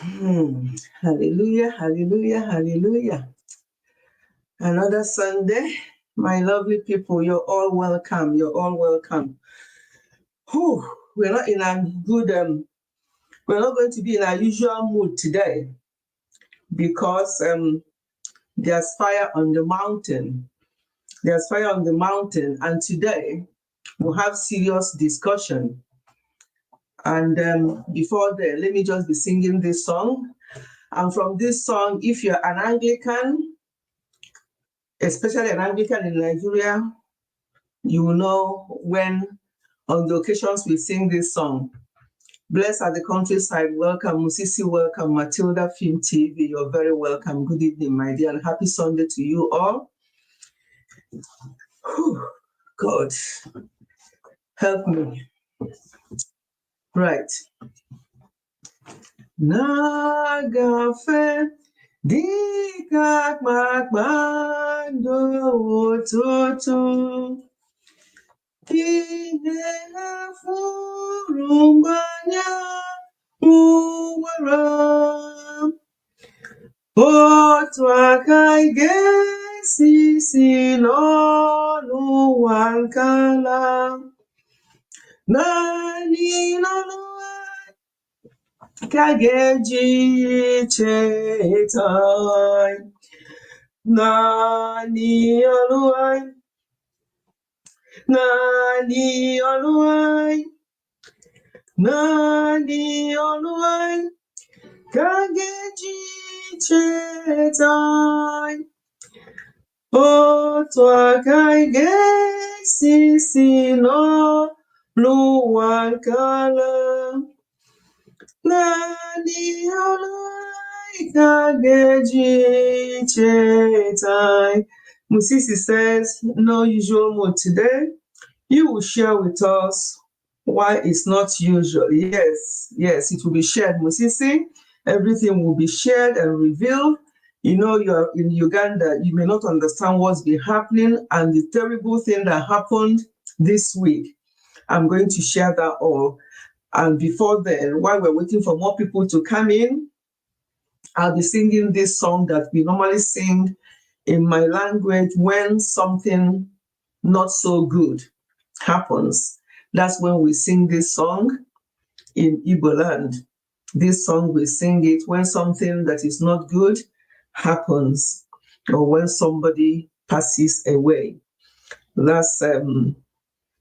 Hallelujah, hallelujah, hallelujah. Another Sunday. My lovely people, you're all welcome. You're all welcome. Whew, we're not in a good, we're not going to be in our usual mood today because there's fire on the mountain. There's fire on the mountain, and today we'll have serious discussion. And before that, let me just be singing this song. And from this song, if you're an Anglican, especially an Anglican in Nigeria, you will know when on the occasions we sing this song. Blessed are the countryside, welcome. Musisi, welcome. Matilda Film TV, you're very welcome. Good evening, my dear, and happy Sunday to you all. Whew, God, help me. Right. Nagafe dikak makmando tutu. Ihe furu mbanya ụwara. Otu aka ị ga-esi si n'ọnụ ụwa nkala. Naanị n'ọnụ ka ga-eji cheta anyị. Naanị ọnụ anyị. Naanị ọnụ anyị. Naanị ọnụ anyị ka ga-eji cheta anyị. Otu aka anyị ga-esi si n'ụwa nkala. Naanị ọnụ anyị ka ga-eji cheta anyị. Musisi says, no usual mood today. You will share with us why it's not usual. Yes, it will be shared, Musisi. Everything will be shared and revealed. You know, you're in Uganda, you may not understand what's been happening and the terrible thing that happened this week. I'm going to share that all. And before then, while we're waiting for more people to come in, I'll be singing this song that we normally sing in my language when something not so good happens. That's when we sing this song in Igbo land. This song, we sing it when something that is not good happens or when somebody passes away. That's,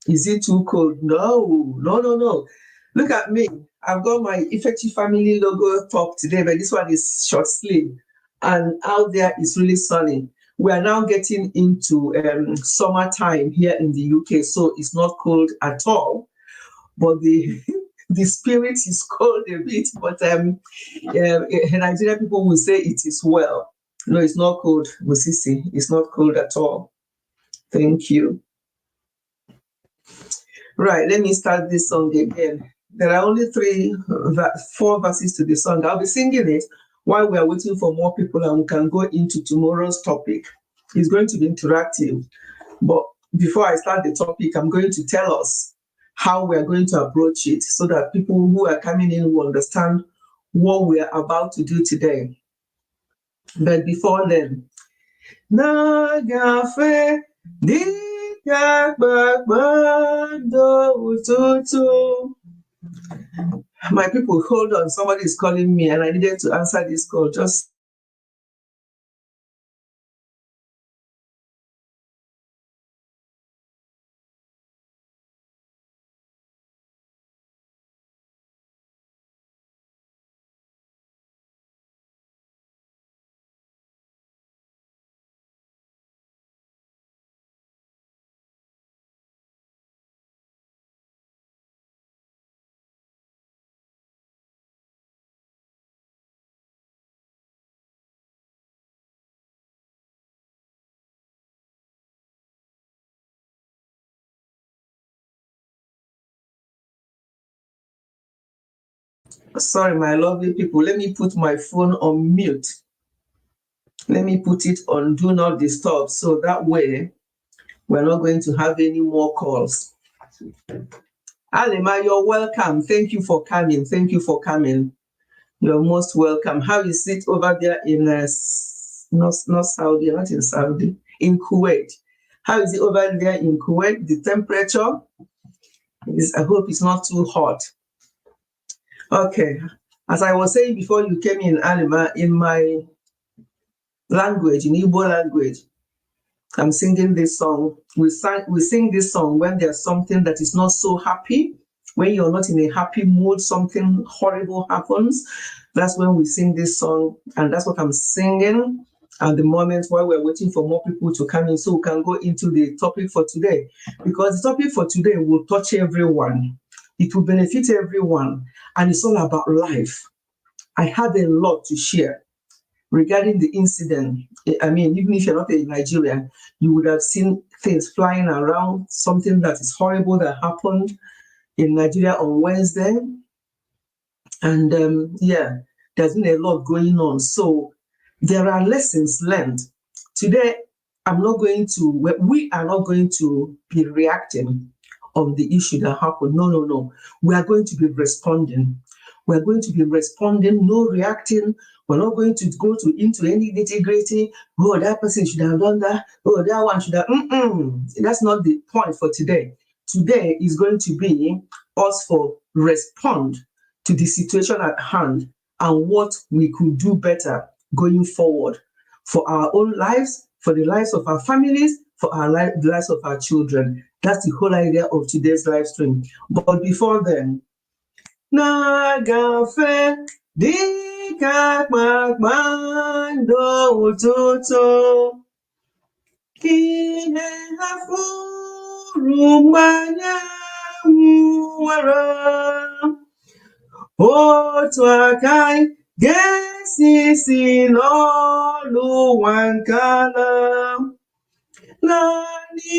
is it too cold? No. Look at me. I've got my Effective Family logo top today, but this one is short sleeve. And out there it's really sunny. We are now getting into summertime here in the UK, so it's not cold at all. But the spirit is cold a bit, but Nigerian people will say it is well. No, it's not cold, Musisi. It's not cold at all. Thank you. Right, let me start this song again. There are only 4 verses to the song. I'll be singing it while we are waiting for more people and we can go into tomorrow's topic. It's going to be interactive. But before I start the topic, I'm going to tell us how we're going to approach it so that people who are coming in will understand what we're about to do today. But before then, Nagafe dikak makmando tutu. My people, hold on. Somebody is calling me and I needed to answer this call. Just sorry, my lovely people. Let me put my phone on mute. Let me put it on do not disturb so that way we're not going to have any more calls. Alema, you're welcome. Thank you for coming. You're most welcome. How is it over there in not Saudi, not in Saudi, in Kuwait? How is it over there in Kuwait? The temperature is, I hope it's not too hot. Okay. As I was saying before you came in, Alima, in my language, in Igbo language, I'm singing this song. We sing this song when there's something that is not so happy, when you're not in a happy mood, something horrible happens. That's when we sing this song, and that's what I'm singing at the moment while we're waiting for more people to come in so we can go into the topic for today. Because the topic for today will touch everyone. It will benefit everyone, and it's all about life. I have a lot to share regarding the incident. I mean, even if you're not a Nigerian, you would have seen things flying around, something that is horrible that happened in Nigeria on Wednesday. And yeah, there's been a lot going on. So there are lessons learned. Today, we are not going to be reacting on the issue that happened. No, no, no. We are going to be responding. We're going to be responding, no reacting. We're not going to go into any nitty-gritty. Oh, that person should have done that. Oh, that one should have. That's not the point for today. Today is going to be us for respond to the situation at hand and what we could do better going forward for our own lives, for the lives of our families, for the lives of our children. That's the whole idea of today's live stream. But before then, na-agafe dịka kpakpando ụtụtụ, ka ihe ha furu mgbe anyanwụ wara, otu aka anyị ga-esi si n'ọnụ ụwa nke ala, naanị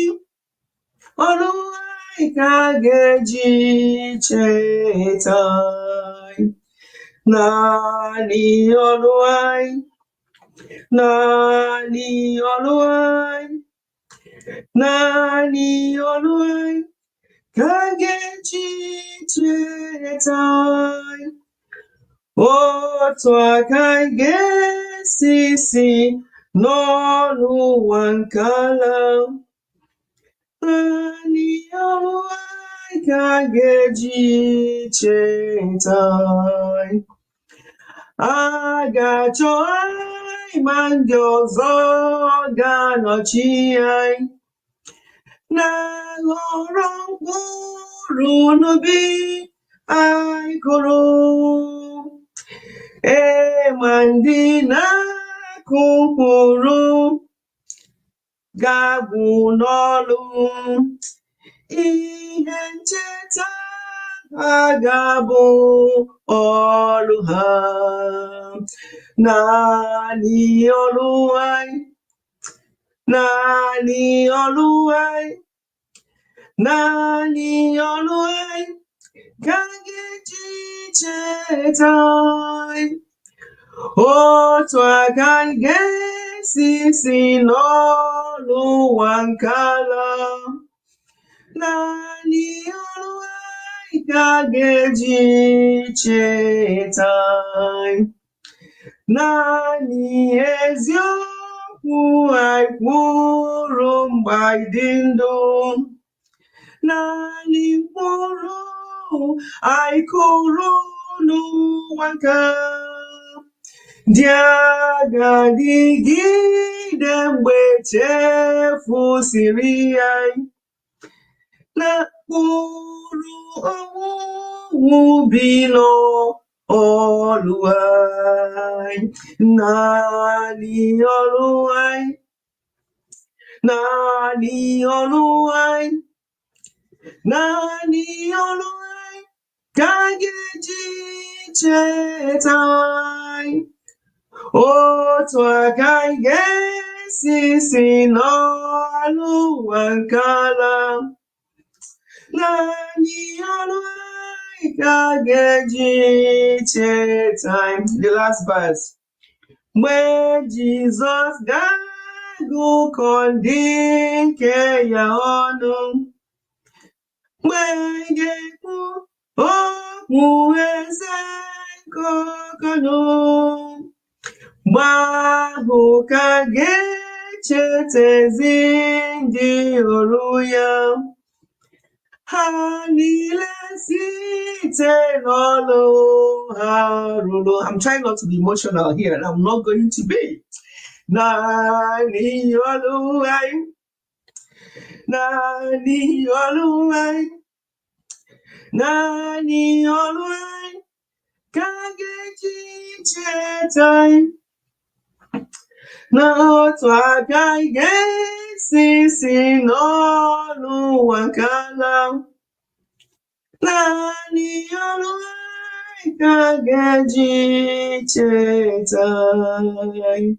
ọnụ anyị ka ga-eji cheta anyị, naanị ọnụ anyị, naanị ọnụ anyị, naanị ọnụ anyị ka ga-eji cheta anyị, otu aka anyị ga-esi si n'ọnụ ụwa nke ala, naanị ọnụ anyị ka ga-eji cheta anyị. A ga-achọ anyị ma ndị ọzọ ga-anọchi anyị na-aghọrọ mkpụrụ n'obi anyị kụrụ, ma ndị na-akụ mkpụrụ ga-agwụ n'ọlụ, ihe ncheta ha ga-abụ ọlụ ha, naanị ọlụ anyị, naanị ọlụ anyị, naanị ọlụ anyị ka ga-eji cheta anyị, otu aka anyị ga-esi si n'ọnụ ụwa nke ala, naanị ọlụ anyị ka ga-eji cheta anyị, naanị eziokwu anyị kwuru mgbe anyị dị ndụ, naanị mkpụrụ anyị kụrụ n'ụwa nke dị ga-adịgide mgbe chefusiri anyị, na mkpụrụ owuwu ubi n'ọlụ anyị, naanị ọlụ anyị, naanị ọlụ anyị, naanị ọlụ anyị ka ga-eji cheta anyị, otu aka anyị ga-esi si n'ọnụ ụwa nke ala, naanị ọlụ anyị ka ga-eji cheta anyị. The last verse. Mgbe Jizọs ga-agụkọ ndị nke ya ọnụ, mgbe ga-ekwu okwu eze nke ọkọ ọnụ gbahụ ka ga-echetezi ndị ọrụ ya ha niile site n'ọlụ ha rụrụ. I'm trying not to be emotional here, and I'm not going to be. Naanị ọlụ anyị, naanị ọlụ anyị, naanị ọlụ anyị ka ga-eji cheta anyị na otu aka anyị ga-esi si n'ọnụ ụwa nkala naanị ọlụ anyị ka ga-eji cheta anyị.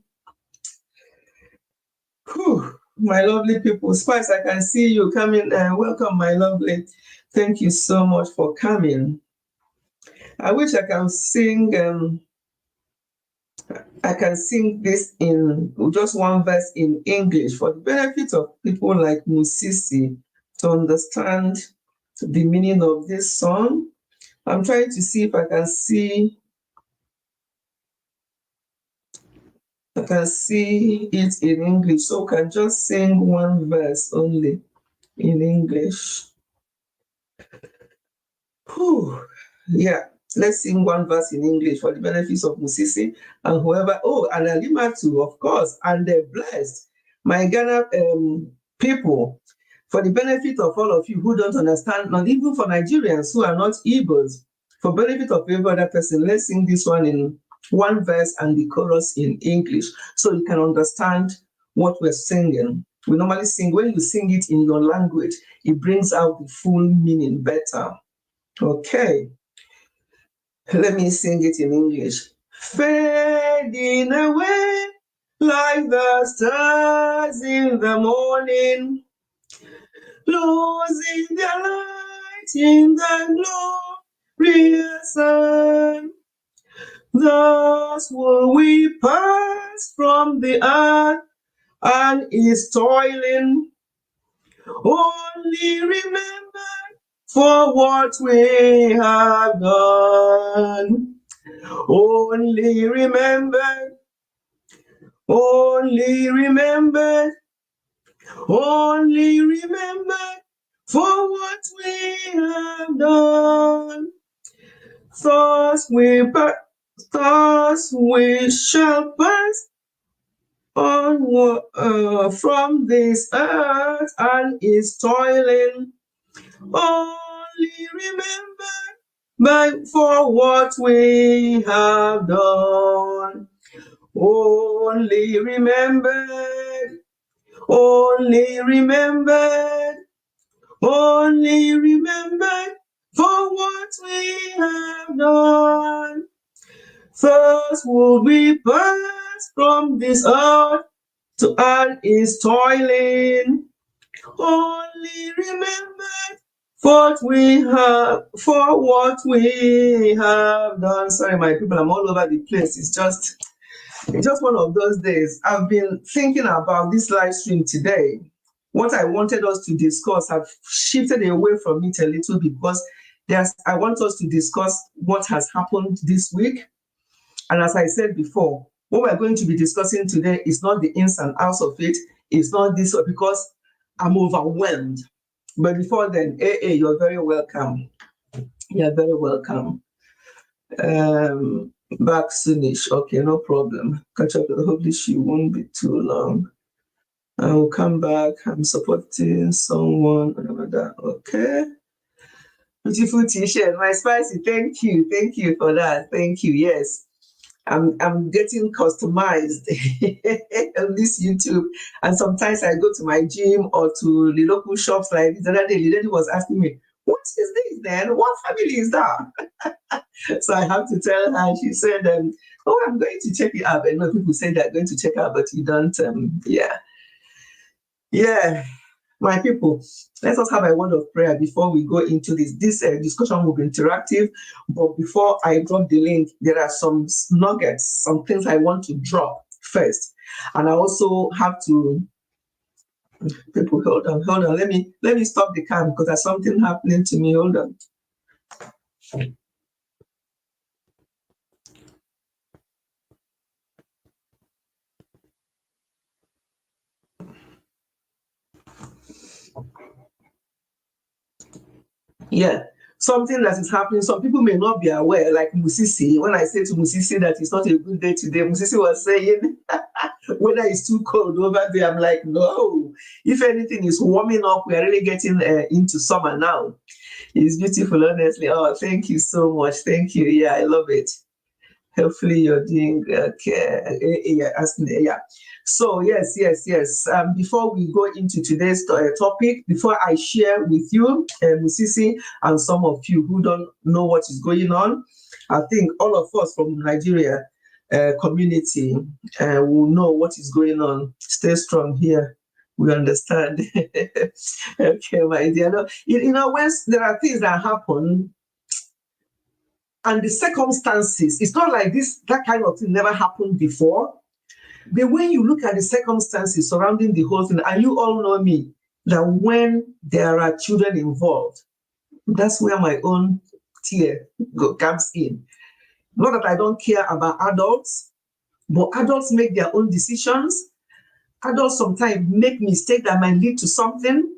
My lovely people, Spice, I can see you coming. Welcome, my lovely. Thank you so much for coming. I wish I can sing. I can sing this in just one verse in English for the benefit of people like Musisi to understand the meaning of this song. I'm trying to see if I can see it in English, so I can just sing one verse only in English. Yeah, let's sing one verse in English for the benefits of Musisi and whoever. Oh, and Alima too, of course, and they're blessed. My Ghana people, for the benefit of all of you who don't understand, not even for Nigerians who are not Igbos, for benefit of every other person, let's sing this one in one verse and the chorus in English so you can understand what we're singing. We normally sing, when you sing it in your language, it brings out the full meaning better. Okay, let me sing it in English. Fading away like the stars in the morning, losing their light in the glorious sun. Thus will we pass from the earth and is toiling. Only remember for what we have done. Only remember, only remember, only remember for what we have done. Thus we shall pass on from this earth and is toiling. Only remember for what we have done. Only remembered, only remembered, only remembered for what we have done. Thus will we pass from this earth to earth is toiling. Only remember for what we have done. Sorry, my people, I'm all over the place. It's just one of those days. I've been thinking about this live stream today. What I wanted us to discuss, I've shifted away from it a little bit because I want us to discuss what has happened this week. And as I said before, what we're going to be discussing today is not the ins and outs of it. It's not this, because I'm overwhelmed. But before then, you're very welcome. You're very welcome. Back soonish. Okay, no problem. Catch up with the hopefully she won't be too long. I will come back. I'm supporting someone. Okay. Beautiful t-shirt. My Spicy, thank you. Thank you for that. Thank you. Yes. I'm getting customized on this YouTube, and sometimes I go to my gym or to the local shops like this. The other day, the lady was asking me, "What is this then? What family is that?" So I have to tell her. She said, "Oh, I'm going to check it out." I know people say they're going to check out, but you don't. Yeah. My people, let us have a word of prayer before we go into this. This discussion will be interactive, but before I drop the link, there are some nuggets, some things I want to drop first. And I also have to, people, hold on. Let me stop the cam because there's something happening to me. Hold on. Yeah. Something that is happening, some people may not be aware, like Musisi. When I say to Musisi that it's not a good day today, Musisi was saying, whether it's too cold over there, I'm like, no. If anything is warming up, we are really getting into summer now. It's beautiful, honestly. Oh, thank you so much. Thank you. Yeah, I love it. Hopefully you're doing okay. Yeah. So yes. Before we go into today's topic, before I share with you, Musisi, and some of you who don't know what is going on, I think all of us from Nigeria community will know what is going on. Stay strong here. We understand. Okay, my dear. No, when there are things that happen, and the circumstances, it's not like that kind of thing never happened before. But when you look at the circumstances surrounding the whole thing, and you all know me, that when there are children involved, that's where my own tear comes in. Not that I don't care about adults, but adults make their own decisions. Adults sometimes make mistakes that might lead to something.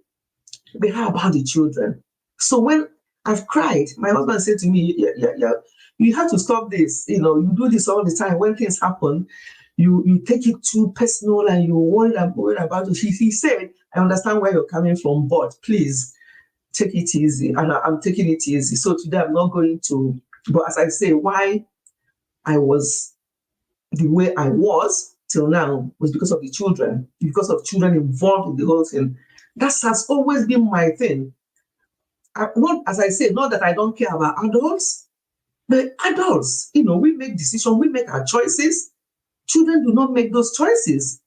But how about the children? So when I've cried, my husband said to me, yeah, you have to stop this. You do this all the time. When things happen, you take it too personal and you worry about it. He said, I understand where you're coming from, but please take it easy. And I'm taking it easy. So today I'm not going to, but as I say, why I was the way I was till now was because of the children, because of children involved in the whole thing. That has always been my thing. Not, as I say, not that I don't care about adults, but adults, we make decisions, we make our choices. Children do not make those choices.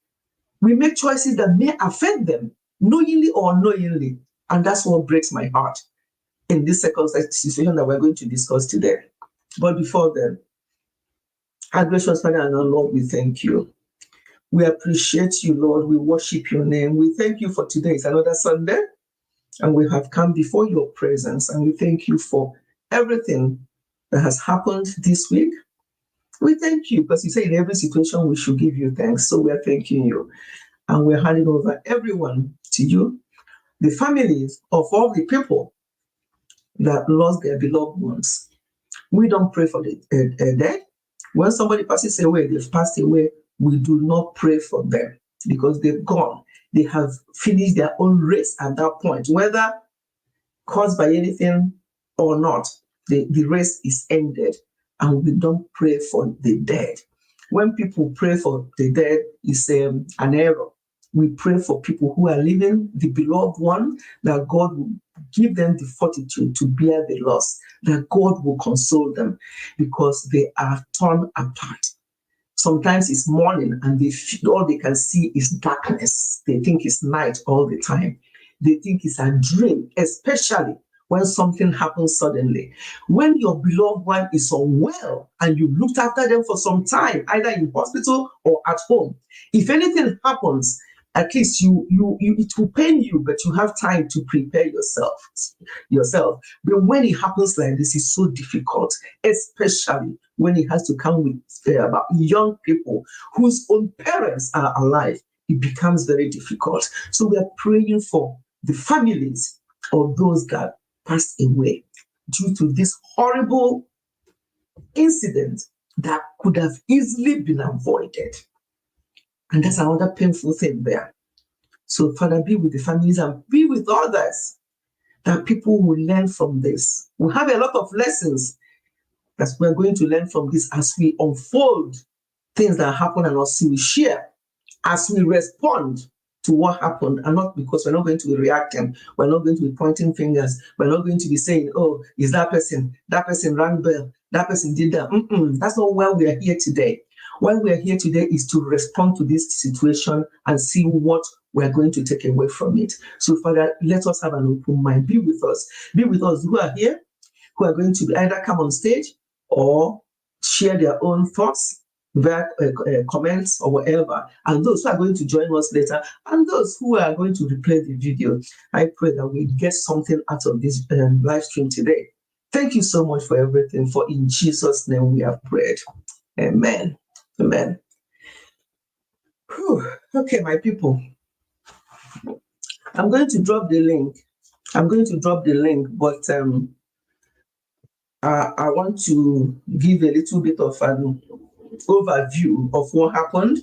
We make choices that may affect them, knowingly or unknowingly. And that's what breaks my heart in this second situation that we're going to discuss today. But before then, our gracious Father and our Lord, we thank you. We appreciate you, Lord. We worship your name. We thank you for today. It's another Sunday, and we have come before your presence, and we thank you for everything that has happened this week. We thank you because you say in every situation we should give you thanks. So we are thanking you, and we're handing over everyone to you, the families of all the people that lost their beloved ones. We don't pray for the dead. When somebody passes away, they've passed away, we do not pray for them because they've gone. They have finished their own race at that point, whether caused by anything or not. The race is ended, and we don't pray for the dead. When people pray for the dead, it's an error. We pray for people who are living, the beloved one, that God will give them the fortitude to bear the loss, that God will console them because they are torn apart. Sometimes it's morning and all they can see is darkness. They think it's night all the time. They think it's a dream, especially when something happens suddenly. When your beloved one is unwell and you looked after them for some time, either in hospital or at home, if anything happens, at least it will pain you, but you have time to prepare yourself. But when it happens like this, it's so difficult, especially when it has to come with about young people whose own parents are alive. It becomes very difficult. So we are praying for the families of those that passed away due to this horrible incident that could have easily been avoided. And that's another painful thing there. So, Father, be with the families and be with others, that people will learn from this. We have a lot of lessons that we're going to learn from this as we unfold things that happen and as we share, as we respond to what happened, and not because we're not going to be reacting, we're not going to be pointing fingers, we're not going to be saying, oh, is that person rang bell, that person did that. That's not why we are here today. Why we are here today is to respond to this situation and see what we're going to take away from it. So, Father, let us have an open mind. Be with us. Be with us who are here, who are going to either come on stage or share their own thoughts, via comments or whatever, and those who are going to join us later, and those who are going to replay the video. I pray that we get something out of this live stream today. Thank you so much for everything, for in Jesus' name we have prayed. Amen. Amen. Whew. Okay, my people. I'm going to drop the link I'm going to drop the link, but I want to give a little bit of an overview of what happened,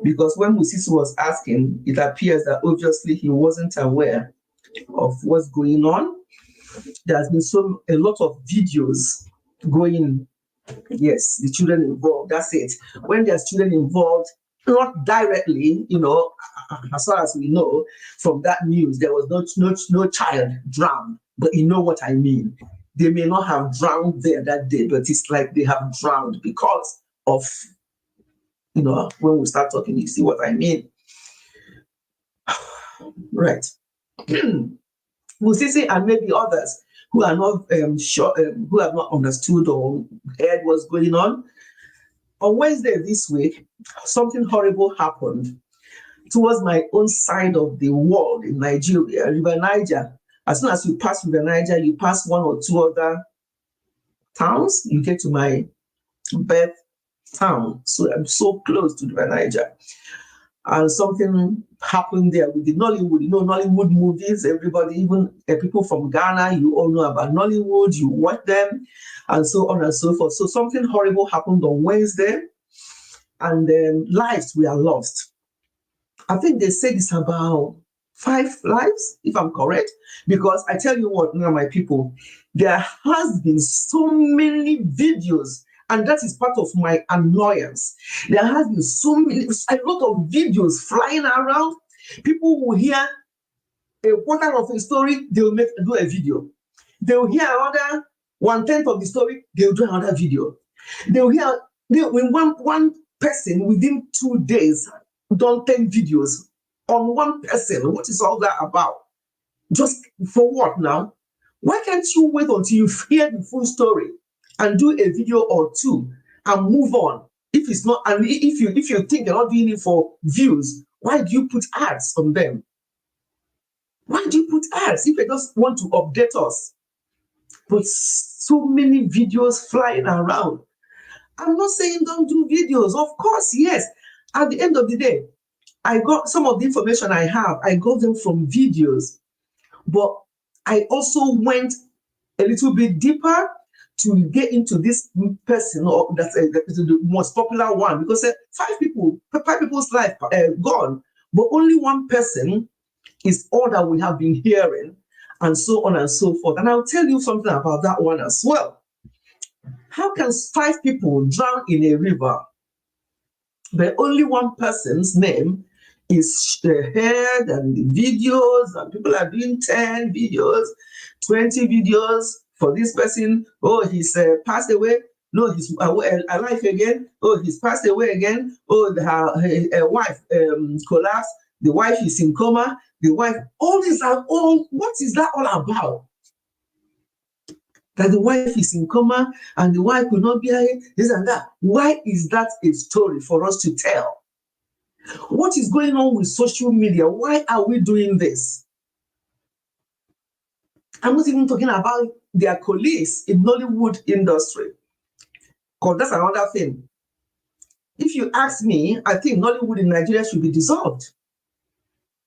because when Musisi was asking, it appears that obviously he wasn't aware of what's going on. There's been a lot of videos going. Yes, the children involved. That's it. When there's children involved, not directly, as far as we know from that news, there was no child drowned. But you know what I mean. They may not have drowned there that day, but it's like they have drowned because of, when we start talking, you see what I mean. Right. Musisi and maybe others who are not sure, who have not understood or heard what's going on. On Wednesday this week, something horrible happened towards my own side of the world in Nigeria, River Niger. As soon as you pass River Niger, you pass one or two other towns, you get to my birth town. So I'm so close to River Niger. And something happened there with the Nollywood. Nollywood movies, everybody, even people from Ghana, you all know about Nollywood, you watch them, and so on and so forth. So something horrible happened on Wednesday, and lives were lost. I think they said it's about 5 lives, if I'm correct, because I tell you what, now my people, there has been so many videos, and that is part of my annoyance. There has been a lot of videos flying around. People will hear a quarter of a story, they will do a video. They will hear another 1/10 of the story, they will do another video. They will hear one person within 2 days done 10 videos on one person. What is all that about? Just for what now? Why can't you wait until you hear the full story and do a video or two and move on? If it's not, and if you think they're not doing it for views, why do you put ads on them? Why do you put ads if they just want to update us? But so many videos flying around. I'm not saying don't do videos. Of course, yes. At the end of the day, I got some of the information I have, I got them from videos. But I also went a little bit deeper to get into this person, or that's the most popular one, because 5 people's life gone, but only one person is all that we have been hearing, and so on and so forth. And I'll tell you something about that one as well. How can 5 people drown in a river, but only one person's name is heard, and the videos, and people are doing 10 videos, 20 videos for this person? Oh, he's passed away. No, he's alive again. Oh, he's passed away again. Oh, her wife collapsed. The wife is in coma. The wife, all these are all, what is that all about? That the wife is in coma and the wife will not be here, this and that. Why is that a story for us to tell? What is going on with social media? Why are we doing this? I'm not even talking about their colleagues in Nollywood industry, because that's another thing. If you ask me, I think Nollywood in Nigeria should be dissolved.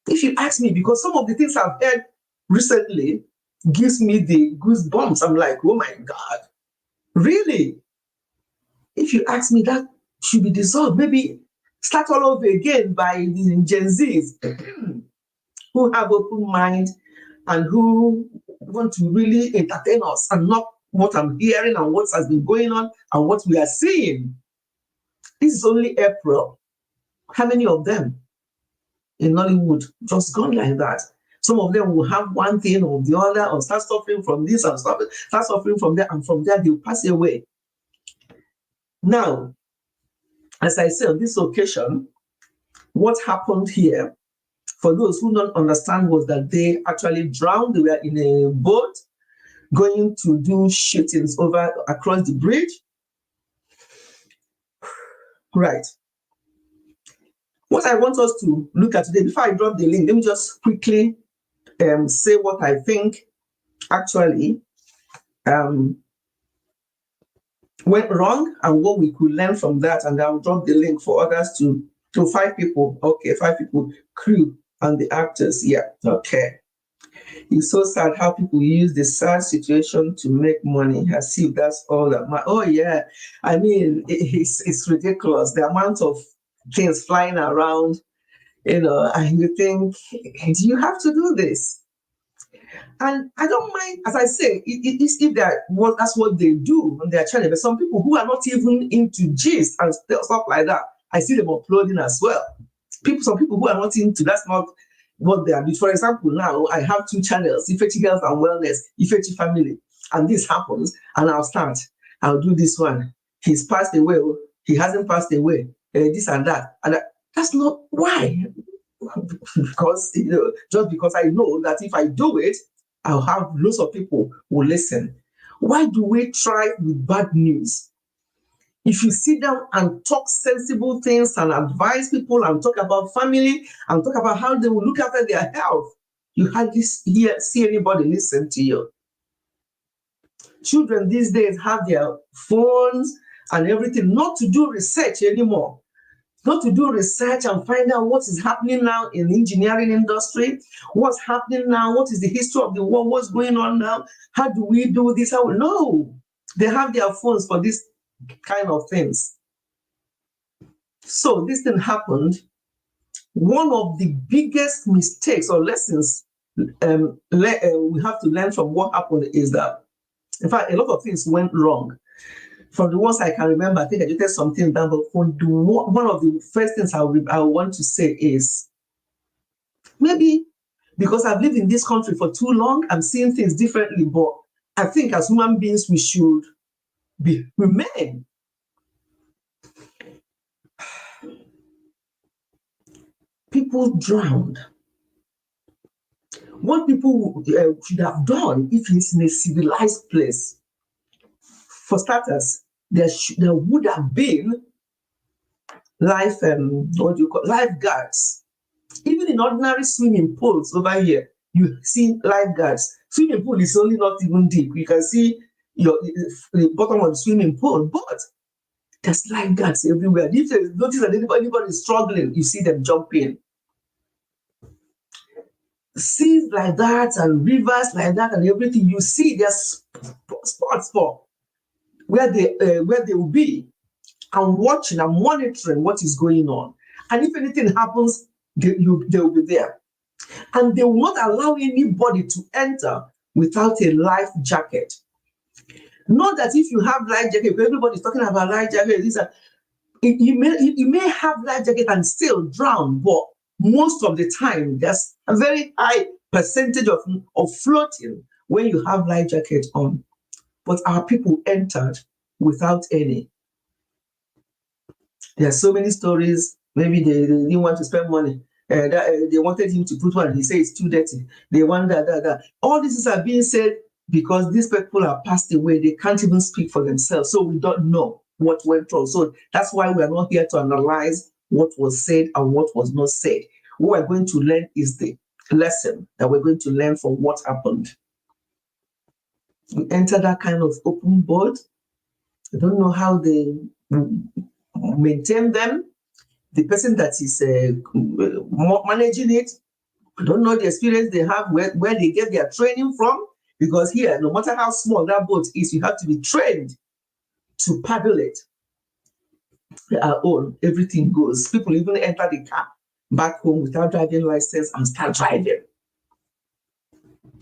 If you ask me, because some of the things I've heard recently gives me the goosebumps. I'm like, oh my God, really? If you ask me, that should be dissolved. Maybe start all over again by the Gen Zs who have open mind and who want to really entertain us, and not what I'm hearing and what has been going on and what we are seeing. This is only April. How many of them in Nollywood just gone like that? Some of them will have one thing or the other, or start suffering from this and start suffering from that, and from there they'll pass away. Now, as I said, on this occasion, what happened here, for those who don't understand, was that they actually drowned. They were in a boat going to do shootings across the bridge. Right. What I want us to look at today, before I drop the link, let me just quickly say what I think actually went wrong and what we could learn from that. And I'll drop the link for others to 5 people. Okay, 5 people, crew and the actors. Yeah, okay. It's so sad how people use the sad situation to make money as if that's all that matters. Oh yeah, I mean it's ridiculous the amount of things flying around, and you think, do you have to do this? And I don't mind, as I say, it's if that's what they do on their channel. But some people who are not even into gist and stuff like that, I see them uploading as well. Some people who are not into, that's not what they are doing. For example, now I have two channels: Ifechi Health and Wellness, Ifechi Family, and this happens, and I'll do this one. He's passed away. He hasn't passed away. This and that, that's not why. Because just because I know that if I do it, I'll have lots of people who listen. Why do we try with bad news? If you sit down and talk sensible things and advise people and talk about family and talk about how they will look after their health, you hardly see anybody listen to you. Children these days have their phones and everything, not to do research anymore. Not to do research and find out what is happening now in the engineering industry, what's happening now, what is the history of the world, what's going on now, how do we do this? No, they have their phones for this kind of things. So this thing happened. One of the biggest mistakes or lessons we have to learn from what happened is that, in fact, a lot of things went wrong. From the ones I can remember, I think I did something down, but one of the first things I want to say is, maybe because I've lived in this country for too long, I'm seeing things differently, but I think as human beings, we should remain. People drowned. What people should have done if it's in a civilized place, for starters, there would have been lifeguards. Even in ordinary swimming pools over here, you see lifeguards. Swimming pool is only not even deep. You can see the bottom of the swimming pool, but there's lifeguards everywhere. If you notice that anybody is struggling, you see them jump in. Seas like that and rivers like that and everything, you see there's spots for where they will be and watching and monitoring what is going on. And if anything happens, they will be there. And they will not allow anybody to enter without a life jacket. Not that if you have life jacket, everybody's talking about life jacket, you may have life jacket and still drown, but most of the time, there's a very high percentage of floating when you have life jacket on. But our people entered without any. There are so many stories. Maybe they didn't want to spend money. They wanted him to put one. He said it's too dirty. They want that. All this are being said because these people are passed away. They can't even speak for themselves. So we don't know what went wrong. So that's why we are not here to analyze what was said and what was not said. What we're going to learn is the lesson that we're going to learn from what happened. We enter that kind of open board. I don't know how they maintain them. The person that is managing it, I don't know the experience they have, where they get their training from, because here, no matter how small that boat is, you have to be trained to paddle it. Our own, everything goes. People even enter the car back home without driving license and start driving.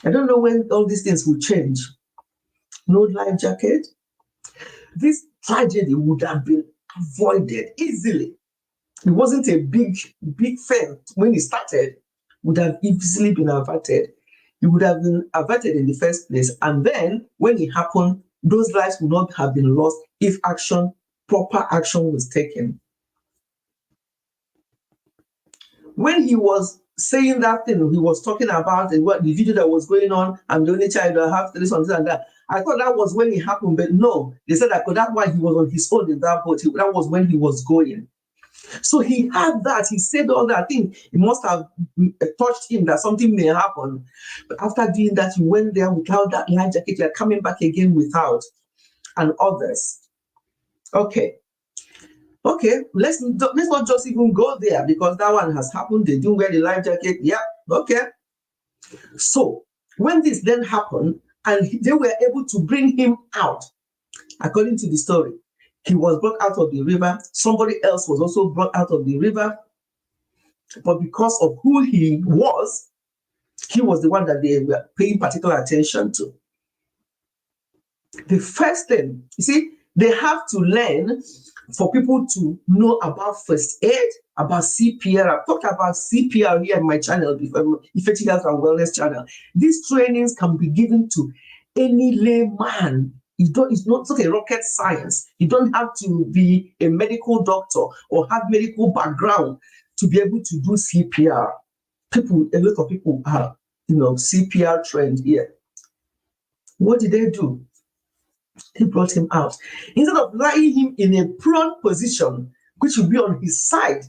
I don't know when all these things will change. No life jacket. This tragedy would have been avoided easily. It wasn't a big thing when it started. Would have easily been averted. It would have been averted in the first place. And then when it happened, those lives would not have been lost if proper action was taken. When he was saying that thing, he was talking about the video that was going on, I'm the only child that have this and that. I thought that was when it happened, but no. They said that that's why he was on his own in that boat. That was when he was going. So he had that. He said all that. I think it must have touched him that something may happen. But after doing that, he went there without that life jacket. You're coming back again without, and others. Okay, let's not just even go there because that one has happened. They didn't wear the life jacket. Yeah, okay. So When this then happened, and they were able to bring him out, according to the story, he was brought out of the river. Somebody else was also brought out of the river. But because of who he was the one that they were paying particular attention to. The first thing, you see, they have to learn for people to know about first aid, about CPR. I've talked about CPR here in my channel before, Effective Health and Wellness channel. These trainings can be given to any layman. It's not a rocket science. You don't have to be a medical doctor or have medical background to be able to do CPR. A lot of people are, CPR trained here. What did they do? They brought him out. Instead of lying him in a prone position, which will be on his side,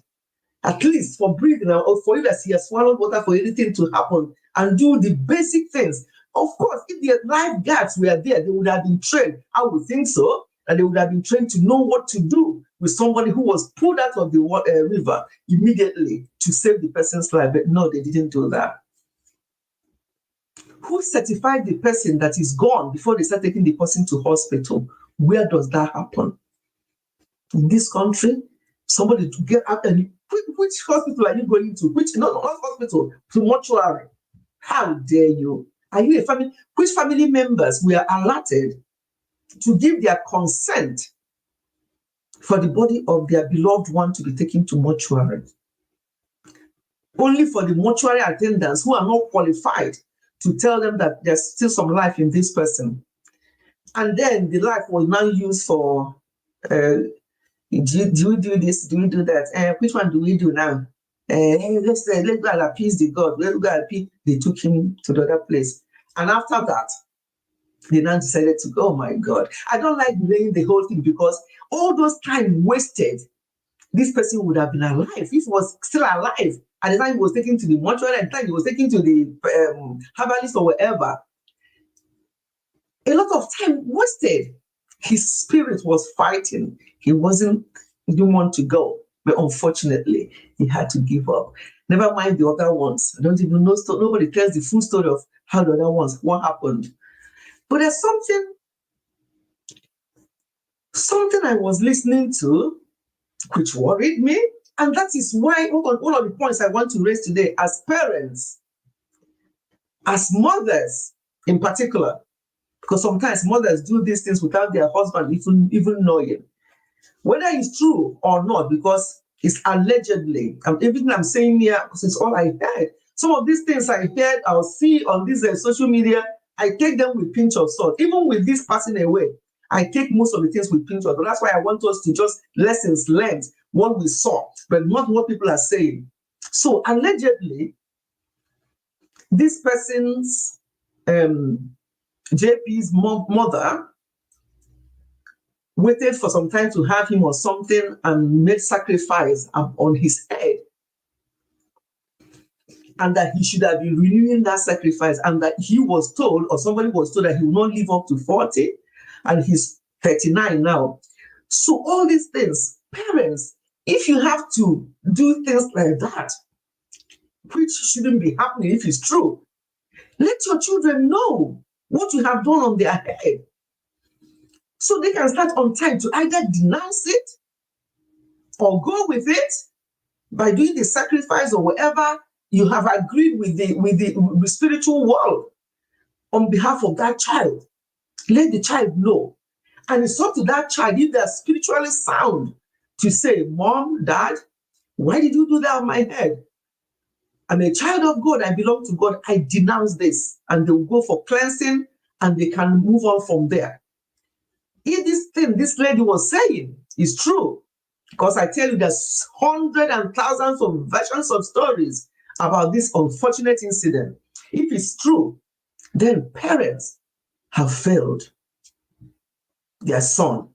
at least for breathing or for if he has swallowed water for anything to happen, and do the basic things. Of course, if the lifeguards were there, they would have been trained. I would think so. And they would have been trained to know what to do with somebody who was pulled out of the river immediately to save the person's life. But no, they didn't do that. Who certified the person that is gone before they start taking the person to hospital? Where does that happen? In this country, somebody to get up and which hospital are you going to? Not hospital, to mortuary. How dare you? Are you a family? Which family members were alerted to give their consent for the body of their beloved one to be taken to mortuary? Only for the mortuary attendants who are not qualified to tell them that there's still some life in this person. And then the life was now used for, do we do this? Do we do that? Which one do we do now? Let's go and appease the God. Let's go and appease. They took him to the other place. And after that, they now decided to go, oh my God. I don't like delaying the whole thing because all those time wasted, this person would have been alive. If he was still alive at the time he was taken to the mortuary, at the time he was taken to the herbalist or wherever, a lot of time wasted. His spirit was fighting. He didn't want to go. But unfortunately, he had to give up. Never mind the other ones. I don't even know. Nobody tells the full story of how the other ones, what happened. But there's something I was listening to which worried me. And that is why one of the points I want to raise today as parents, as mothers in particular, because sometimes mothers do these things without their husband even knowing. Whether it's true or not, because it's allegedly, everything I'm saying here, because it's all I heard. Some of these things I heard, I'll see on this social media, I take them with pinch of salt. Even with this passing away, I take most of the things with pinch of salt. That's why I want us to just lessons learned, what we saw, but not what people are saying. So allegedly, this person's JP's mother waited for some time to have him or something and made sacrifice on his head. And that he should have been renewing that sacrifice, and that he was told, or somebody was told, that he will not live up to 40, and he's 39 now. So all these things, parents, if you have to do things like that, which shouldn't be happening if it's true, let your children know what you have done on their head, so they can start on time to either denounce it or go with it by doing the sacrifice or whatever you have agreed with the spiritual world on behalf of that child. Let the child know. And it's up to that child, if they're spiritually sound, to say, Mom, Dad, why did you do that on my head? I'm a child of God. I belong to God. I denounce this. And they will go for cleansing, and they can move on from there. If this thing this lady was saying is true, because I tell you, there's hundreds and thousands of versions of stories about this unfortunate incident. If it's true, then parents have failed their son.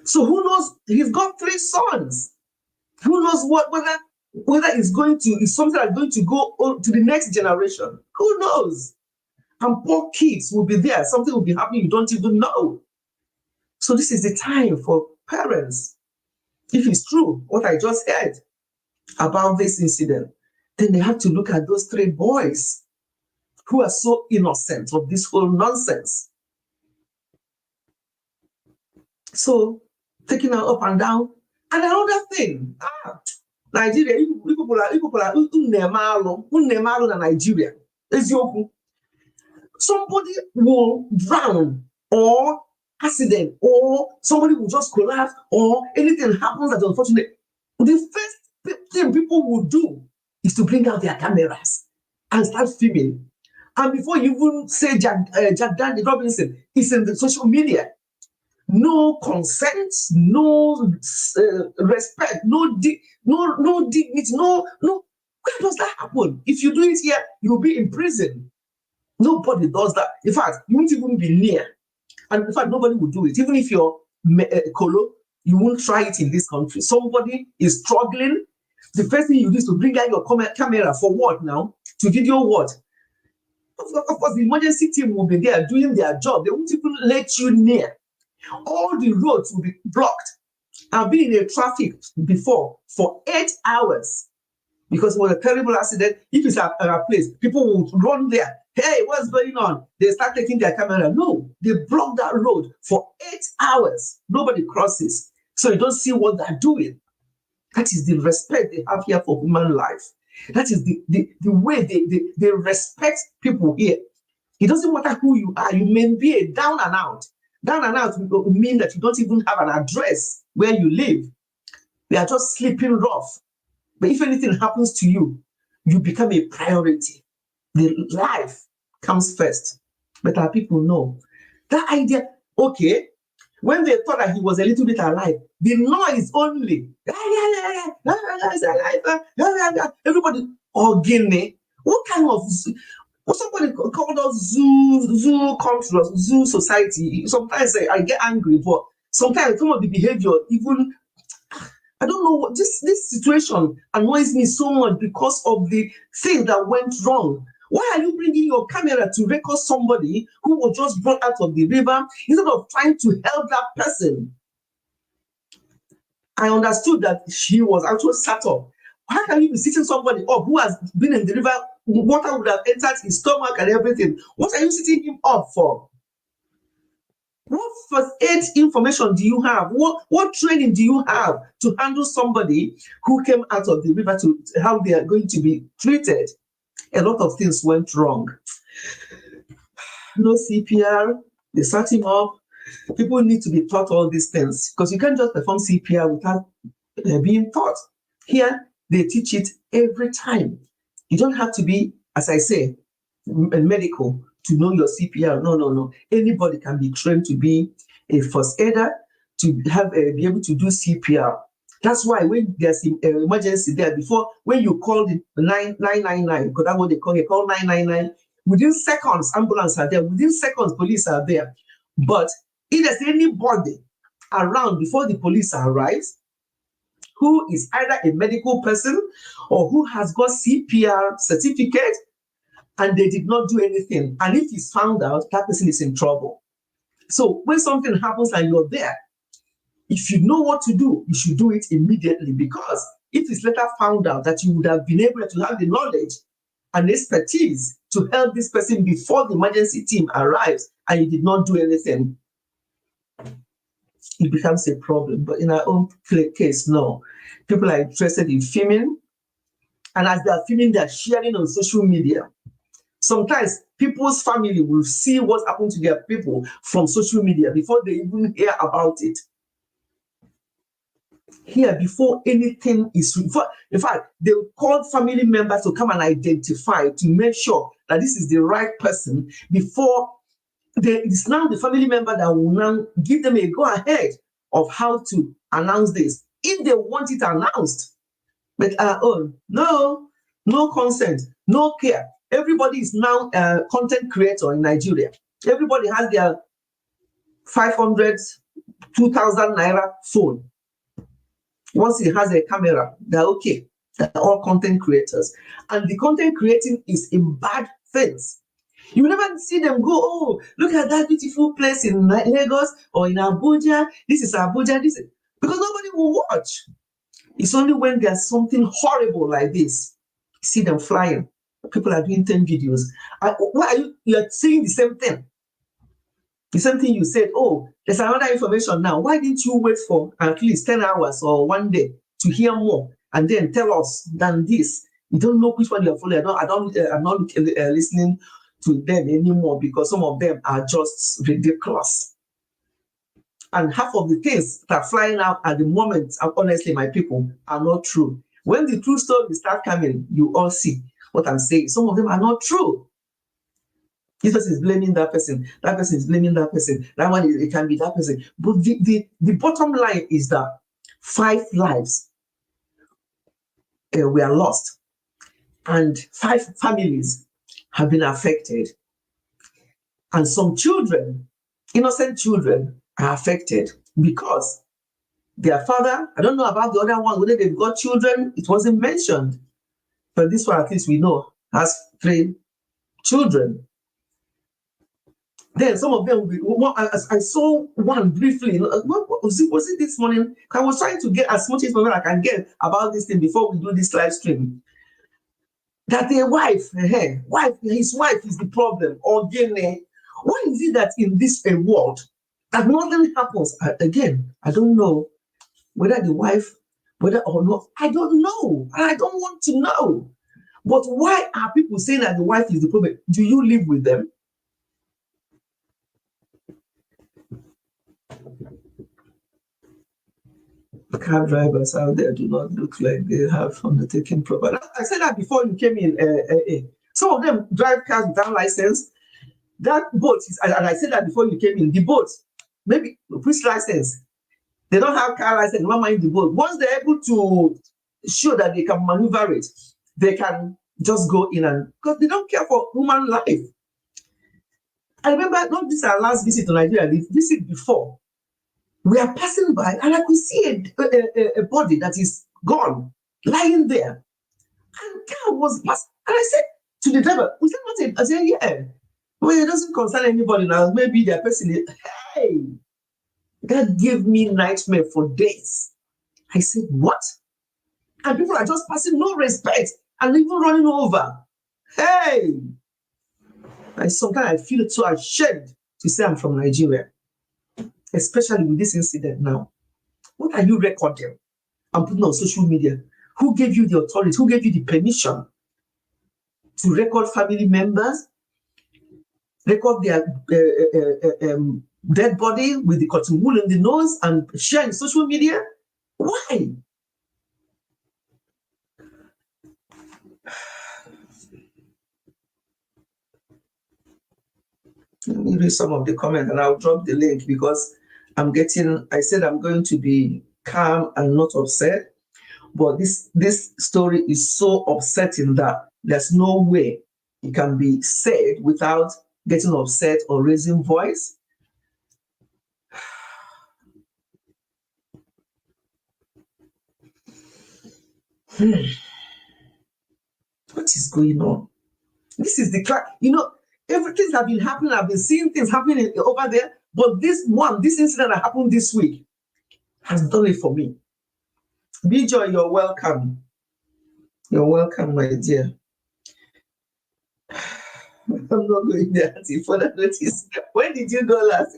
So who knows? He's got 3 sons. Who knows whether it's something that's going to go on to the next generation? Who knows? And poor kids will be there. Something will be happening you don't even know. So this is the time for parents. If it's true, what I just heard about this incident, then they have to look at those 3 boys who are so innocent of this whole nonsense. So taking her up and down. And another thing, Nigeria, you people are unemalu na Nigeria. Somebody will drown or accident or somebody will just collapse or anything happens that's unfortunate. The first thing people will do is to bring out their cameras and start filming. And before you even say Jack Dandy Robinson, it's in the social media. No consent, no respect, no dignity, no. Where does that happen? If you do it here, you'll be in prison. Nobody does that. In fact, you won't even be near. And in fact, nobody will do it. Even if you're Kolo, you won't try it in this country. Somebody is struggling. The first thing you do is to bring out your camera for what now? To video what? Of course, the emergency team will be there doing their job. They won't even let you near. All the roads will be blocked. I've been in a traffic before for 8 hours because it was a terrible accident. If it's a place, people will run there. Hey, what's going on? They start taking their camera. No, they block that road for 8 hours. Nobody crosses. So you don't see what they're doing. That is the respect they have here for human life. That is the way they respect people here. It doesn't matter who you are. You may be a down and out. Down and out will mean that you don't even have an address where you live. They are just sleeping rough. But if anything happens to you, you become a priority. The life comes first. But our people know. That idea, okay, when they thought that he was a little bit alive, the noise only. Everybody, Guinea. What kind of... Somebody called us zoo culture, zoo society. Sometimes I get angry, but sometimes some of the behavior, even I don't know what this situation annoys me so much because of the thing that went wrong. Why are you bringing your camera to record somebody who was just brought out of the river instead of trying to help that person? I understood that she was actually sat up. How can you be sitting somebody up who has been in the river? Water would have entered his stomach and everything. What are you sitting him up for? What first aid information do you have? What training do you have to handle somebody who came out of the river to how they are going to be treated? A lot of things went wrong. No CPR, they sat him up. People need to be taught all these things because you can't just perform CPR without being taught. Here, they teach it every time. You don't have to be, as I say, medical to know your CPR. No. Anybody can be trained to be a first aider, to have be able to do CPR. That's why when there's an emergency there, before when you call the 999, because that's what they call it, call 999. Within seconds, ambulance are there. Within seconds, police are there. But if there's anybody around before the police arrives, who is either a medical person or who has got CPR certificate and they did not do anything, and if it's found out, that person is in trouble. So when something happens and you're there, if you know what to do, you should do it immediately, because if it's later found out that you would have been able to have the knowledge and expertise to help this person before the emergency team arrives and you did not do anything, it becomes a problem. But in our own case, no. People are interested in filming, and as they are filming, they are sharing on social media. Sometimes people's family will see what happened to their people from social media before they even hear about it. Here, before anything is, in fact, they will call family members to come and identify to make sure that this is the right person before it's now the family member that will now give them a go ahead of how to announce this, if they want it announced. But our own, no consent, no care. Everybody is now a content creator in Nigeria. Everybody has their 500, 2,000 naira phone. Once it has a camera, they're okay. They're all content creators. And the content creating is in bad things. You will never see them go, oh, look at that beautiful place in Lagos or in Abuja. This is Abuja. Because nobody will watch. It's only when there's something horrible like this, you see them flying. People are doing 10 videos. Why are you are saying the same thing? The same thing you said, oh, there's another information now. Why didn't you wait for at least 10 hours or one day to hear more and then tell us than this? You don't know which one you're following. I'm not listening to them anymore because some of them are just ridiculous. And half of the things that are flying out at the moment, honestly, my people, are not true. When the true stories start coming, you all see what I'm saying. Some of them are not true. This person is blaming that person is blaming that person, that one, it can be that person. But the bottom line is that 5 lives were lost and 5 families have been affected. And some children, innocent children, are affected because their father, I don't know about the other one, whether they've got children, it wasn't mentioned. But this one, at least we know, has 3 children. Then some of them will be, I saw one briefly, was it this morning? I was trying to get as much information I can get about this thing before we do this live stream. That their his wife is the problem. Or again, why is it that in this world, that nothing happens? Again, I don't know whether the wife, whether or not, I don't know. I don't want to know. But why are people saying that the wife is the problem? Do you live with them? Car drivers out there do not look like they have undertaken proper. I said that before you came in. Some of them drive cars without license. That boat is, and I said that before you came in. The boat, maybe which license? They don't have car license. Never mind the boat. Once they're able to show that they can maneuver it, they can just go in, and because they don't care for human life. I remember, not this our last visit to Nigeria, the visit before. We are passing by, and I could see a body that is gone, lying there. And car was passing. And I said to the driver, was that not it? I said, yeah. Well, it doesn't concern anybody now. Maybe their person is, hey, that gave me nightmare for days. I said, what? And people are just passing, no respect, and even running over. Hey! Sometimes I feel so ashamed to say I'm from Nigeria, especially with this incident now. What are you recording and putting on social media? Who gave you the authority? Who gave you the permission to record family members, record their dead body with the cotton wool in the nose and share in social media? Why? Let me read some of the comments and I'll drop the link because I said I'm going to be calm and not upset, but this story is so upsetting that there's no way it can be said without getting upset or raising voice. What is going on? This is the everything has been happening. I've been seeing things happening over there, but this incident that happened this week has done it for me. Bijoy, you're welcome. You're welcome, my dear. I'm not going there until further notice. When did you go last?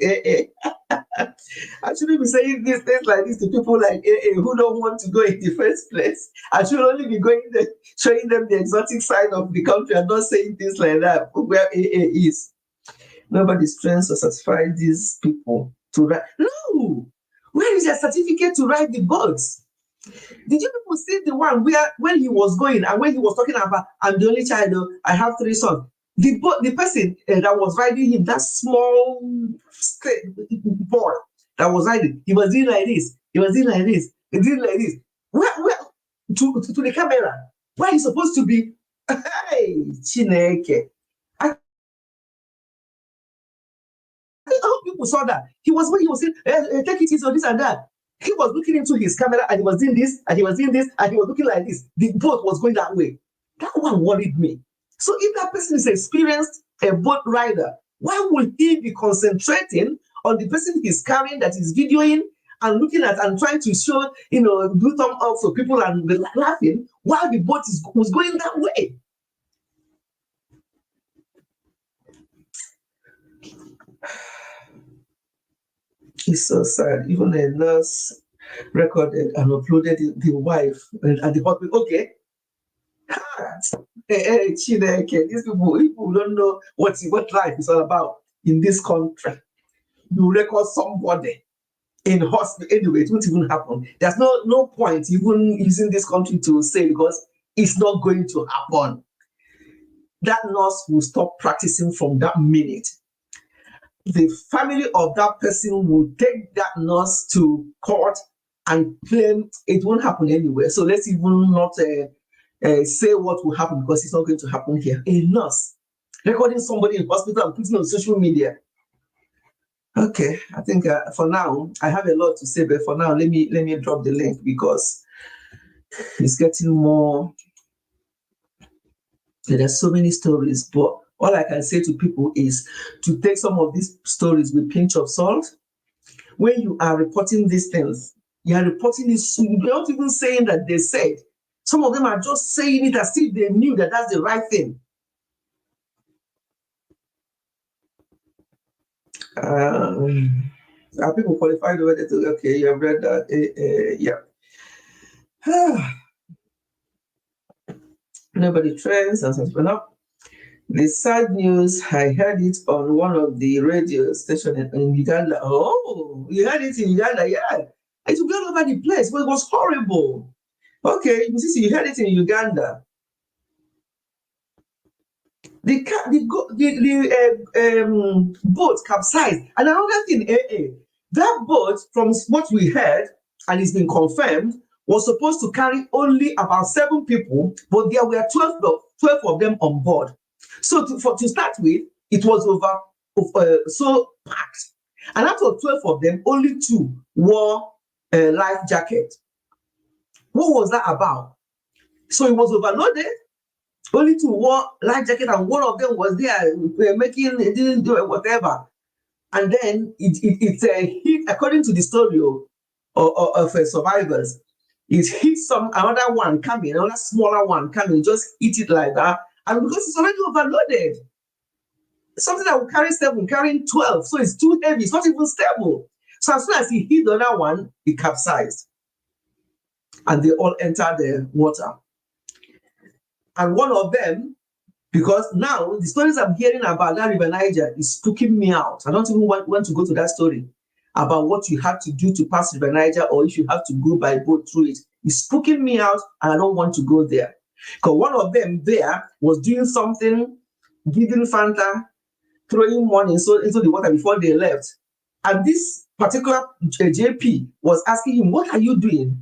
I shouldn't be saying these things like this to people like who don't want to go in the first place. I should only be going there, showing them the exotic side of the country and not saying things like that, where AA is. Nobody's trained to certify these people to ride. No! Where is your certificate to ride the boats? Did you people see the one where when he was going and when he was talking about, I'm the only child, I have 3 sons? The person that was riding him, that small boy that was riding, he was doing like this, he was doing like this, he doing like this. Where to the camera? Where he's supposed to be? Hey, Chineke. I hope people saw that. He was saying, take it easy on this and that. He was looking into his camera and he was doing this and he was doing this and he was looking like this. The boat was going that way. That one worried me. So if that person is experienced a boat rider, why would he be concentrating on the person he's carrying that is videoing and looking at and trying to show, do thumb up for people and laughing while the boat was going that way? It's so sad. Even a nurse recorded and uploaded the wife and the husband. Okay. Chineke, these people don't know what life is all about in this country. You record somebody in hospital anyway, it won't even happen. There's no point even using this country to say, because it's not going to happen. That nurse will stop practicing from that minute. The family of that person will take that nurse to court and claim it won't happen anywhere. So let's even not say what will happen, because it's not going to happen here. A nurse recording somebody in hospital and putting on social media. Okay, I think for now I have a lot to say, but for now let me drop the link, because it's getting more. There's so many stories, but all I can say to people is to take some of these stories with a pinch of salt. When you are reporting these things, you are reporting it. You're not even saying that they said. Some of them are just saying it as if they knew that that's the right thing. Are people qualified over there? Okay, you have read that. Yeah. Nobody trends and such. Up. The sad news, I heard it on one of the radio stations in Uganda. Oh, you heard it in Uganda? Yeah. It was all over the place, but it was horrible. Okay, you heard it in Uganda. The boat capsized. And another thing, that boat, from what we heard, and it's been confirmed, was supposed to carry only about 7 people, but there were 12 of them on board. So to start with, it was so packed. And out of 12 of them, only 2 wore a life jacket. What was that about? So it was overloaded. Only 2 wore life jacket, and one of them was there it didn't do whatever. And then it hit, according to the story of survivors, it hit another one coming, another smaller one coming, just hit it like that. And because it's already overloaded, something that will carry 7, carrying 12, so it's too heavy, it's not even stable. So as soon as he hit the other one, it capsized. And they all entered the water. And one of them, because now the stories I'm hearing about that River Niger is spooking me out. I don't even want to go to that story about what you have to do to pass River Niger, or if you have to go by boat through it. It's spooking me out, and I don't want to go there. Because one of them there was doing something, giving Fanta, throwing money into the water before they left. And this particular JP was asking him, "What are you doing?"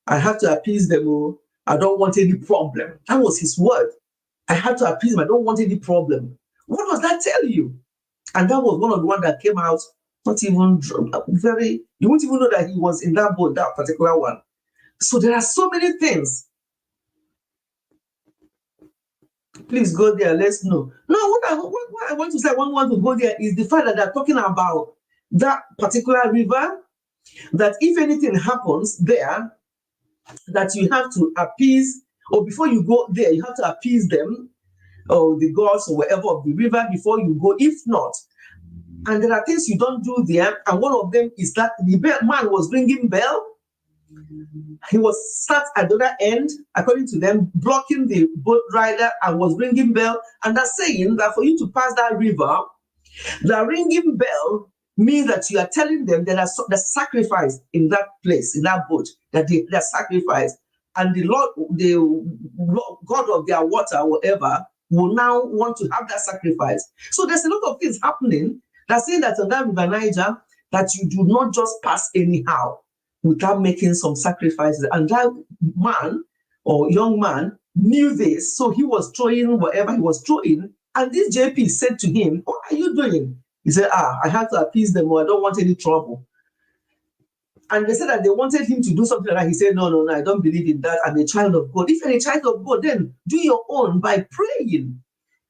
I have to appease them. Oh, I don't want any problem. That was his word. I had to appease him. I don't want any problem. What does that tell you? And that was one of the ones that came out, not even very, you won't even know that he was in that boat, that particular one. So there are so many things. Please go there, let's know. No, what I want to say, I want to go there is the fact that they're talking about that particular river, that if anything happens there, that you have to appease, or before you go there, you have to appease them, or the gods or whatever of the river before you go. If not, and there are things you don't do there, and one of them is that the man was ringing bell. He was sat at the other end, according to them, blocking the boat rider, and was ringing bell. And they're saying that for you to pass that river, the ringing bell means that you are telling them that there's sacrifice in that place, in that boat, that they're sacrificed. And the God of their water, whatever, will now want to have that sacrifice. So there's a lot of things happening that saying that on that River Niger, that you do not just pass anyhow without making some sacrifices. And that man or young man knew this, so he was throwing whatever he was throwing. And this JP said to him, "What are you doing?" He said, "I have to appease them, or I don't want any trouble." And they said that they wanted him to do something like that. He said, no, I don't believe in that. I'm a child of God. If you're a child of God, then do your own by praying,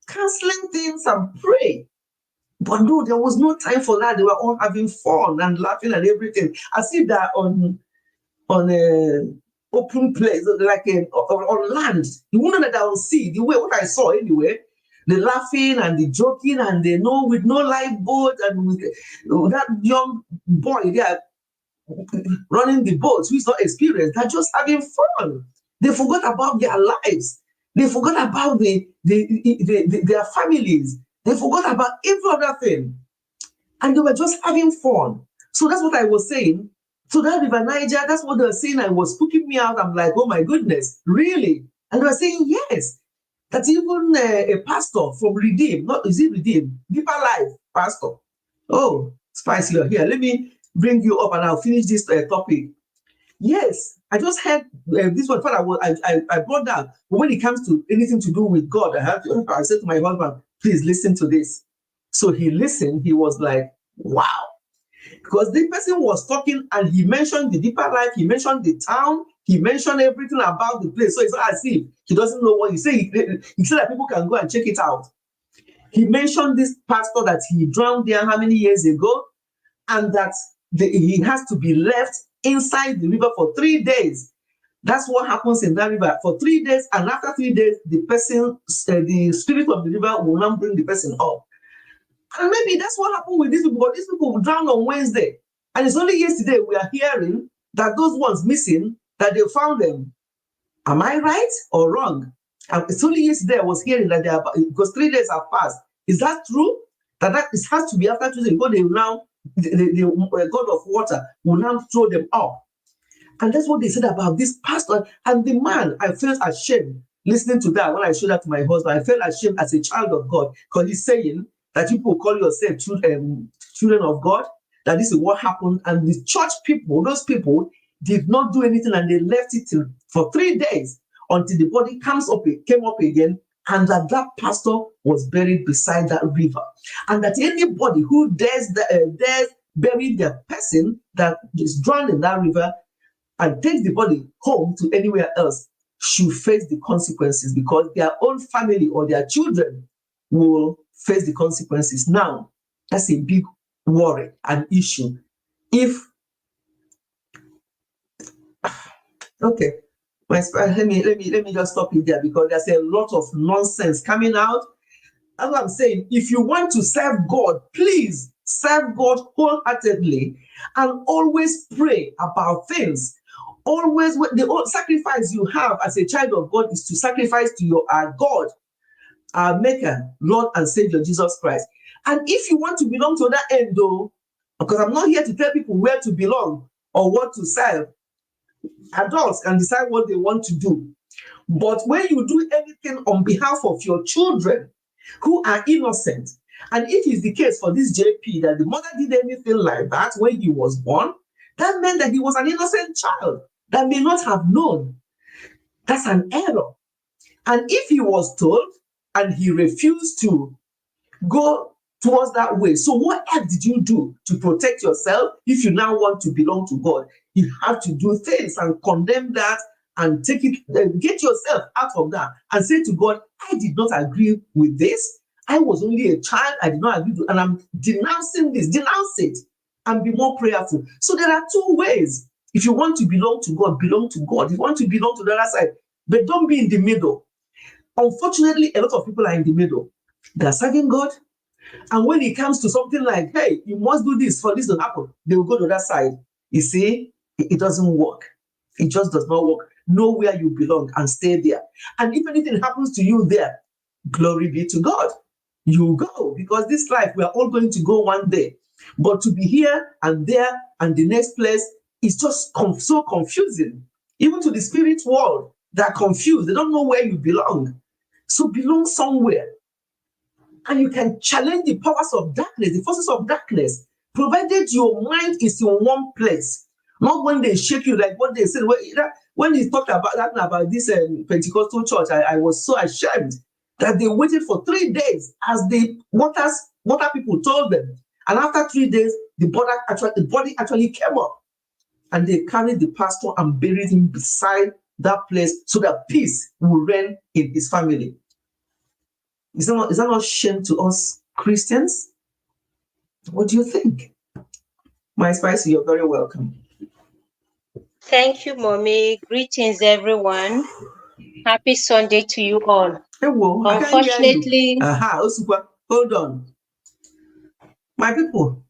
canceling things and pray. But no, there was no time for that. They were all having fun and laughing and everything. As if they're on an open place, like on land. You wouldn't know that on sea, the way what I saw anyway. the laughing and the joking, and they know with no lifeboat, and with that young boy there running the boat who is not experienced, they're just having fun. They forgot about their lives. They forgot about their families. They forgot about every other thing. And they were just having fun. So that's what I was saying. So that River Niger, that's what they were saying. I was spooking me out. I'm like, oh my goodness, really? And they were saying, yes, that even a pastor from Redeem, not is it Redeem? Deeper Life pastor. Oh, Spice, you're here. Let me bring you up and I'll finish this topic. Yes, I just heard this one. I brought that. But when it comes to anything to do with God, I said to my husband, please listen to this. So he listened. He was like, wow. Because the person was talking and he mentioned the Deeper Life, he mentioned the town, he mentioned everything about the place. So it's not as if he doesn't know what he said. He said that people can go and check it out. He mentioned this pastor that he drowned there how many years ago, and that he has to be left inside the river for 3 days. That's what happens in that river for 3 days, and after 3 days, the person, the spirit of the river will not bring the person up. And maybe that's what happened with these people, but these people drowned on Wednesday. And it's only yesterday we are hearing that those ones missing, that they found them. Am I right or wrong? And it's only yesterday I was hearing that they are, because 3 days have passed. Is that true? That it has to be after Tuesday, because they will now, the God of water will now throw them up. And that's what they said about this pastor. And the man, I felt ashamed listening to that. When I showed that to my husband, I felt ashamed as a child of God, because he's saying that people call yourself children of God, that this is what happened. And the church people, those people did not do anything, and they left it for 3 days until the body came up again, and that pastor was buried beside that river. And that anybody who dares bury their person that is drowned in that river and takes the body home to anywhere else should face the consequences, because their own family or their children will face the consequences. Now, that's a big worry and issue. Okay, let me just stop it there, because there's a lot of nonsense coming out. As I'm saying, if you want to serve God, please serve God wholeheartedly and always pray about things. Always, the sacrifice you have as a child of God is to sacrifice to our God, our Maker, Lord and Savior Jesus Christ. And if you want to belong to that end, though, because I'm not here to tell people where to belong or what to serve. Adults can decide what they want to do. But when you do anything on behalf of your children who are innocent, and it is the case for this JP that the mother did anything like that when he was born, that meant that he was an innocent child that may not have known. That's an error. And if he was told and he refused to go towards that way, so what else did you do to protect yourself if you now want to belong to God? You have to do things and condemn that and take it, get yourself out of that and say to God, I did not agree with this. I was only a child. I did not agree to, and I'm denouncing this. Denounce it and be more prayerful. So there are two ways. If you want to belong to God, belong to God. If you want to belong to the other side, but don't be in the middle. Unfortunately, a lot of people are in the middle. They're serving God. And when it comes to something like, hey, you must do this for this to happen, they will go to that side. You see, it doesn't work. It just does not work. Know where you belong and stay there. And if anything happens to you there, glory be to God. You go, because this life, we are all going to go one day. But to be here and there and the next place is just so confusing. Even to the spirit world, they're confused. They don't know where you belong. So belong somewhere. And you can challenge the powers of darkness, the forces of darkness, provided your mind is in one place. Not when they shake you, like what they said. When he talked about this Pentecostal church, I was so ashamed that they waited for 3 days as the water people told them. And after 3 days, the body actually came up. And they carried the pastor and buried him beside that place so that peace will reign in his family. Is that not shame to us Christians? What do you think? My Spicy, you're very welcome. Thank you, Mommy. Greetings, everyone. Happy Sunday to you all. Ewo, I can't hear you. Unfortunately, Osukwa, hold on. My people.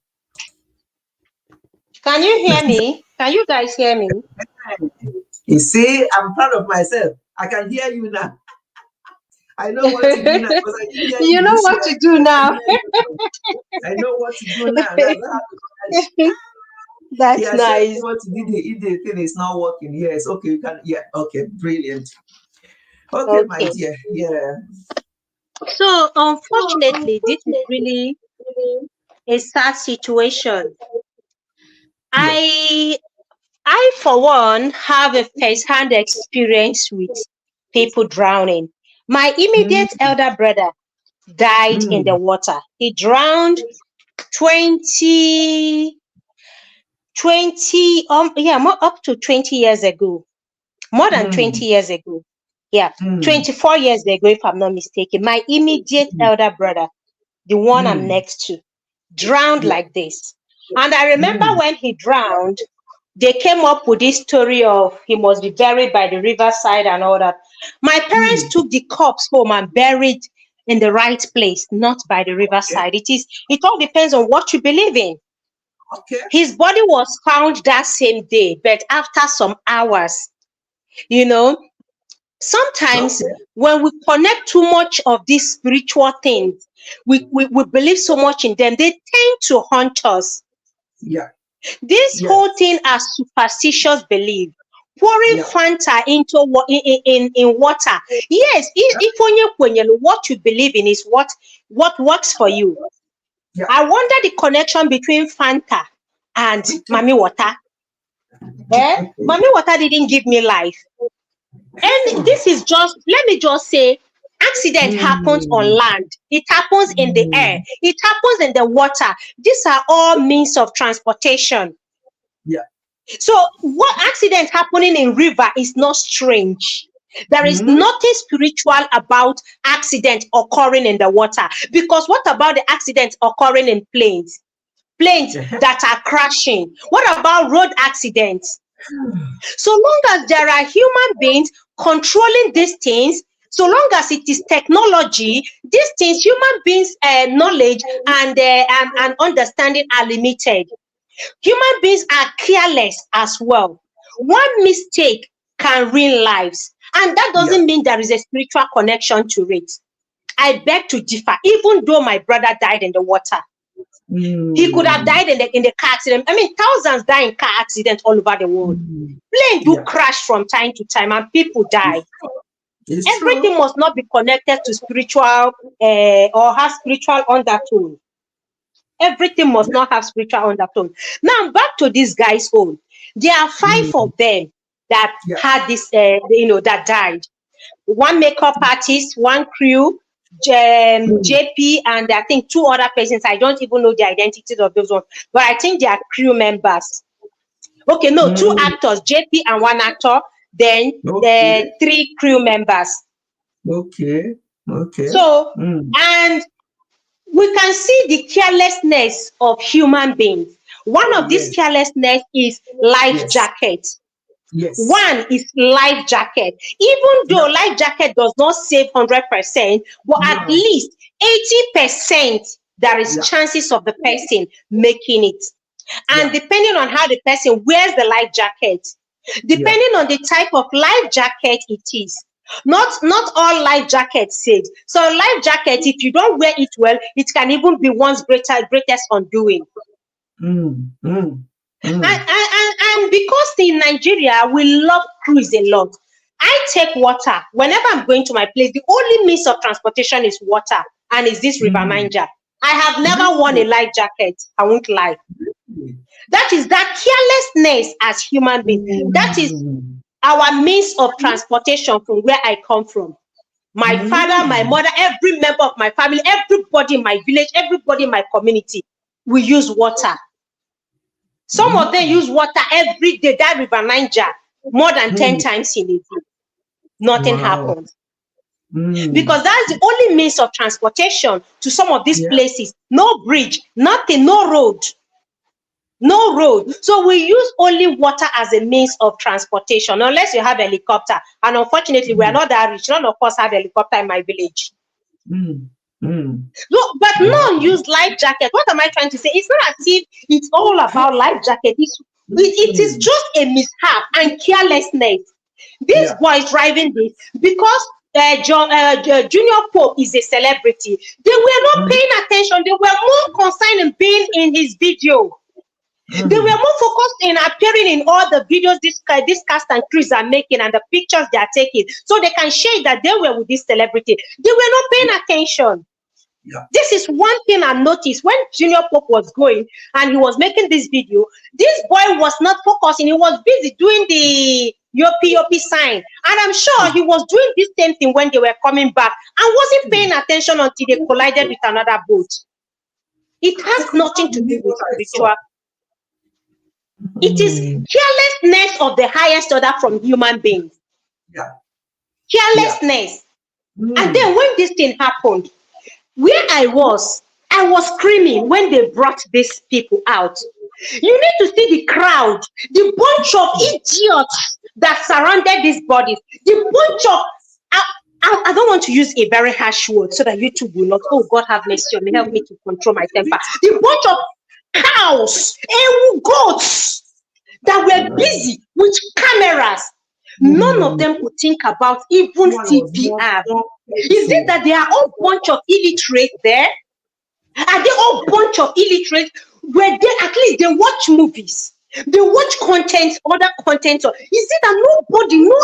can you hear me? Can you guys hear me? You see, I'm proud of myself. I can hear you now. I know what to do now because I didn't hear you You know initially. what to do I can now. hear you now. I know what to do now. That's how to manage. He That's has said nice. what to do. If the thing is not working, yes, okay, you can. Yeah, okay, brilliant. Okay, my Okay. dear. Yeah. So unfortunately, this is really a sad situation. Yeah. I for one have a first-hand experience with people drowning. My Mm, immediate elder brother died in the mm, water. He drowned 20, 20, yeah, more up to 20 years ago. More than 20 mm, years ago. Yeah, mm, 24 years ago, if I'm not mistaken. My immediate mm, elder brother, the one I'm mm. next to, drowned Yeah. like this. And I remember Mm, when he drowned, they came up with this story of he must be buried by the riverside and all that. My parents mm. took the corpse home and buried in the right place, not by the Okay. riverside. It all depends on what you believe in. Okay. His body was found that same day, but after some hours, you know, sometimes Okay. when we connect too much of these spiritual things, we believe so much in them, they tend to haunt us. Yeah. This Yes. whole thing are superstitious belief. Pouring Yeah. Fanta into in water. Yes, Yeah. if what you believe in is what works for you. Yeah. I wonder the connection between Fanta and Okay. Mami Water. Mami Water didn't give me life. And this is just, let me just say, accident happens on Mm, land. It happens in the air. mm. It happens in the water. These are all means of transportation. Yeah. So what accident happening in river is not strange. There is Mm. nothing spiritual about accident occurring in the water. Because what about the accident occurring in planes? Planes Yeah. that are crashing. What about road accidents? So long as there are human beings controlling these things, so long as it is technology, these things, human beings' knowledge and understanding are limited. Human beings are careless as well. One mistake can ruin lives, and that Yeah. doesn't mean there is a spiritual connection to it. I beg to differ. Even though my brother died in the water, he could have Mm, died in the car accident. I mean, thousands die in car accidents all over the world. mm. Plane do Yeah. crash from time to time, and people die. It's Everything true. must not be connected to spiritual or have spiritual undertone. Everything must Yeah. not have spiritual undertone. Now back to this guy's own. There are five Mm, of them that yeah. had this, that died. One makeup artist, one crew, Mm, JP, and I think two other persons. I don't even know the identities of those ones, but I think they are crew members. Okay, no, two mm. actors, JP and one actor, then the Okay. three crew members. Okay. Okay. So, Mm. and we can see the carelessness of human beings. One Oh, of these yes. carelessness is life Yes. jacket. Yes. One is life jacket. Even Yeah. though life jacket does not save 100%, but at No. least 80% there is Yeah. chances of the person making it. And Yeah. depending on how the person wears the life jacket, Yeah. depending on the type of life jacket it is, not all life jackets saves. So life jacket, if you don't wear it well, it can even be one's greatest undoing. Mm, mm, mm. And because in Nigeria we love cruise a lot, I take water whenever I'm going to my place. The only means of transportation is water, and is this River Mm. Niger. I have never worn a Really? life jacket. I won't lie. Really? That is that carelessness as human beings. That is Mm. our means of transportation from where I come from. My father, my Mm. mother, every member of my family, everybody in my village, everybody in my community, we use water. Some of them Mm. use water every day, that River Niger, more than 10 Mm. times in a day. Nothing Wow. happens. Mm. Because that's the only means of transportation to some of these Yeah. places. No bridge, nothing, no road. No road. So we use only water as a means of transportation, unless you have a helicopter. And unfortunately, we are not that rich. None of us have a helicopter in my village. No, but none use life jacket. What am I trying to say? It's not as if it's all about life jacket. It is just a mishap and carelessness. This boy is driving this because Junior Pope is a celebrity. They were not paying attention. They were more concerned in being in his video. They were more focused in appearing in all the videos this cast and crews are making and the pictures they are taking, so they can share that they were with this celebrity. They were not paying attention. This is one thing I noticed when Junior Pope was going and he was making this video. This boy was not focusing. He was busy doing the yopi sign, and I'm sure he was doing this same thing when they were coming back and wasn't paying attention until they collided with another boat. It has nothing to do with ritual. It is carelessness of the highest order from human beings. Carelessness. And then when this thing happened, where I was screaming when they brought these people out. You need to see the crowd, the bunch of idiots that surrounded these bodies, the bunch of, I don't want to use a very harsh word so that YouTube will not, oh God have mercy on me, help me to control my temper. The bunch of cows and goats that were busy with cameras. None of them could think about even CPR. Is it that they are all bunch of illiterates there? Are they all bunch of illiterates? Where they at least they watch movies, they watch content, other content? Or is it that nobody, no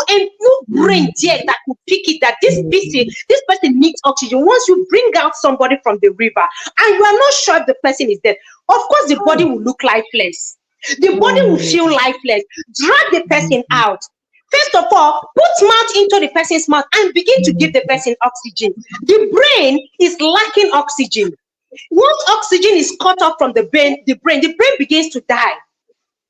brain there that could pick it that this person needs oxygen? Once you bring out somebody from the river and you are not sure if the person is dead, of course the body will look lifeless. The body will feel lifeless. Drag the person out. First of all, put mouth into the person's mouth and begin to give the person oxygen. The brain is lacking oxygen. Once oxygen is cut off from the brain begins to die.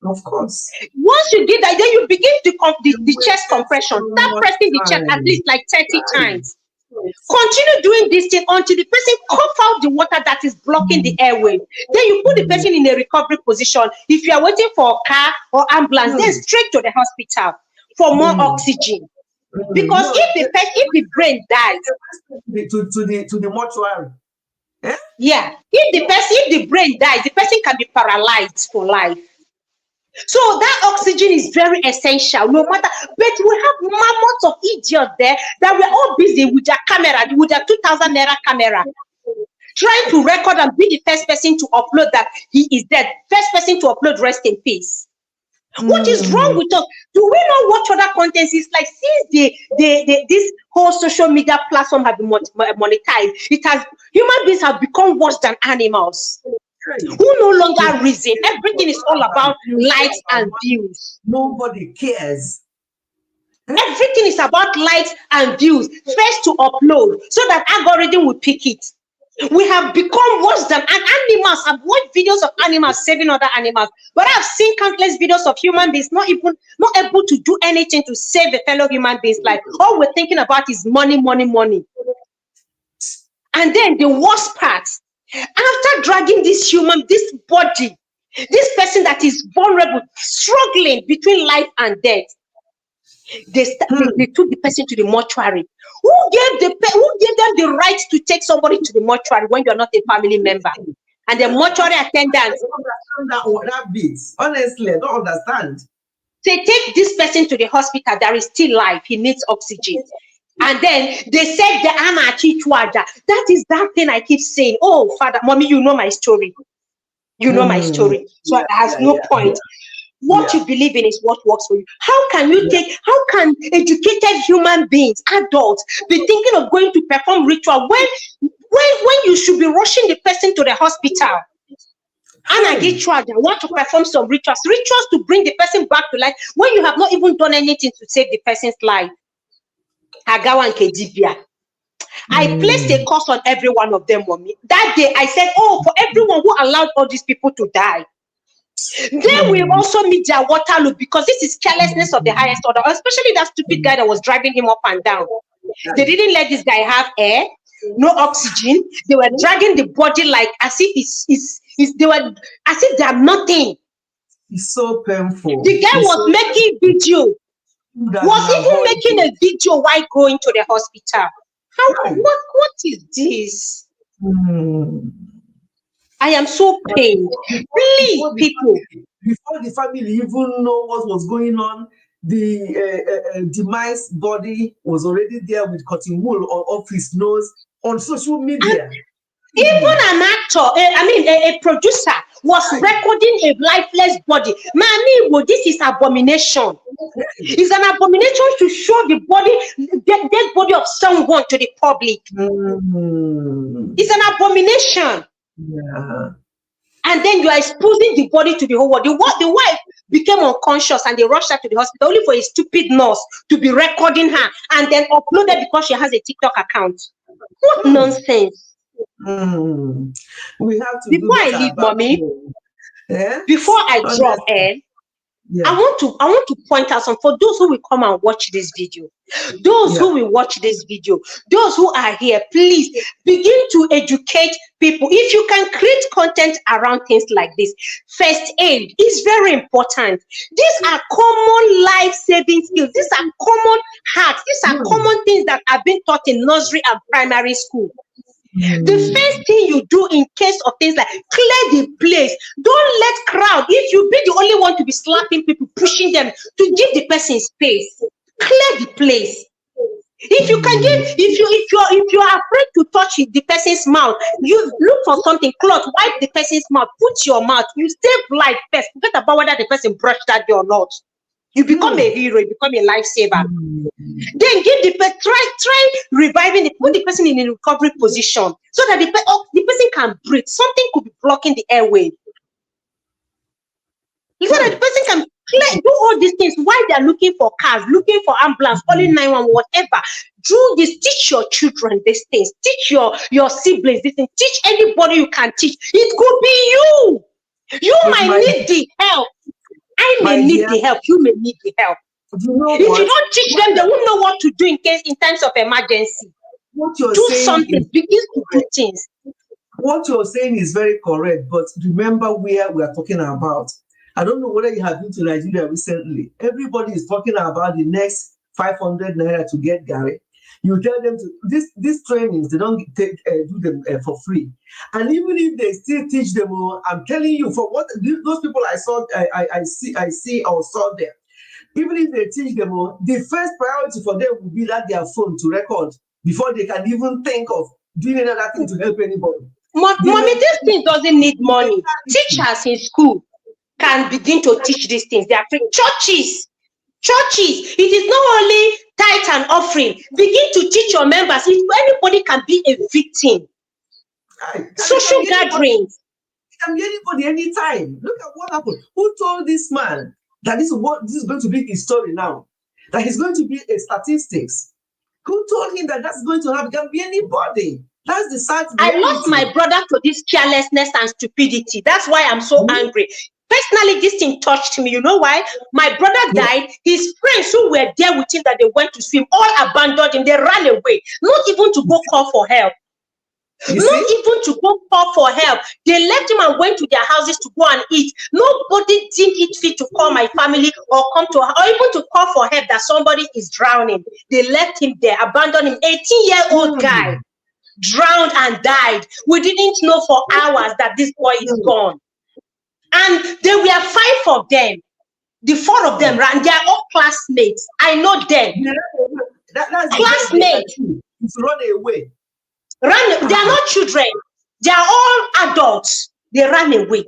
Of course. Once you did that, then you begin the chest compression. Start pressing the chest at least like 30 times. Continue doing this thing until the person cough out the water that is blocking the airway. Then you put the person in a recovery position. If you are waiting for a car or ambulance, then straight to the hospital for more oxygen. Because if the brain dies, to the mortuary. Yeah, if the brain dies, the person can be paralyzed for life. So that oxygen is very essential, no matter. But we have mammoths of idiots there that were all busy with their camera, with their 2,000 naira camera, trying to record and be the first person to upload that he is dead. First person to upload rest in peace. What is wrong with us? Do we know what other content is like? Since this whole social media platform have been monetized, human beings have become worse than animals who no longer reason. Everything is all about likes and views. Nobody cares. Everything is about likes and views. First to upload so that algorithm will pick it. We have become worse than animals. I've watched videos of animals saving other animals, but I've seen countless videos of human beings not able to do anything to save a fellow human being's life. All we're thinking about is money, money, money. And then the worst part, after dragging this body, this person that is vulnerable, struggling between life and death, they took the person to the mortuary. Who gave them the right to take somebody to the mortuary when you're not a family member? And the mortuary attendants, that bit. Honestly, I don't understand. They take this person to the hospital. There is still life. He needs oxygen. And then they said the Anachi Chwaja. That is that thing I keep saying. Oh, Father, Mommy, you know my story. You know my story. So it has no point. What you believe in is what works for you. How can educated human beings, adults, be thinking of going to perform ritual when you should be rushing the person to the hospital? And I want to perform some rituals to bring the person back to life when you have not even done anything to save the person's life. Agawan Kedibia. I placed a curse on every one of them, Mommy. That day I said, oh, for everyone who allowed all these people to die. Then we also meet their water loop, because this is carelessness of the highest order, especially that stupid guy that was driving him up and down. They didn't let this guy have air, no oxygen. They were dragging the body like as if they are nothing. It's so painful. The guy It's was so making video, that was even making a video while going to the hospital. What is this? I am so pained. Please, people. Before the family even know what was going on, the demise body was already there with cotton wool off his nose on social media. Even an actor, a producer was recording a lifeless body. Man, this is abomination. It's an abomination to show the dead body of someone to the public. It's an abomination. Yeah. And then you are exposing the body to the whole world. The wife became unconscious and they rushed her to the hospital only for a stupid nurse to be recording her and then uploaded because she has a TikTok account. What nonsense. We have to before I leave, mommy, before I drop in, I want to point out some for those who will come and watch this video. Those who will watch this video, those who are here, please begin to educate people. If you can create content around things like this, first aid is very important. These are common life-saving skills. These are common hacks. These are common things that are being taught in nursery and primary school. The first thing you do in case of things like clear the place. Don't let crowd. If you be the only one to be slapping people, pushing them, to give the person space. Clear the place. If you can give, if you are afraid to touch the person's mouth, you look for something, cloth, wipe the person's mouth, put your mouth. You save life first. Forget about whether the person brushed that day or not. You become a hero, you become a lifesaver. Then give the person, try reviving it, put the person in a recovery position so that the person can breathe. Something could be blocking the airway. So that the person can do all these things while they're looking for cars, looking for ambulance, calling 911, whatever. Do this, teach your children these things, teach your siblings this thing, teach anybody you can teach. It could be you. You might need the help. I may need the help. You may need the help. If you don't teach them, they won't know what to do in times of emergency. Do something. Begin to do things. What you're saying is very correct, but remember where we are talking about. I don't know whether you have been to Nigeria recently. Everybody is talking about the next 500 naira to get Gary. You tell them to these trainings, they don't do them for free. And even if they still teach them, I'm telling you, for what those people I saw, I see or saw there, even if they teach them, the first priority for them will be that their phone to record before they can even think of doing another thing to help anybody. Mommy, this thing doesn't need money. Teachers in school can begin to teach these things. They are free. Churches, it is not only tithe and offering. Begin to teach your members. If anybody can be a victim. Social gatherings. It can be anybody anytime. Look at what happened. Who told this man that this is going to be his story now? That he's going to be a statistics. Who told him that that's going to happen? It can be anybody. That's the sad reality. I lost my brother to this carelessness and stupidity. That's why I'm so angry. Personally, this thing touched me. You know why? My brother died. His friends who were there with him that they went to swim all abandoned him. They ran away. Not even to go call for help. Not even to go call for help. They left him and went to their houses to go and eat. Nobody deemed it fit to call my family or come to, or even to call for help that somebody is drowning. They left him there, abandoned him. 18-year-old guy drowned and died. We didn't know for hours that this boy is gone. And there were 5 of them. The 4 of them ran. They are all classmates. I know them. That's classmates. To run away. They are not children. They are all adults. They ran away.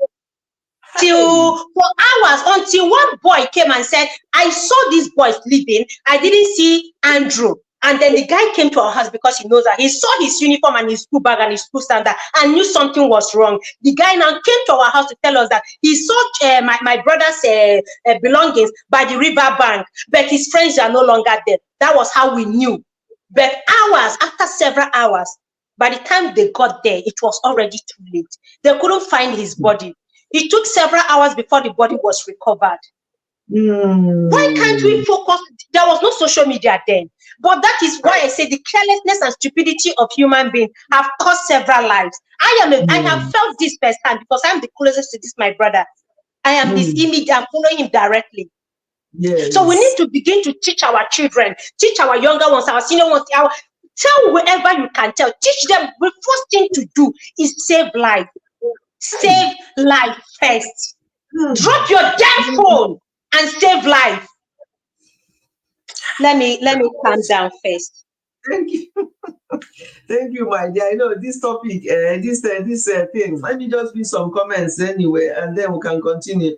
For hours, until one boy came and said, I saw these boys leaving. I didn't see Andrew. And then the guy came to our house because he knows that he saw his uniform and his school bag and his school standard and knew something was wrong. The guy now came to our house to tell us that he saw my brother's belongings by the river bank, but his friends are no longer there. That was how we knew. But after several hours, by the time they got there, it was already too late. They couldn't find his body. It took several hours before the body was recovered. Why can't we focus? There was no social media then. But that is why I say the carelessness and stupidity of human beings have cost several lives. I have felt this firsthand because I'm the closest to this, my brother. I am his image. I'm following him directly. So we need Yes. to begin to teach our children, teach our younger ones, our senior ones, tell wherever you can tell. Teach them the first thing to do is save life. Hey. Save life first. Hmm. Drop your damn phone and save life. Let me calm down first. Thank you. Thank you, my dear. I know this topic, this thing. Let me just read some comments anyway, and then we can continue.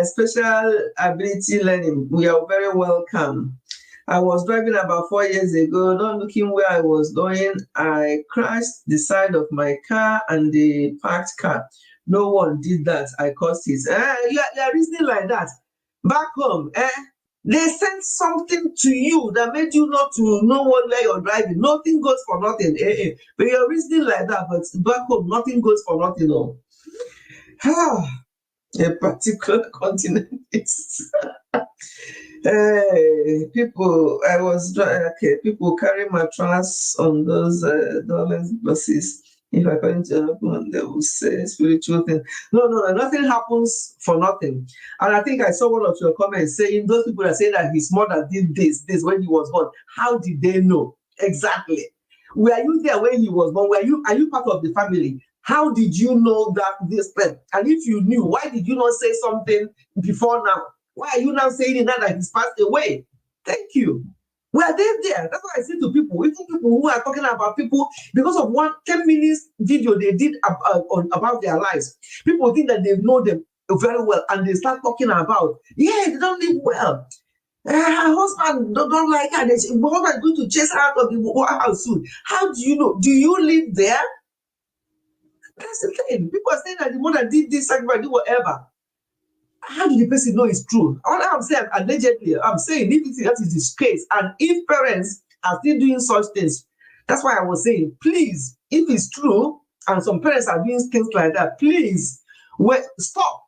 Special ability learning. We are very welcome. I was driving about 4 years ago, not looking where I was going. I crashed the side of my car and the parked car. No one did that. I caused it. You are reasoning like that. Back home, they sent something to you that made you not to know what way you're driving. Nothing goes for nothing. But you're reasoning like that, but back home, nothing goes for nothing. No. A particular continent is. Hey, people, people carry mattress on those dollars buses. If I going to happen, they will say spiritual thing. No, nothing happens for nothing. And I think I saw one of your comments saying those people are saying that his mother did this when he was born. How did they know? Exactly. Were you there when he was born? Are you part of the family? How did you know that this thing? And if you knew, why did you not say something before now? Why are you now saying it now that he's passed away? Thank you. Were they there? That's what I say to people. Even people who are talking about people because of 10 minutes video they did about their lives. People think that they know them very well and they start talking about, they don't live well. Her husband don't like her. Her husband is going to chase her out of the house soon. How do you know? Do you live there? That's the thing. People are saying that the mother did this, sacrifice, do whatever. How do the person know it's true? All I'm saying, allegedly, I'm saying if that is the case, and if parents are still doing such things, that's why I was saying, please, if it's true, and some parents are doing things like that, please, stop.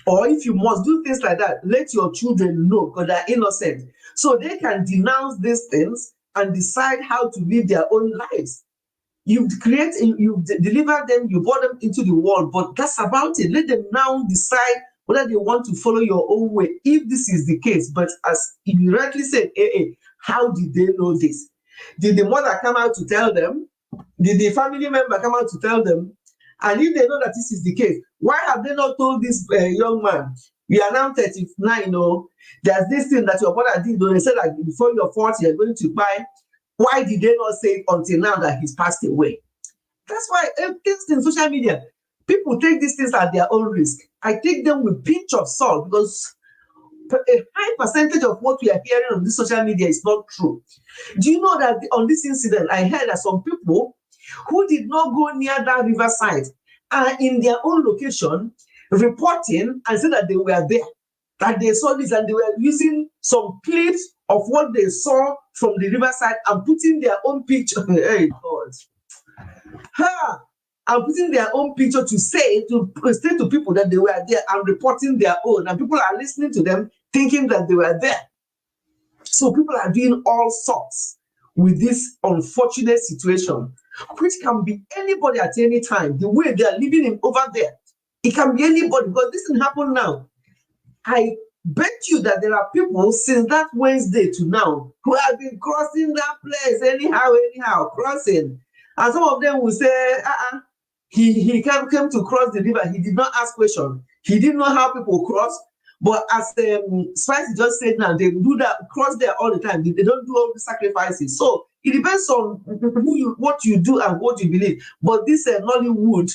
Or if you must do things like that, let your children know because they're innocent. So they can denounce these things and decide how to live their own lives. You've delivered them, you brought them into the world, but that's about it. Let them now decide whether they want to follow your own way, if this is the case. But as you rightly said, how did they know this? Did the mother come out to tell them? Did the family member come out to tell them? And if they know that this is the case, why have they not told this young man? You are now 39, there's this thing that your mother did. They said that before you're 40, you're going to buy. Why did they not say it until now that he's passed away? That's why things in social media, people take these things at their own risk. I take them with pinch of salt because a high percentage of what we are hearing on this social media is not true. Do you know that on this incident, I heard that some people who did not go near that riverside are in their own location reporting and said that they were there, that they saw this and they were using some clips of what they saw from the riverside and putting their own picture. Hey, God. And putting their own picture to say to people that they were there and reporting their own, and people are listening to them thinking that they were there. So people are doing all sorts with this unfortunate situation, which can be anybody at any time. The way they are living in over there, it can be anybody because this can happen now. I bet you that there are people since that Wednesday to now who have been crossing that place anyhow, crossing. And some of them will say, he came to cross the river. He did not ask question. He didn't know how people cross. But as Spice just said now, they do that, cross there all the time. They don't do all the sacrifices. So it depends on what you do and what you believe. But this Nollywood,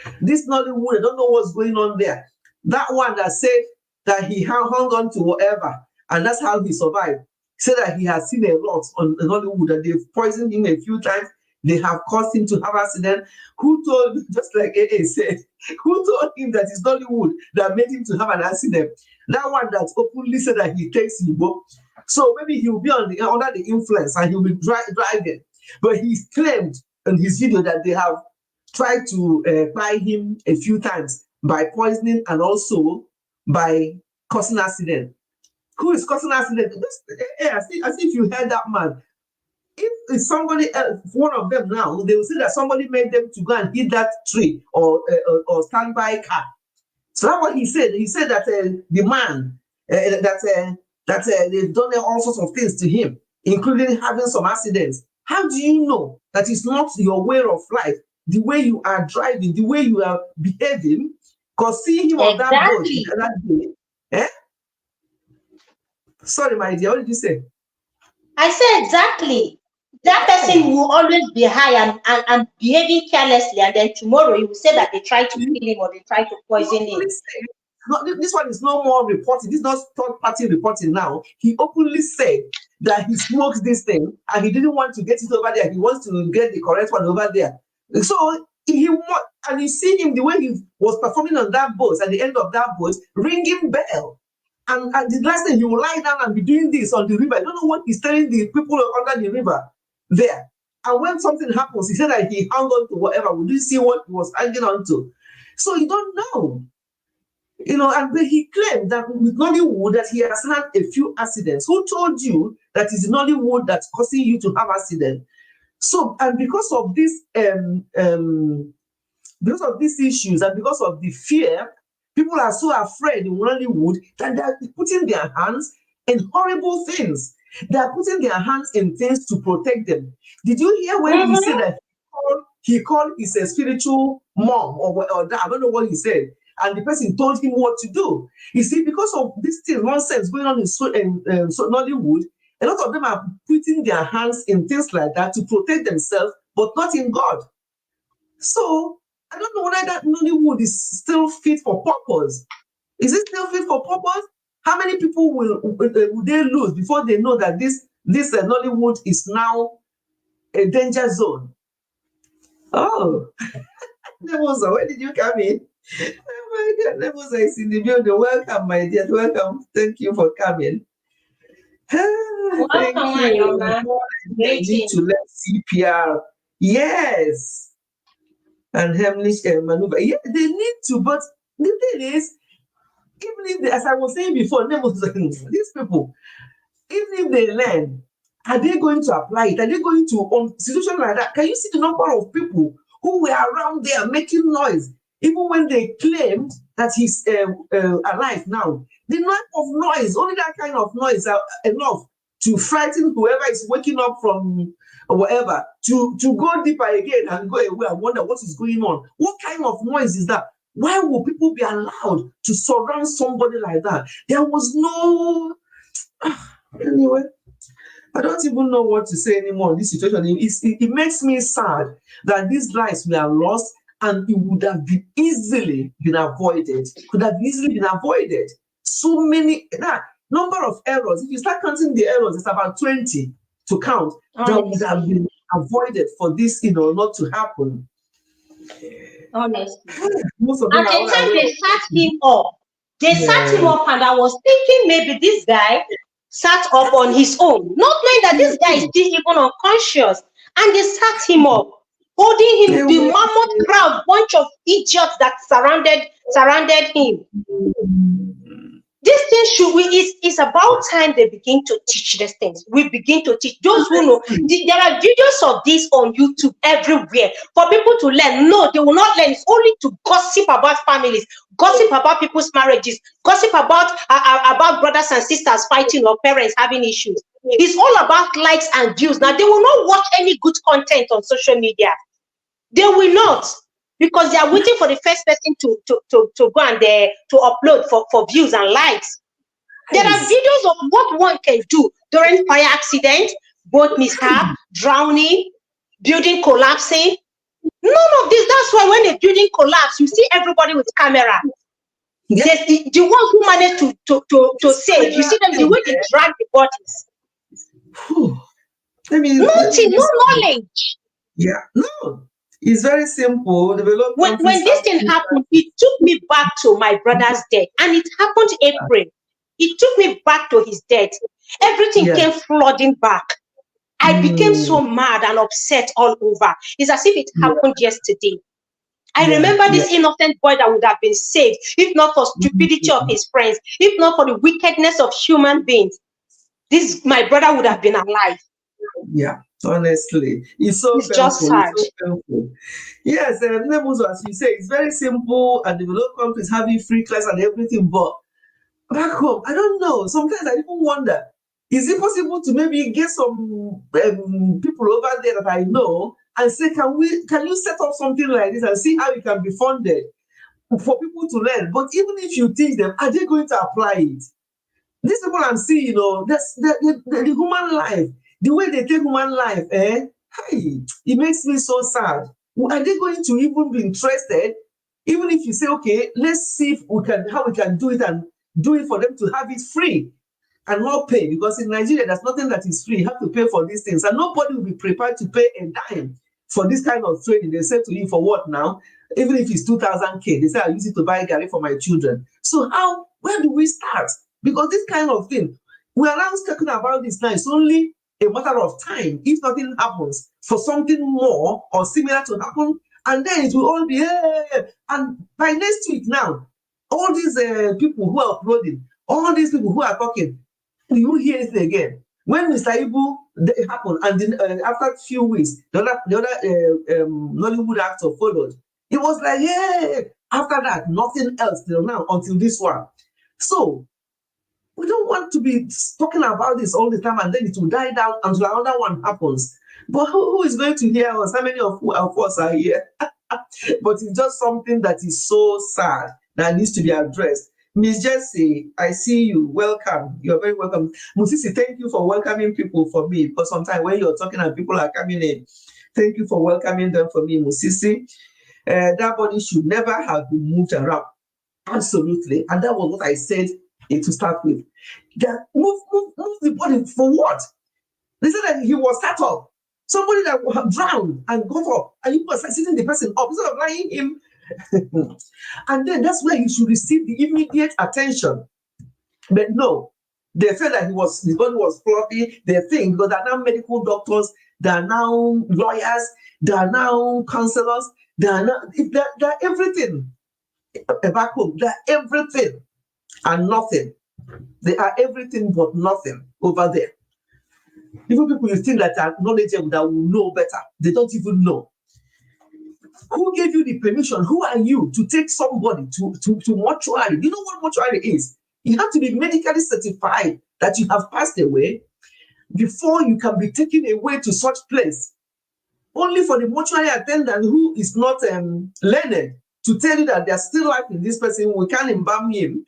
I don't know what's going on there. That one that said that he hung on to whatever, and that's how he survived. He said that he has seen a lot on Nollywood, that they've poisoned him a few times. They have caused him to have accident. Who told, just like AA said, who told him that it's Nollywood that made him to have an accident? That one that openly said that he takes Igbo. So maybe he will be under the influence and he will be driving. But he claimed in his video that they have tried to buy him a few times by poisoning and also by causing accident. Who is causing accident? As if you heard that man. If it's somebody else, one of them now, they will say that somebody made them to go and hit that tree or standby car. So that's what he said. He said that the man that they've done all sorts of things to him, including having some accidents. How do you know that it's not your way of life, the way you are driving, the way you are behaving? Because seeing him on that boat Exactly. that day, sorry, my dear, what did you say? I say exactly. That person will always be high and behaving carelessly, and then tomorrow he will say that they tried to kill him or they tried to poison him. This one is no more reporting. This is not third-party reporting now. He openly said that he smokes this thing and he didn't want to get it over there. He wants to get the correct one over there. So and you see him the way he was performing on that boat at the end of that boat, ringing bell. And the last thing, he will lie down and be doing this on the river. I don't know what he's telling the people under the river there. And when something happens, he said that he hung on to whatever. We didn't see what he was hanging on to. So you don't know. And he claimed that with Nollywood that he has had a few accidents. Who told you that it's Nollywood that's causing you to have accidents? So, and because of this, because of these issues and because of the fear, people are so afraid in Nollywood that they are putting their hands in horrible things. They are putting their hands in things to protect them. Did you hear when he said that he called his spiritual mom or that? I don't know what he said. And the person told him what to do. You see, because of this thing, nonsense going on in Nollywood, a lot of them are putting their hands in things like that to protect themselves, but not in God. So I don't know whether that Nollywood is still fit for purpose. Is it still fit for purpose? How many people will they lose before they know that this Nollywood is now a danger zone? Oh, Nemoza, where did you come in? Oh my God, Nemoza is in the building. Welcome, my dear. Welcome. Thank you for coming. Thank you. They need to learn CPR. Yes. And Heimlich maneuver. Yeah, they need to, but the thing is, even if as I was saying before, these people, even if they learn, are they going to apply it? Are they going to, on situations like that? Can you see the number of people who were around there making noise, even when they claimed that he's alive now? The type of noise, only that kind of noise are enough to frighten whoever is waking up from whatever, to go deeper again and go away and wonder what is going on. What kind of noise is that? Why would people be allowed to surround somebody like that? There was no... Anyway, I don't even know what to say anymore in this situation. It makes me sad that these lives were lost and it would have been easily been avoided. Could have easily been avoided. So many, number of errors. If you start counting the errors, it's about 20 to count. That would have been avoided for this, not to happen. Honestly. Most of them At the time they sat him up. They sat him up, and I was thinking maybe this guy sat up on his own, not knowing that this guy is still even unconscious. And they sat him up, holding him, the mammoth crowd, bunch of idiots that surrounded him. This thing it's about time they begin to teach these things. We begin to teach those who know. There are videos of this on YouTube everywhere for people to learn. No, they will not learn. It's only to gossip about families, gossip about people's marriages, gossip about brothers and sisters fighting or parents having issues. It's all about likes and views. Now, they will not watch any good content on social media. They will not. Because they are waiting for the first person to go and to upload for views and likes. There are videos of what one can do during fire accident, boat mishap, drowning, building collapsing. None of this. That's why when a building collapses, you see everybody with camera. Yes. The ones who manage to save, you see them the way they drag the bodies. Nothing, no knowledge. Yeah, no. It's very simple. When this thing happened, it took me back to my brother's death, and it happened April. It took me back to his death. Everything came flooding back. I became so mad and upset all over. It's as if it happened yesterday. I remember this innocent boy that would have been saved, if not for stupidity of his friends, if not for the wickedness of human beings. My brother would have been alive. Yeah. Honestly, it's so It's just painful. It's sad. so painful. Yes, Nebuzo, as you say, it's very simple, and developed countries having free class and everything. But back home, I don't know. Sometimes I even wonder: is it possible to maybe get some people over there that I know and say, Can you set up something like this and see how it can be funded for people to learn? But even if you teach them, are they going to apply it? These people I'm seeing, that's the human life, the way they take human life, hey, it makes me so sad. Are they going to even be interested? Even if you say, okay, let's see if we can how we can do it and do it for them to have it free and not pay, because in Nigeria there's nothing that is free. You have to pay for these things, and nobody will be prepared to pay a dime for this kind of training. They say to you, for what now? Even if it's 2,000 K, they say I use it to buy Gary for my children. So where do we start? Because this kind of thing, we are now talking about this now. It's only a matter of time if nothing happens for something more or similar to happen, and then it will all be and by next week now, all these people who are uploading, all these people who are talking, you won't hear anything again. When Mr. Ibu happened, and then after a few weeks, the other Nollywood actor followed. It was like, yeah. After that, nothing else till now, until this one. So we don't want to be talking about this all the time, and then it will die down until another one happens. But who is going to hear us? How many of us are here? But it's just something that is so sad that needs to be addressed. Miss Jessie, I see you. Welcome. You're very welcome. Musisi, thank you for welcoming people for me. Because sometimes when you're talking and people are coming in, thank you for welcoming them for me, Musisi. That body should never have been moved around. Absolutely. And that was what I said to start with. That move the body for what? They said that he was sat up. Somebody that drowned and got up, and you were sitting the person up instead of lying him. And then that's where he should receive the immediate attention. But no, they said that his body was floppy. They think because there are now medical doctors, there are now lawyers, there are now counselors, they're everything back home. They're everything and nothing. They are everything but nothing over there. Even people you think that are knowledgeable that will know better, they don't even know. Who gave you the permission? Who are you to take somebody to mortuary? You know what mortuary is? You have to be medically certified that you have passed away before you can be taken away to such place. Only for the mortuary attendant who is not learned to tell you that there's still life in this person, we can't embalm him.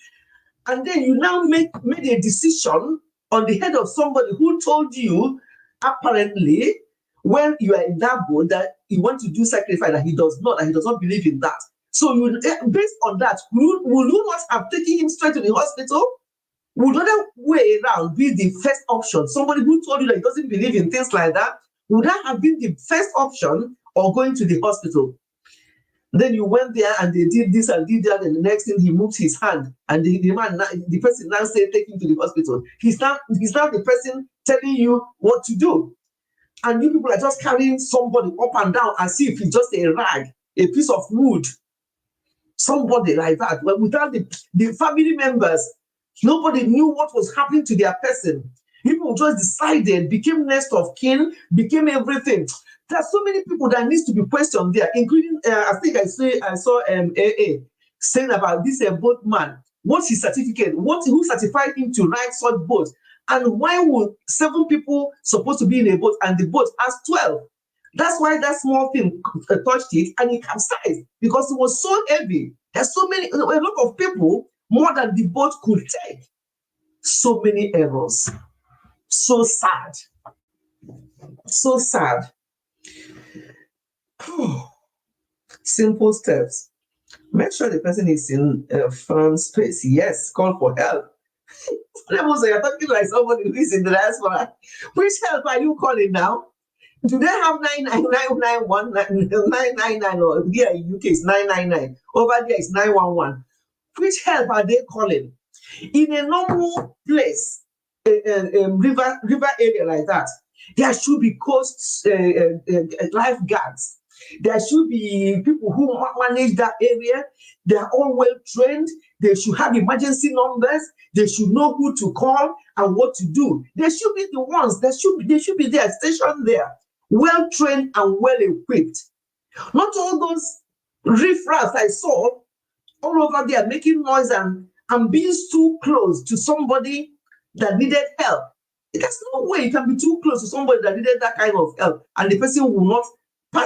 And then you now made a decision on the head of somebody who told you, apparently, when you are in that boat, that you want to do sacrifice, that he does not believe in that. So you, based on that, will you not have taken him straight to the hospital? Would the other way around be the first option? Somebody who told you that he doesn't believe in things like that, would that have been the first option, or going to the hospital? Then you went there and they did this and did that, and the next thing he moved his hand, and the person now said, take him to the hospital. He's now the person telling you what to do. And you people are just carrying somebody up and down as if it's just a rag, a piece of wood. Somebody like that. But without the family members, nobody knew what was happening to their person. People just decided, became next of kin, became everything. There are so many people that needs to be questioned there, including I think I saw AA saying about this boatman. What's his certificate? Who certified him to ride such boats? And why would 7 people supposed to be in a boat and the boat has 12? That's why that small thing touched it and it capsized, because it was so heavy. There's a lot of people, more than the boat could take. So many errors. So sad. So sad. Simple steps. Make sure the person is in a firm space. Yes, call for help. You're talking like somebody who is in the diaspora. Which help are you calling now? Do they have 99991 999, or here in UK it's 999? Over there it's 911. Which help are they calling? In a normal place, a river area like that, there should be coast lifeguards. There should be people who manage that area. They are all well trained. They should have emergency numbers. They should know who to call and what to do. They should be the ones that they should be there, stationed there, well trained and well equipped. Not all those riffraffs I saw all over there making noise and being too close to somebody that needed help. There's no way you can be too close to somebody that needed that kind of help and the person will not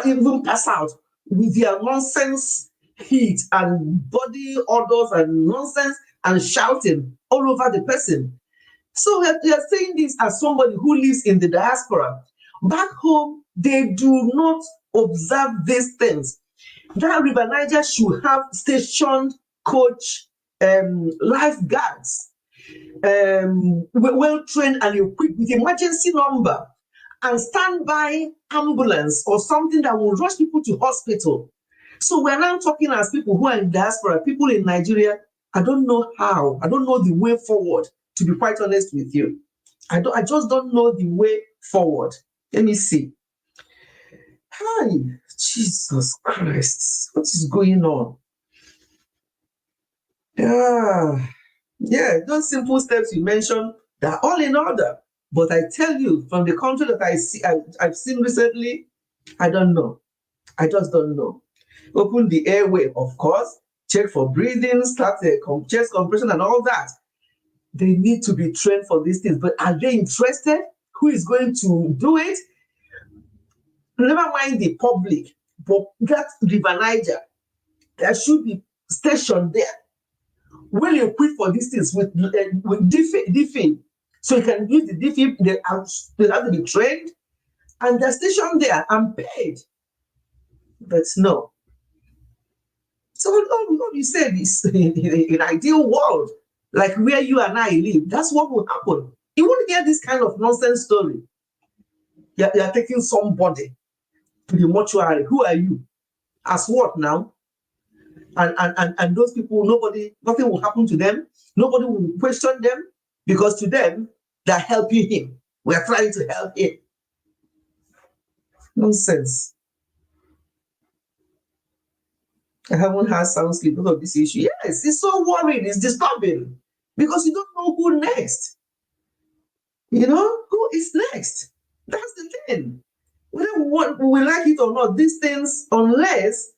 even pass out with their nonsense heat and body odors and nonsense and shouting all over the person. So we are saying this as somebody who lives in the diaspora. Back home, they do not observe these things. That River Niger should have stationed coach lifeguards, well trained and equipped with emergency number and standby ambulance or something that will rush people to hospital. So we're now talking as people who are in diaspora, people in Nigeria. I don't know how. I don't know the way forward, to be quite honest with you. I just don't know the way forward. Let me see. Hi, Jesus Christ. What is going on? Yeah, those simple steps you mentioned, they're all in order. But I tell you, from the country that I've seen recently, I don't know. I just don't know. Open the airway, of course. Check for breathing, start a chest compression and all that. They need to be trained for these things. But are they interested? Who is going to do it? Never mind the public, but that River Niger, there should be stationed there, well equipped for these things with diffing. So you can use the diffing, they have to be trained, and they're stationed there and paid. But no. So all you said is in an ideal world, like where you and I live, that's what will happen. You won't hear this kind of nonsense story. You're taking somebody to the mortuary. Who are you? As what now? And those people, nothing will happen to them. Nobody will question them because to them, they're helping him. We're trying to help him. Nonsense. I haven't had sound sleep because of this issue. Yes, it's so worrying. It's disturbing because you don't know who next. You know, who is next? That's the thing. Whether we like it or not, these things, unless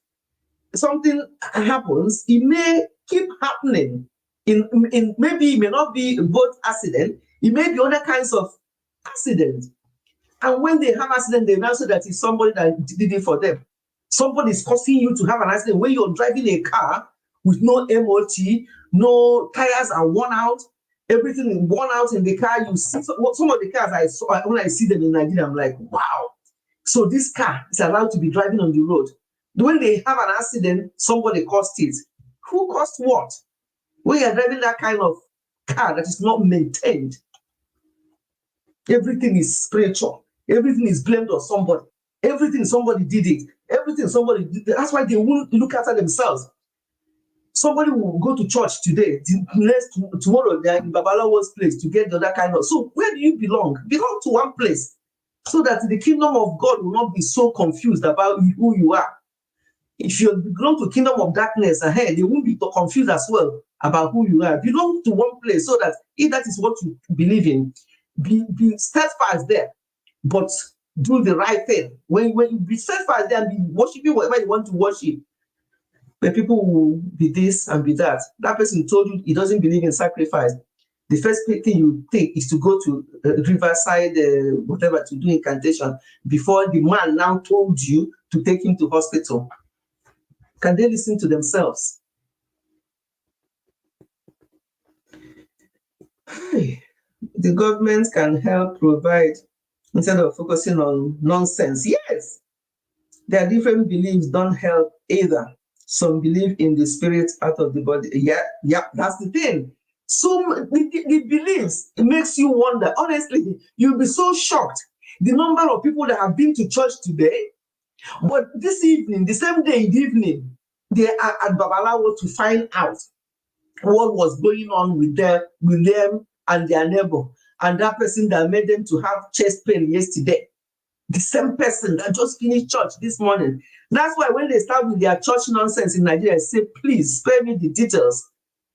something happens, it may keep happening. In maybe it may not be boat accident, it may be other kinds of accidents. And when they have accident, they now say that it's somebody that did it for them. Somebody is causing you to have an accident when you're driving a car with no MOT, no tires are worn out, everything is worn out in the car. You see some of the cars I saw when I see them in Nigeria, I'm like, wow. So this car is allowed to be driving on the road. When they have an accident, somebody caused it. Who caused what? When you're driving that kind of car that is not maintained, everything is spiritual. Everything is blamed on somebody. Everything somebody did it. Everything somebody did. That's why they won't look after themselves. Somebody will go to church today. Tomorrow they're in Babalawo's place to get the other kind of. So where do you belong? Belong to one place, so that the kingdom of God will not be so confused about who you are. If you belong to kingdom of darkness ahead, they won't be confused as well about who you are. Belong to one place so that if that is what you believe in, be steadfast there, but do the right thing. When you be steadfast there and be worshiping whatever you want to worship, but people will be this and be that. That person told you he doesn't believe in sacrifice. The first thing you think is to go to Riverside, whatever, to do incantation before the man now told you to take him to hospital. Can they listen to themselves? The government can help provide instead of focusing on nonsense. Yes, there are different beliefs don't help either. Some believe in the spirit out of the body. Yeah, that's the thing. So the beliefs, it makes you wonder. Honestly, you'll be so shocked. The number of people that have been to church today, but this evening, the same day in the evening, they are at Babalawo to find out what was going on with them and their neighbor, and that person that made them to have chest pain yesterday. The same person that just finished church this morning. That's why when they start with their church nonsense in Nigeria, I say, please spare me the details.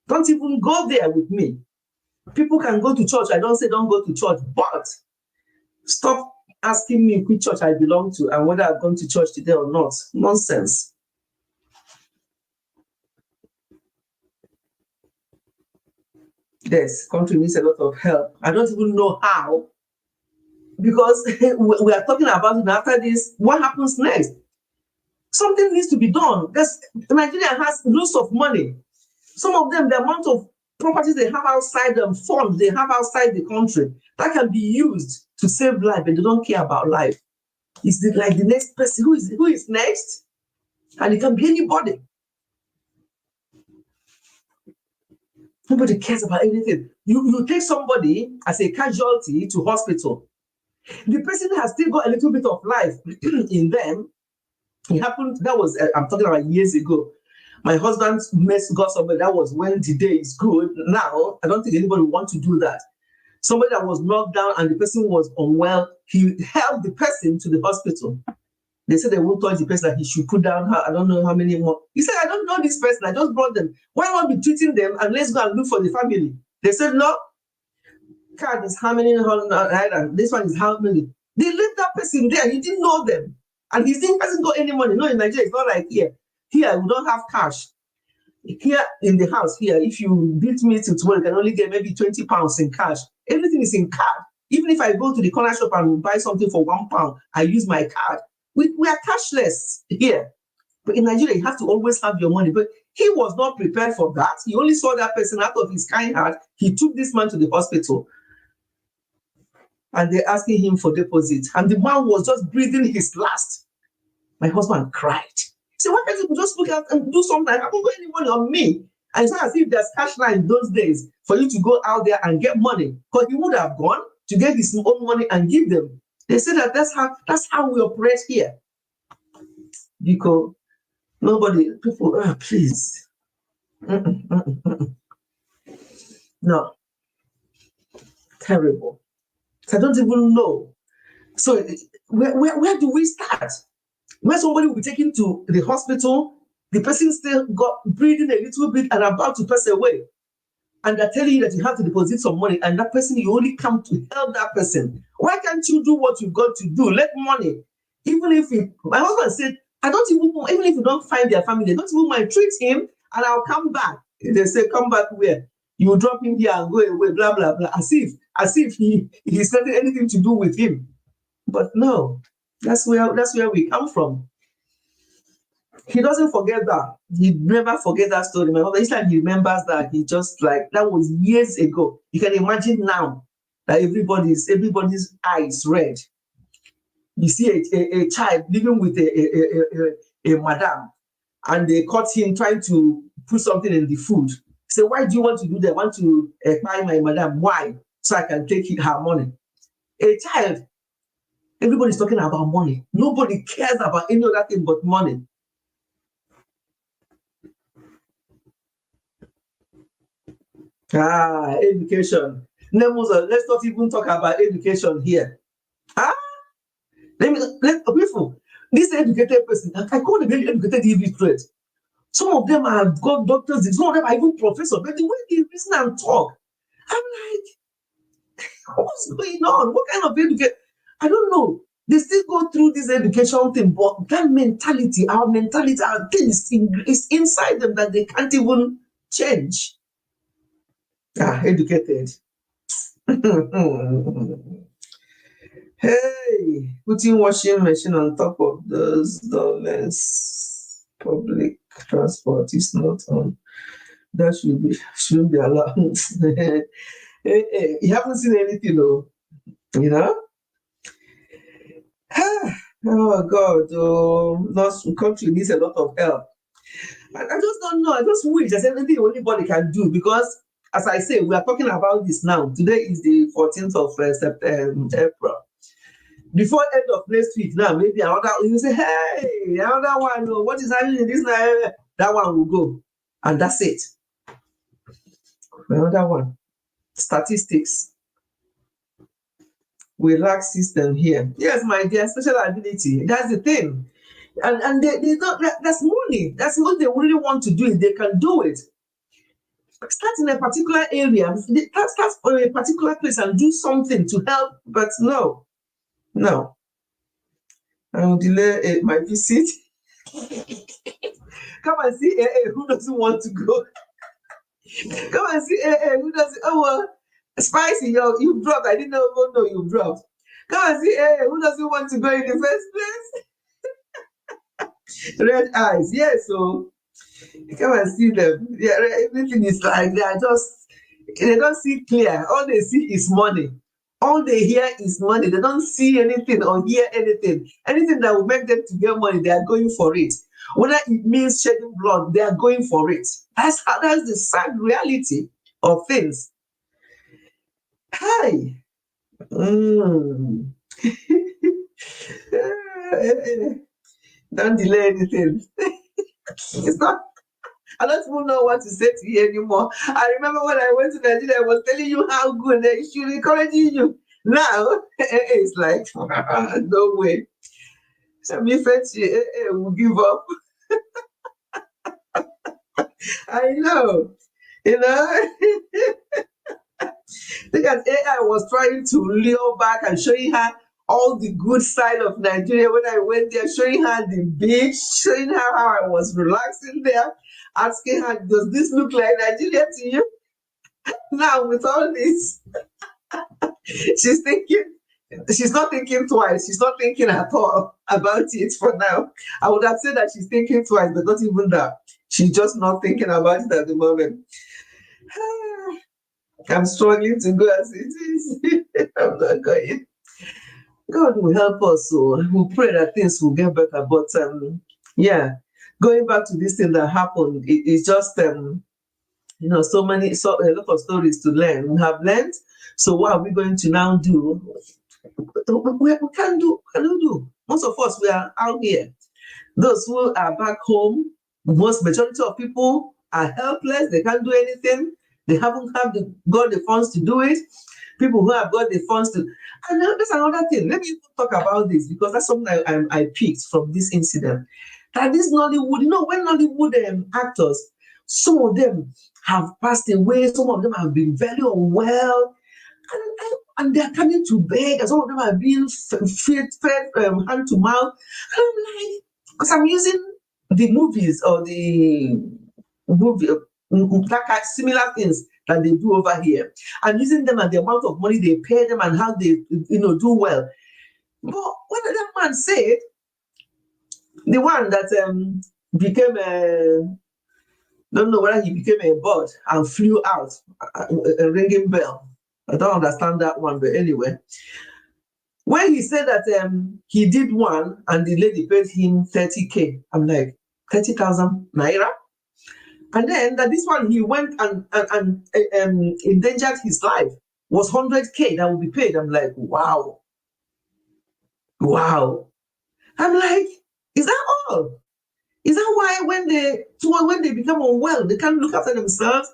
Don't even go there with me. People can go to church. I don't say don't go to church, but stop asking me which church I belong to and whether I've gone to church today or not. Nonsense. Yes, country needs a lot of help. I don't even know how, because we are talking about it after this. What happens next? Something needs to be done. Nigeria has lots of money. Some of them, the amount of properties they have outside them, funds they have outside the country, that can be used to save life, and they don't care about life. It's like the next person who is next, and it can be anybody. Nobody cares about anything. You take somebody as a casualty to hospital. The person has still got a little bit of life in them. It happened, that was, I'm talking about years ago. My husband got somebody, that was when the day is good. Now, I don't think anybody would want to do that. Somebody that was knocked down and the person was unwell, he helped the person to the hospital. They said they won't touch the person, that he should put down I don't know how many more. He said, I don't know this person, I just brought them. Why not be treating them and let's go and look for the family? They said, no, card is how many, this one is how many. They left that person there, he didn't know them. And he still hasn't got any money. No, in Nigeria, it's not like here. Here, we don't have cash. Here in the house, here, if you beat me till tomorrow, you can only get maybe 20 pounds in cash. Everything is in card. Even if I go to the corner shop and buy something for £1, I use my card. We are cashless here. But in Nigeria, you have to always have your money. But he was not prepared for that. He only saw that person out of his kind heart. He took this man to the hospital. And they're asking him for deposit. And the man was just breathing his last. My husband cried. He said, why can't you just look out and do something? I haven't got any money on me. And it's not as if there's cash line in those days for you to go out there and get money. Because he would have gone to get his own money and give them. They say that that's how we operate here. Because people, please. No. Terrible. So I don't even know. So where do we start? When somebody will be taken to the hospital, the person still got breathing a little bit and about to pass away. And they're telling you that you have to deposit some money, and that person, you only come to help that person. Why can't you do what you've got to do? Let money. Even if my husband said, even if you don't find their family, they don't even mind, treat him and I'll come back. They say, come back where? You drop him here and go away, blah, blah, blah. As if he's nothing anything to do with him. But no, that's where we come from. He doesn't forget that. He never forget that story. My mother, each time he remembers that, he just like, that was years ago. You can imagine now that everybody's eyes red. You see a child living with a madam, and they caught him trying to put something in the food. Say, why do you want to do that? I want to buy my madam. Why? So I can take her money. A child. Everybody's talking about money. Nobody cares about any other thing but money. Education. Let's not even talk about education here. People, this educated person, I call them very educated illiterate. Some of them have got doctors, some of them are even professors, but the way they reason and talk, I'm like, what's going on? What kind of education? I don't know. They still go through this education thing, but that mentality, our thing is inside them that they can't even change. Educated. Hey, putting washing machine on top of those dollars, public transport is not on. That shouldn't be allowed. Hey, you haven't seen anything, though. You know? Oh God, this country needs a lot of help. I just don't know. I just wish there's anything anybody can do, because, as I say, we are talking about this now. Today is the 14th of April. Before end of next week, now maybe another. You say, hey, another one. What is happening in this now? That one will go, and that's it. Another one. Statistics. We lack system here. Yes, my dear, special ability. That's the thing. And they don't, that's money. That's what they really want to do. It. They can do it. Start in a particular area. Start for a particular place and do something to help. But no. I will delay my visit. Come and see who doesn't want to go. Come and see who doesn't. Oh, well, Spicy, you dropped. I didn't know you dropped. Come and see who doesn't want to go in the first place. Red eyes, yes. So come and see them. Yeah, everything is like they don't see clear. All they see is money. All they hear is money. They don't see anything or hear anything. Anything that will make them to get money, they are going for it. Whether it means shedding blood, they are going for it. That's the sad reality of things. Hi. Don't delay anything. It's not. I don't even know what to say to you anymore. I remember when I went to Nigeria, I was telling you how good they should encouraging you. Now it's like no way. So me fetch will give up. I know, because AI was trying to lure back and showing her all the good side of Nigeria when I went there, showing her the beach, showing her how I was relaxing there, asking her, does this look like Nigeria to you? Now with all this, she's not thinking twice. She's not thinking at all about it for now. I would have said that she's thinking twice, but not even that. She's just not thinking about it at the moment. I'm struggling to go as it is. I'm not going. God will help us. So we pray that things will get better. But yeah, going back to this thing that happened, it's just so a lot of stories to learn. We have learned. So what are we going to now do? We can't do. Most of us, we are out here. Those who are back home, majority of people are helpless. They can't do anything. They haven't got the funds to do it. People who have got the funds to, and that's another thing. Let me talk about this because that's something I picked from this incident. That this Nollywood, when Nollywood actors, some of them have passed away. Some of them have been very unwell. And they're coming to beg, and some of them are being fed hand to mouth. And I'm like, because I'm using the movies or the movie, like similar things that they do over here. I'm using them and the amount of money they pay them and how they, do well. But what did that man say? The one that became a, don't know whether he became a bird and flew out, a ringing bell. I don't understand that one, but anyway. When he said that he did one and the lady paid him 30K, I'm like, 30,000 naira? And then that this one, he went and endangered his life, was 100K that would be paid. I'm like, wow. I'm like, is that all? Is that why when they become unwell, they can't look after themselves?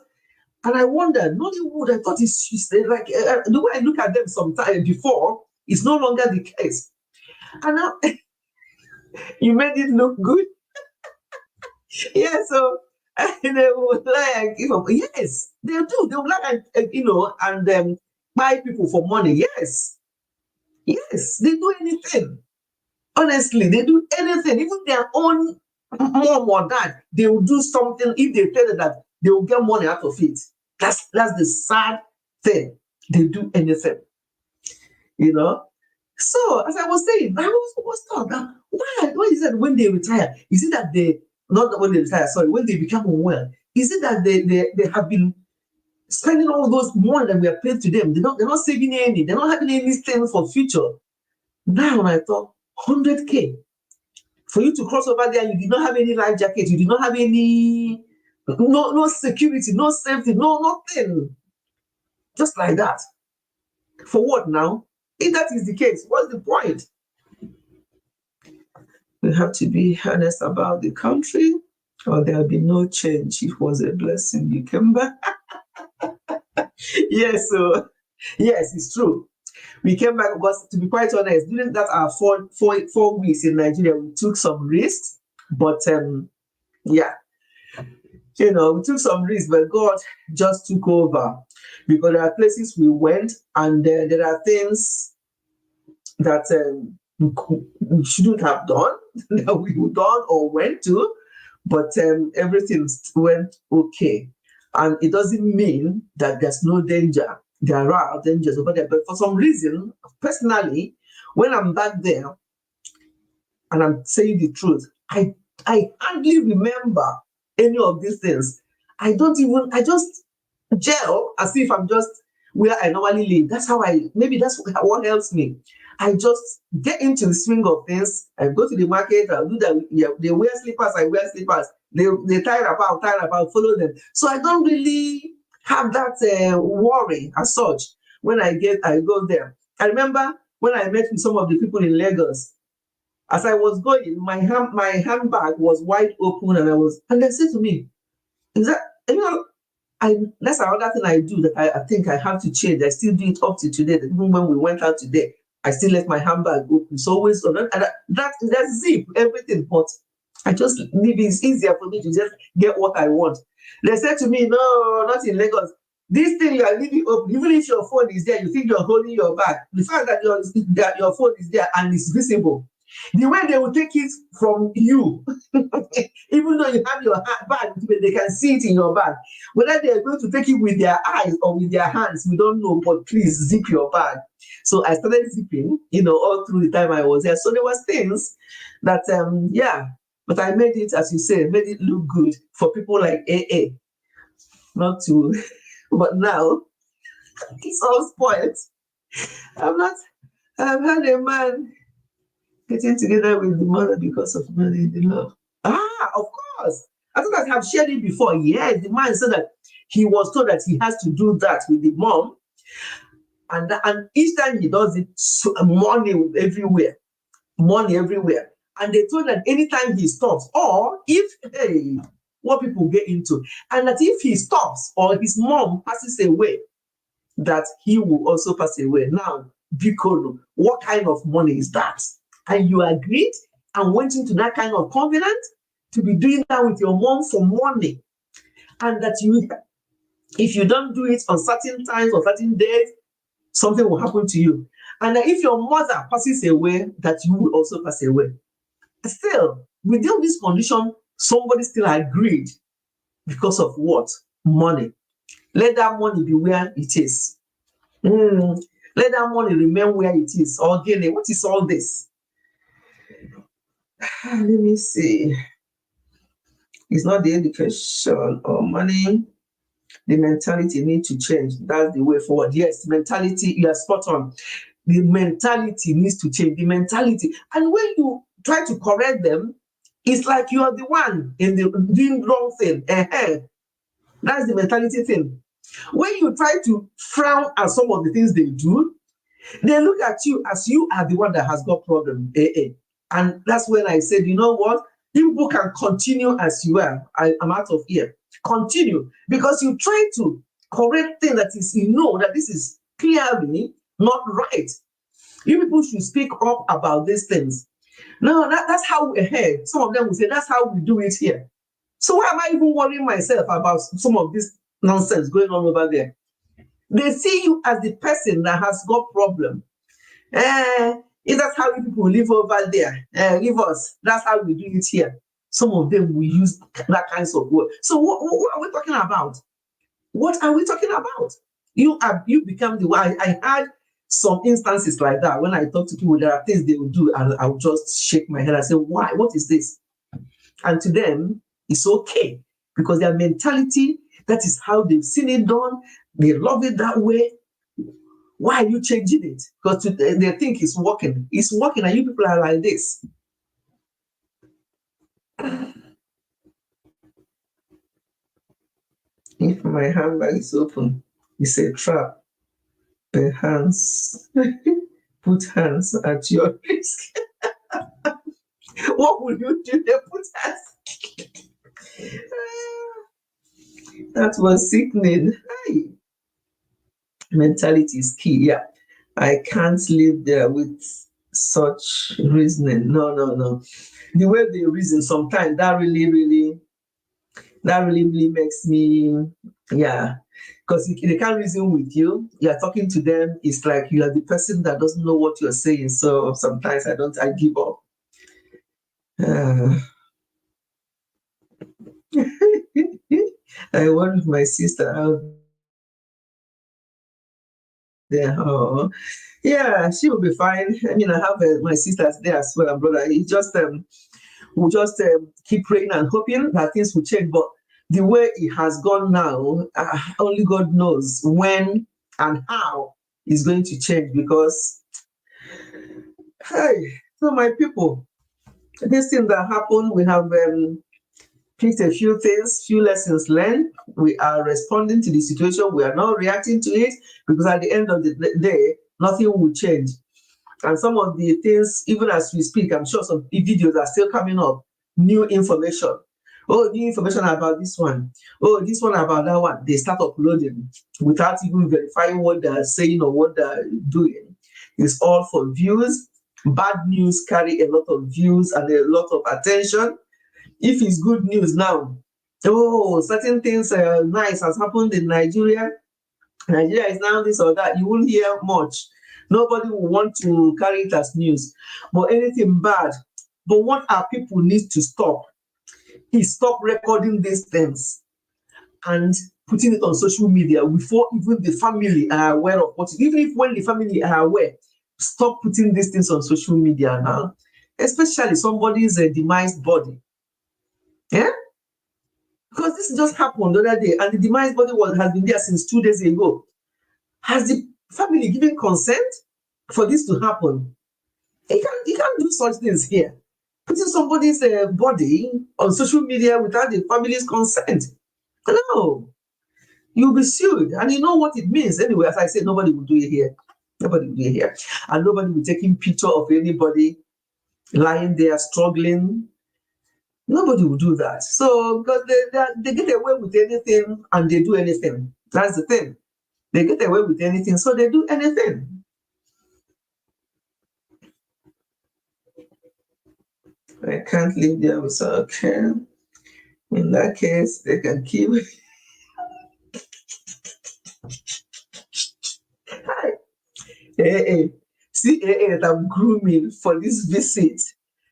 And I wondered, Nollywood, I thought it's like, the way I look at them sometime before, it's no longer the case. And now, you made it look good. Yeah, so they would like, yes, they do. They would like, and buy people for money. Yes, they do anything. Honestly, they do anything. Even their own mom or dad, they will do something if they tell them that they will get money out of it. That's the sad thing. They do anything. So as I was saying, I was thought that why is it when they retire? Is it that they not when they retire, sorry, when they become unwell? Is it that they have been spending all those money that we are paid to them? They're not saving any, they're not having anything for future. Now I thought 100K for you to cross over there, you did not have any life jacket, you did not have any no security, no safety, no nothing. Just like that. For what now? If that is the case, what's the point? We have to be honest about the country, or there'll be no change. It was a blessing you came back. Yes, it's true. We came back because, to be quite honest, during that our 4 weeks in Nigeria, we took some risks, but yeah, we took some risks, but God just took over, because there are places we went, and there are things that we shouldn't have done, that we done or went to, but everything went okay. And it doesn't mean that there's no danger. There are dangers over there, but for some reason, personally, when I'm back there and I'm saying the truth, I hardly remember any of these things. I just gel as if I'm just where I normally live. That's how maybe that's what helps me. I just get into the swing of things. I go to the market, I'll do that. Yeah, they wear slippers, I wear slippers. They tie about, follow them. So I don't really have that worry as such when I go there. I remember when I met with some of the people in Lagos. As I was going, my handbag was wide open, and they said to me, "Is that that's another thing I do that I think I have to change. I still do it up to today. That even when we went out today, I still let my handbag open. It's always on that zip, everything. But I just maybe it's easier for me to just get what I want." They said to me, "No, not in Lagos. This thing you are leaving open, even if your phone is there, you think you're holding your bag. The fact that your phone is there and it's visible, the way they will take it from you, even though you have your bag, they can see it in your bag. Whether they are going to take it with their eyes or with their hands, we don't know, but please zip your bag." So I started zipping, all through the time I was there. So there was things that, but I made it, as you say, made it look good for people like AA, not to, but now it's all spoiled. I've had a man getting together with the mother because of money in the love. Of course. I think I have shared it before. Yes, the man said that he was told that he has to do that with the mom. And each time he does it, money everywhere. Money everywhere. And they told that anytime he stops, or what people get into, and that if he stops or his mom passes away, that he will also pass away. Now, Bikolo, what kind of money is that? And you agreed and went into that kind of covenant to be doing that with your mom for money. And that if you don't do it on certain times or certain days, something will happen to you. And that if your mother passes away, that you will also pass away. Still, within this condition, somebody still agreed because of what? Money. Let that money be where it is. Let that money remain where it is. Again, what is all this? Let me see. It's not the education or money. The mentality needs to change. That's the way forward. Yes, mentality, you are spot on. The mentality needs to change. The mentality. And when you try to correct them, it's like you are the one in the doing wrong thing. That's the mentality thing. When you try to frown at some of the things they do, they look at you as you are the one that has got problem. And that's when I said, you know what? People can continue as you are. I'm out of here. Continue. Because you try to correct things that is, that this is clearly not right. You people should speak up about these things. No, that's how we heard. Some of them will say, that's how we do it here. So why am I even worrying myself about some of this nonsense going on over there? They see you as the person that has got problem. Is that how you people live over there? Give us. That's how we do it here. Some of them will use that kinds of word. So what are we talking about? What are we talking about? You become the one. I had some instances like that when I talk to people. There are things they will do, and I'll just shake my head and say, "Why? What is this?" And to them, it's okay because their mentality, that is how they've seen it done. They love it that way. Why are you changing it? Because they think it's working. It's working, and you people are like this. If my handbag is open, it's a trap. The hands, put hands at your risk. What will you do? They put hands. That was sickening. Mentality is key, yeah. I can't live there with such reasoning. No, no, no. The way they reason sometimes that really makes me, yeah. Because they can't reason with you. You're talking to them. It's like you are the person that doesn't know what you're saying. So sometimes I give up. Uh, I went with my sister out there. Oh, yeah, she will be fine. I mean, I have my sisters there as well, and brother. It just we'll just keep praying and hoping that things will change. But the way it has gone now, only God knows when and how it's going to change. Because, hey, so my people, this thing that happened, we have picked a few things, few lessons learned. We are responding to the situation. We are not reacting to it, because at the end of the day, nothing will change. And some of the things, even as we speak, I'm sure some videos are still coming up, new information. Oh, new information about this one. Oh, this one about that one. They start uploading without even verifying what they're saying or what they're doing. It's all for views. Bad news carry a lot of views and a lot of attention. If it's good news now, oh, certain things nice has happened in Nigeria. Nigeria is now this or that. You won't hear much. Nobody will want to carry it as news. But anything bad. But what our people need to stop is stop recording these things and putting it on social media before even the family are aware of what. Even if when the family are aware, stop putting these things on social media now. Especially somebody's demised body. Yeah? Because this just happened the other day, and the demised body has been there since 2 days ago. Has the family given consent for this to happen? You can't do such things here. Putting somebody's body on social media without the family's consent. No, you'll be sued, and you know what it means anyway. As I said, nobody will do it here. Nobody will do it here, and nobody will be taking picture of anybody lying there struggling. Nobody will do that. So because they get away with anything and they do anything. That's the thing. They get away with anything, so they do anything. I can't live there without okay. In that case, they can keep. Hey, hey. See, that I'm grooming for this visit.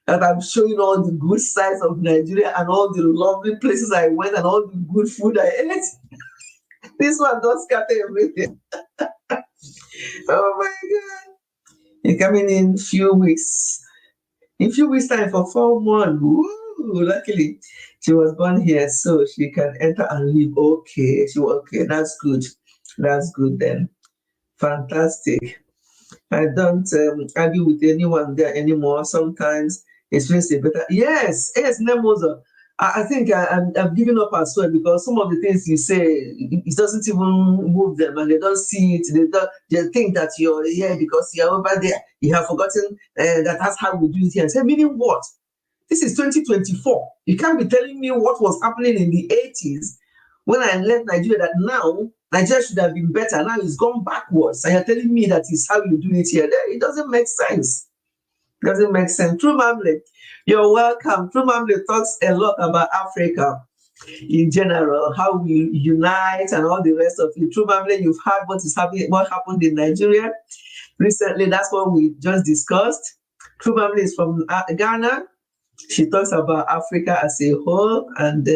That I'm showing all the good sides of Nigeria and all the lovely places I went and all the good food I ate. This one does scatter everything. Oh my God. You're coming in few weeks. In few weeks' time for 4 months. Woo, luckily, she was born here, so she can enter and leave. Okay, she okay. That's good. That's good then. Fantastic. I don't argue with anyone there anymore. Sometimes it feels a better. Yes, Nemoza. I think I've given up as well, because some of the things you say, it doesn't even move them, and they don't see it. They think that you're here because you're over there. You have forgotten that's how we do it here. I say, meaning what? This is 2024. You can't be telling me what was happening in the 80s when I left Nigeria, that now Nigeria should have been better. Now it's gone backwards. And you're telling me that is how you do it here. It doesn't make sense. It doesn't make sense. True Mamle, you're welcome. True Mamle talks a lot about Africa in general, how we unite and all the rest of it. True Mamle, you've heard what happened in Nigeria recently. That's what we just discussed. True Mamle is from Ghana. She talks about Africa as a whole and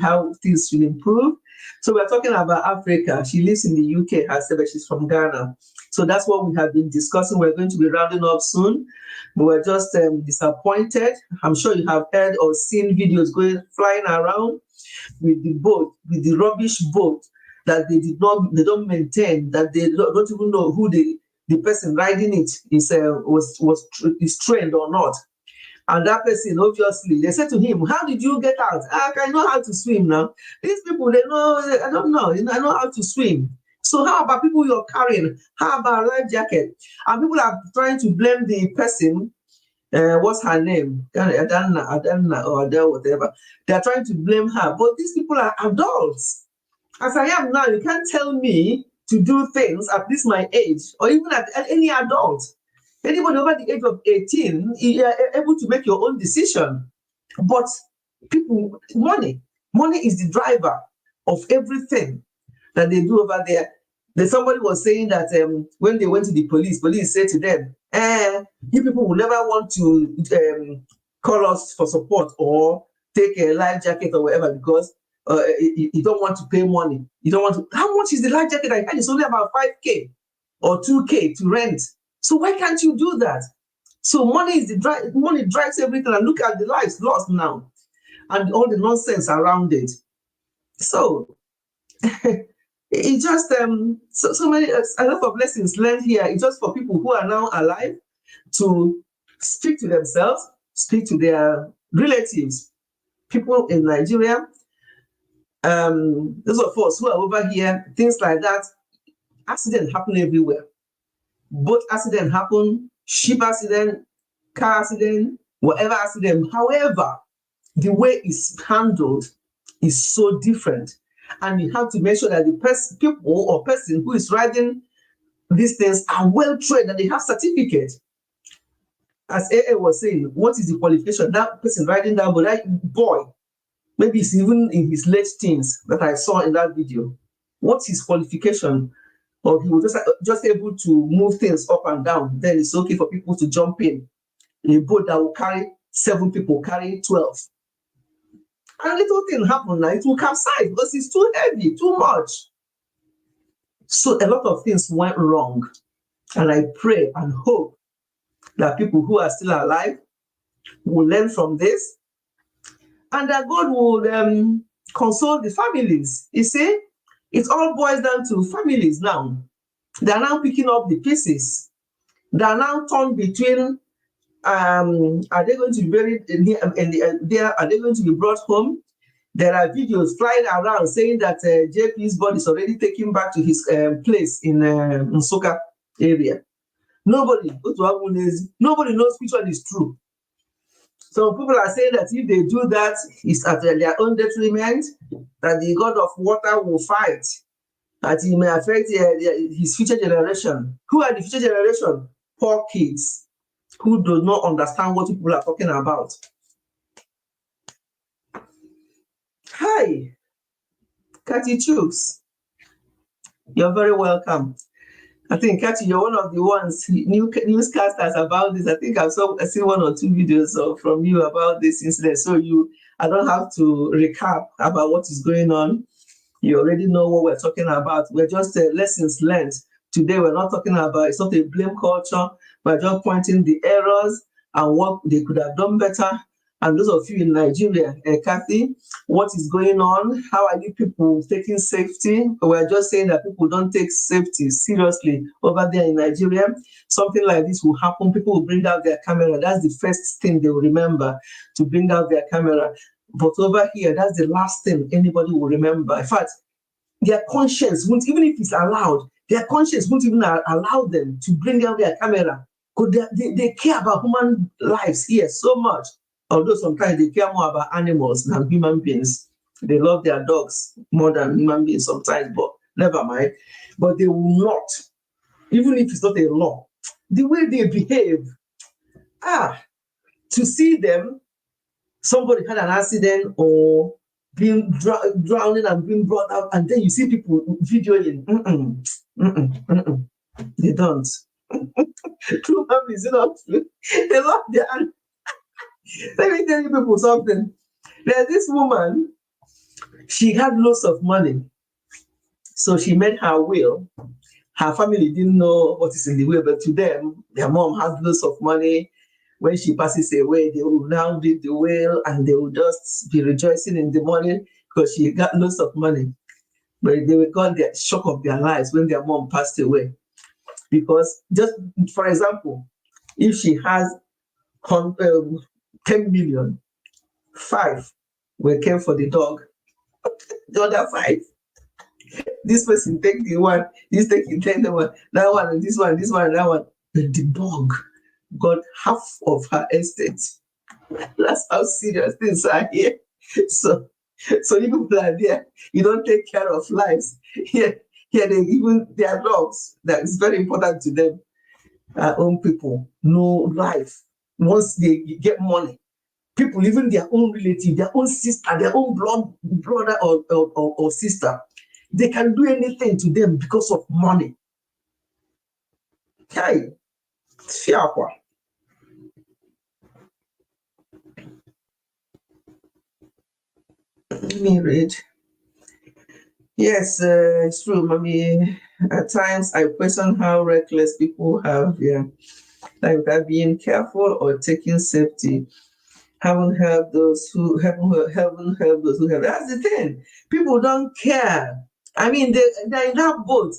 how things should improve. So we're talking about Africa. She lives in the UK herself, but she's from Ghana. So that's what we have been discussing. We're going to be rounding up soon, but we're just disappointed. I'm sure you have heard or seen videos flying around with the boat, with the rubbish boat that they don't maintain, that they don't even know who the person riding it is trained or not. And that person, obviously, they said to him, how did you get out? I know how to swim now. These people, they know, I don't know, I know how to swim. So how about people you're carrying? How about life jacket? And people are trying to blame the person, what's her name? Adana or Adele, whatever. They're trying to blame her. But these people are adults. As I am now, you can't tell me to do things at least my age, or even at any adult. Anybody over the age of 18, you are able to make your own decision. But people, money is the driver of everything that they do over there. Then somebody was saying that when they went to the police said to them, you people will never want to call us for support or take a life jacket or whatever because you don't want to pay money. You don't want to. How much is the life jacket? I heard it's only about 5K or 2K to rent. So why can't you do that? So money is the money drives everything. And look at the lives lost now and all the nonsense around it. So it just so many a lot of lessons learned here. It's just for people who are now alive to speak to themselves, speak to their relatives, people in Nigeria, those of us who are over here, things like that. Accidents happen everywhere. Boat accident happen, ship accident, car accident, whatever accident. However, the way it's handled is so different. And you have to make sure that the people or person who is riding these things are well trained and they have certificate. As AA was saying, what is the qualification? That person riding that boat, that boy, maybe he's even in his late teens that I saw in that video. What's his qualification? Or he was just able to move things up and down. Then it's okay for people to jump in a boat that will carry 7 people, carry 12. And a little thing happened now, it will capsize because it's too heavy, too much. So a lot of things went wrong. And I pray and hope that people who are still alive will learn from this and that God will console the families. You see, it all boils down to families now. They are now picking up the pieces. They are now torn between are they going to be buried there? Are they going to be brought home? There are videos flying around saying that JP's body is already taken back to his place in Nsukka area. Nobody knows which one is true. Some people are saying that if they do that, it's at their own detriment, that the god of water will fight, that it may affect his future generation. Who are the future generation? Poor kids who do not understand what people are talking about. Hi, Cathy Chooks. You're very welcome. I think, Cathy, you're one of the ones, newscasters about this. I think I've seen 1 or 2 videos from you about this incident. So I don't have to recap about what is going on. You already know what we're talking about. We're just lessons learned. Today, we're not talking about, it's not a blame culture. We're just pointing the errors and what they could have done better. And those of you in Nigeria, Cathy, what is going on? How are you people taking safety? We're just saying that people don't take safety seriously over there in Nigeria. Something like this will happen. People will bring out their camera. That's the first thing they will remember, to bring out their camera. But over here, that's the last thing anybody will remember. In fact, their conscience won't, even if it's allowed, their conscience won't even allow them to bring out their camera. Because they care about human lives here so much. Although sometimes they care more about animals than human beings. They love their dogs more than human beings sometimes, but never mind. But they will not, even if it's not a law, the way they behave, to see them, somebody had an accident or being drowning and being brought out, and then you see people videoing. They don't. True families, you know, they love their animals. Let me tell you people something. There's this woman, she had lots of money. So she made her will. Her family didn't know what is in the will, but to them, their mom has lots of money. When she passes away, they will now read the will and they will just be rejoicing in the morning because she got lots of money. But they got the shock of their lives when their mom passed away. Because just, for example, if she has 10 million, 5 were came for the dog. The other 5, this person take the one, this take the one, that one, and this one, and that one. But the dog got half of her estate. That's how serious things are here. So you people are there, you don't take care of lives. Here Here they even their dogs that is very important to them. Our own people know life. Once they get money, people, even their own relative, their own sister, their own brother or sister, they can do anything to them because of money. Hey, fiakwa. Let me read. Yes, it's true, mommy. At times, I question how reckless people have, like without being careful or taking safety. Haven't helped those who haven't helped those who have. That's the thing. People don't care. I mean, they're in that boat.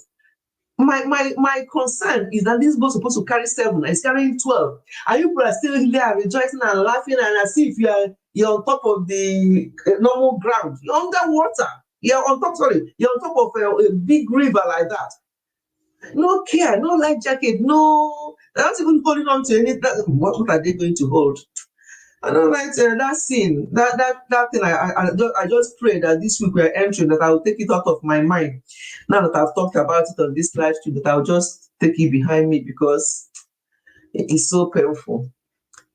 My concern is that this boat is supposed to carry 7, it's carrying 12. And you people are still there rejoicing and laughing, and as if you're on top of the normal ground. You're underwater. You're on top of a big river like that. No care, no life jacket, no. They're not even holding on to anything. What are they going to hold? I don't like that scene. That thing. I just pray that this week we're entering, that I'll take it out of my mind. Now that I've talked about it on this live stream, that I'll just take it behind me, because it is so painful.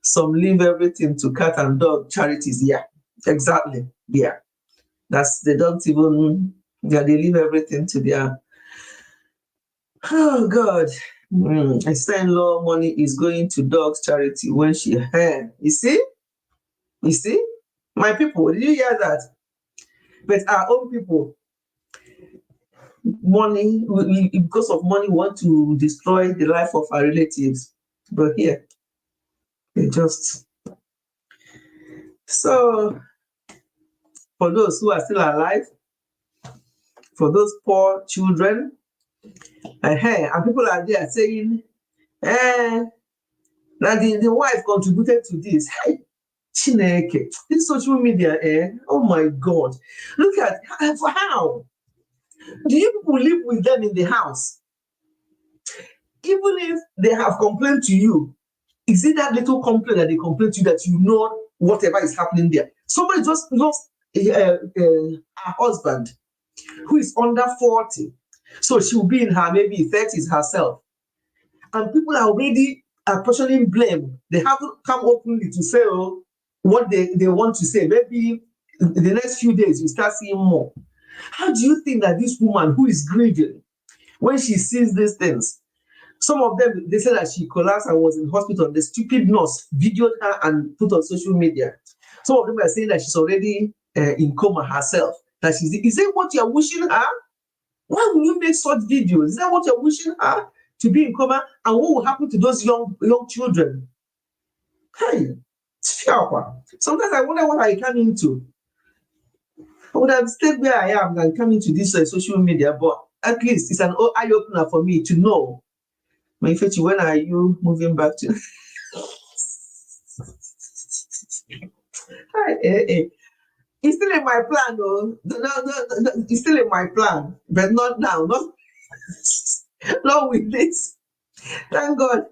Some leave everything to cat and dog charities. Yeah, exactly. Yeah, they don't even. Yeah, they leave everything to their. Oh God. A sister-in-law money is going to dogs charity when she heard. You see? You see? My people, did you hear that? But our own people, money, because of money, want to destroy the life of our relatives. But here, they just. So, for those who are still alive, for those poor children, and people are there saying, that the wife contributed to this. Hey, Chineke, this social media, oh my God. Look at how. Do you people live with them in the house? Even if they have complained to you, is it that little complaint that they complain to you that you know whatever is happening there? Somebody just lost a husband who is under 40. So she will be in her maybe 30s herself. And people are already apportioning blame. They haven't come openly to say what they want to say. Maybe in the next few days, you start seeing more. How do you think that this woman who is grieving, when she sees these things, some of them, they said that she collapsed and was in hospital. The stupid nurse videoed her and put on social media. Some of them are saying that she's already in coma herself. That is that what you're wishing her? Why will you make such videos? Is that what you're wishing her? To be in coma? And what will happen to those young children? Hey, sometimes I wonder what I come into. I would have stayed where I am than come into this social media, but at least it's an eye-opener for me to know. My Fechi, when are you moving back to? It's still in my plan, though. No, it's still in my plan, but not now. Not with this. Thank God.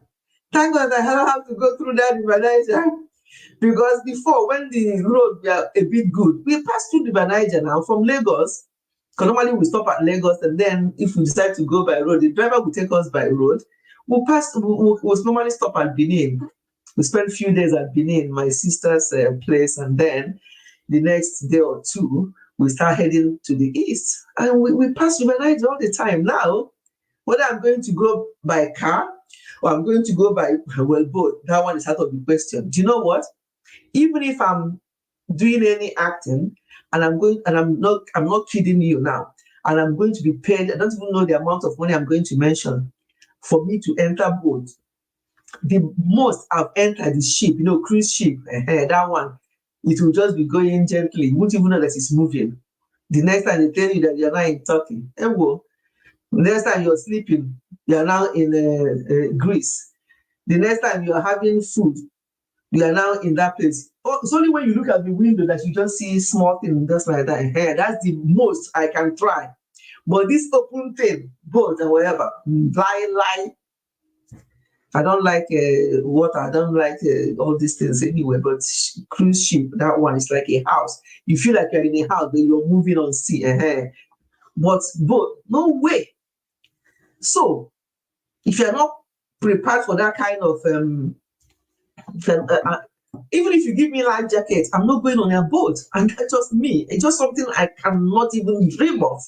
Thank God I don't have to go through that River Niger. Because before, when the road were a bit good, we passed through the River Niger now from Lagos. Because normally we stop at Lagos, and then if we decide to go by road, the driver will take us by road. We'll normally stop at Benin. We spent a few days at Benin, my sister's place, and then the next day or two, we start heading to the east. And we pass River Niger all the time. Now, whether I'm going to go by car or I'm going to go by, well, both, that one is out of the question. Do you know what? Even if I'm doing any acting and I'm not kidding you now, and I'm going to be paid, I don't even know the amount of money I'm going to mention for me to enter boat. The most I've entered is ship, cruise ship, that one. It will just be going gently. You won't even know that it's moving. The next time they tell you that you're not in Turkey, the next time you're sleeping, you're now in Greece. The next time you're having food, you are now in that place. It's only when you look at the window that you just see small things just like that. That's the most I can try. But this open thing, boat and whatever, lie. I don't like water. I don't like all these things anyway. But cruise ship, that one is like a house. You feel like you're in a house, but you're moving on sea. But boat, no way. So if you're not prepared for that kind of even if you give me life jacket, I'm not going on a boat. And that's just me. It's just something I cannot even dream of.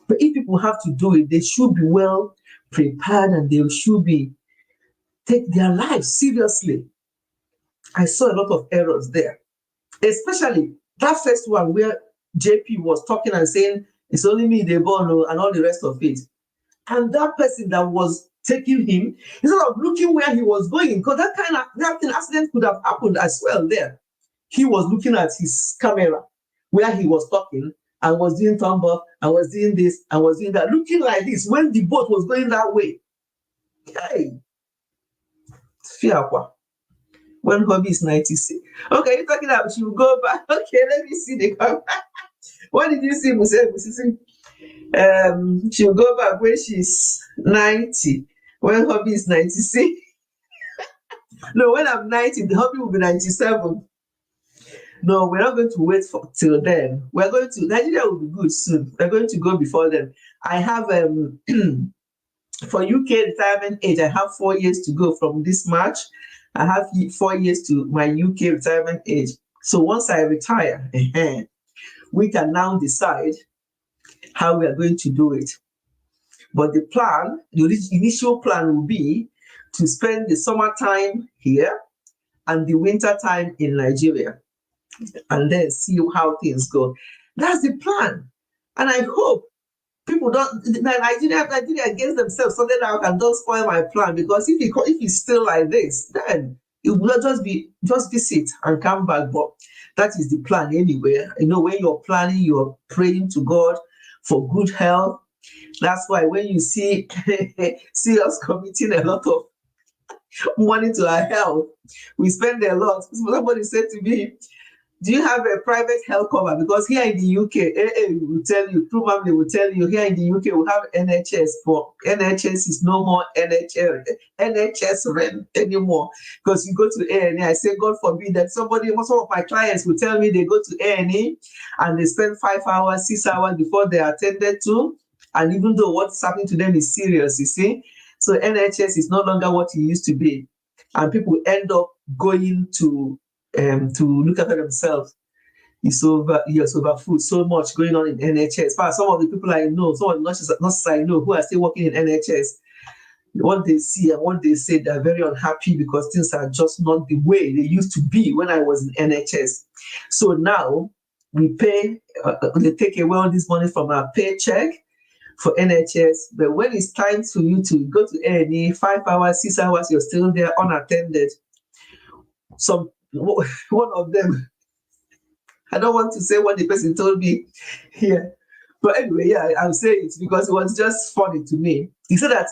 But if people have to do it, they should be well prepared and they should be take their lives seriously. I saw a lot of errors there, especially that first one where JP was talking and saying it's only me they born and all the rest of it. And that person that was taking him, instead of looking where he was going, because that thing accident could have happened as well there. He was looking at his camera where he was talking and was doing thumb up and was doing this and was doing that, looking like this when the boat was going that way. Hey, Fiakwa. When hobby is 96. Okay, you're talking about she will go back. Okay, let me see the camera. What did you see, Musisi? She will go back when she's 90. When hobby is 96. No, when I'm 90, the hobby will be 97. No, we're not going to wait till then. We're going to Nigeria will be good soon. We're going to go before then. I have for UK retirement age, I have 4 years to go from this March. I have 4 years to my UK retirement age. So once I retire, we can now decide how we are going to do it. But the plan, the initial plan will be to spend the summertime here and the winter time in Nigeria, and then see how things go. That's the plan. And I hope people don't, Nigeria against themselves, sorted out and don't spoil my plan, because if it's still like this, then it will not just visit and come back. But that is the plan anyway. You know, when you're planning, you're praying to God for good health. That's why when you see us committing a lot of money to our health, we spend a lot. Somebody said to me, do you have a private health cover? Because here in the UK, AA will tell you, True Family will tell you, here in the UK, we have NHS, but NHS is no more NHS rent anymore. Because you go to A&E, I say, God forbid that some of my clients will tell me they go to A&E and they spend 5 hours, 6 hours before they are attended to. And even though what's happening to them is serious, you see. So NHS is no longer what it used to be. And people end up going to look after themselves. It's over food, so much going on in NHS. But some of the people I know, some of the nurses I know who are still working in NHS, what they see and what they say, they're very unhappy because things are just not the way they used to be when I was in NHS. So now we pay, they take away all this money from our paycheck for NHS, but when it's time for you to go to A&E, 5 hours, 6 hours, you're still there unattended. One of them, I don't want to say what the person told me here, but anyway, yeah, I'll say it because it was just funny to me. He said that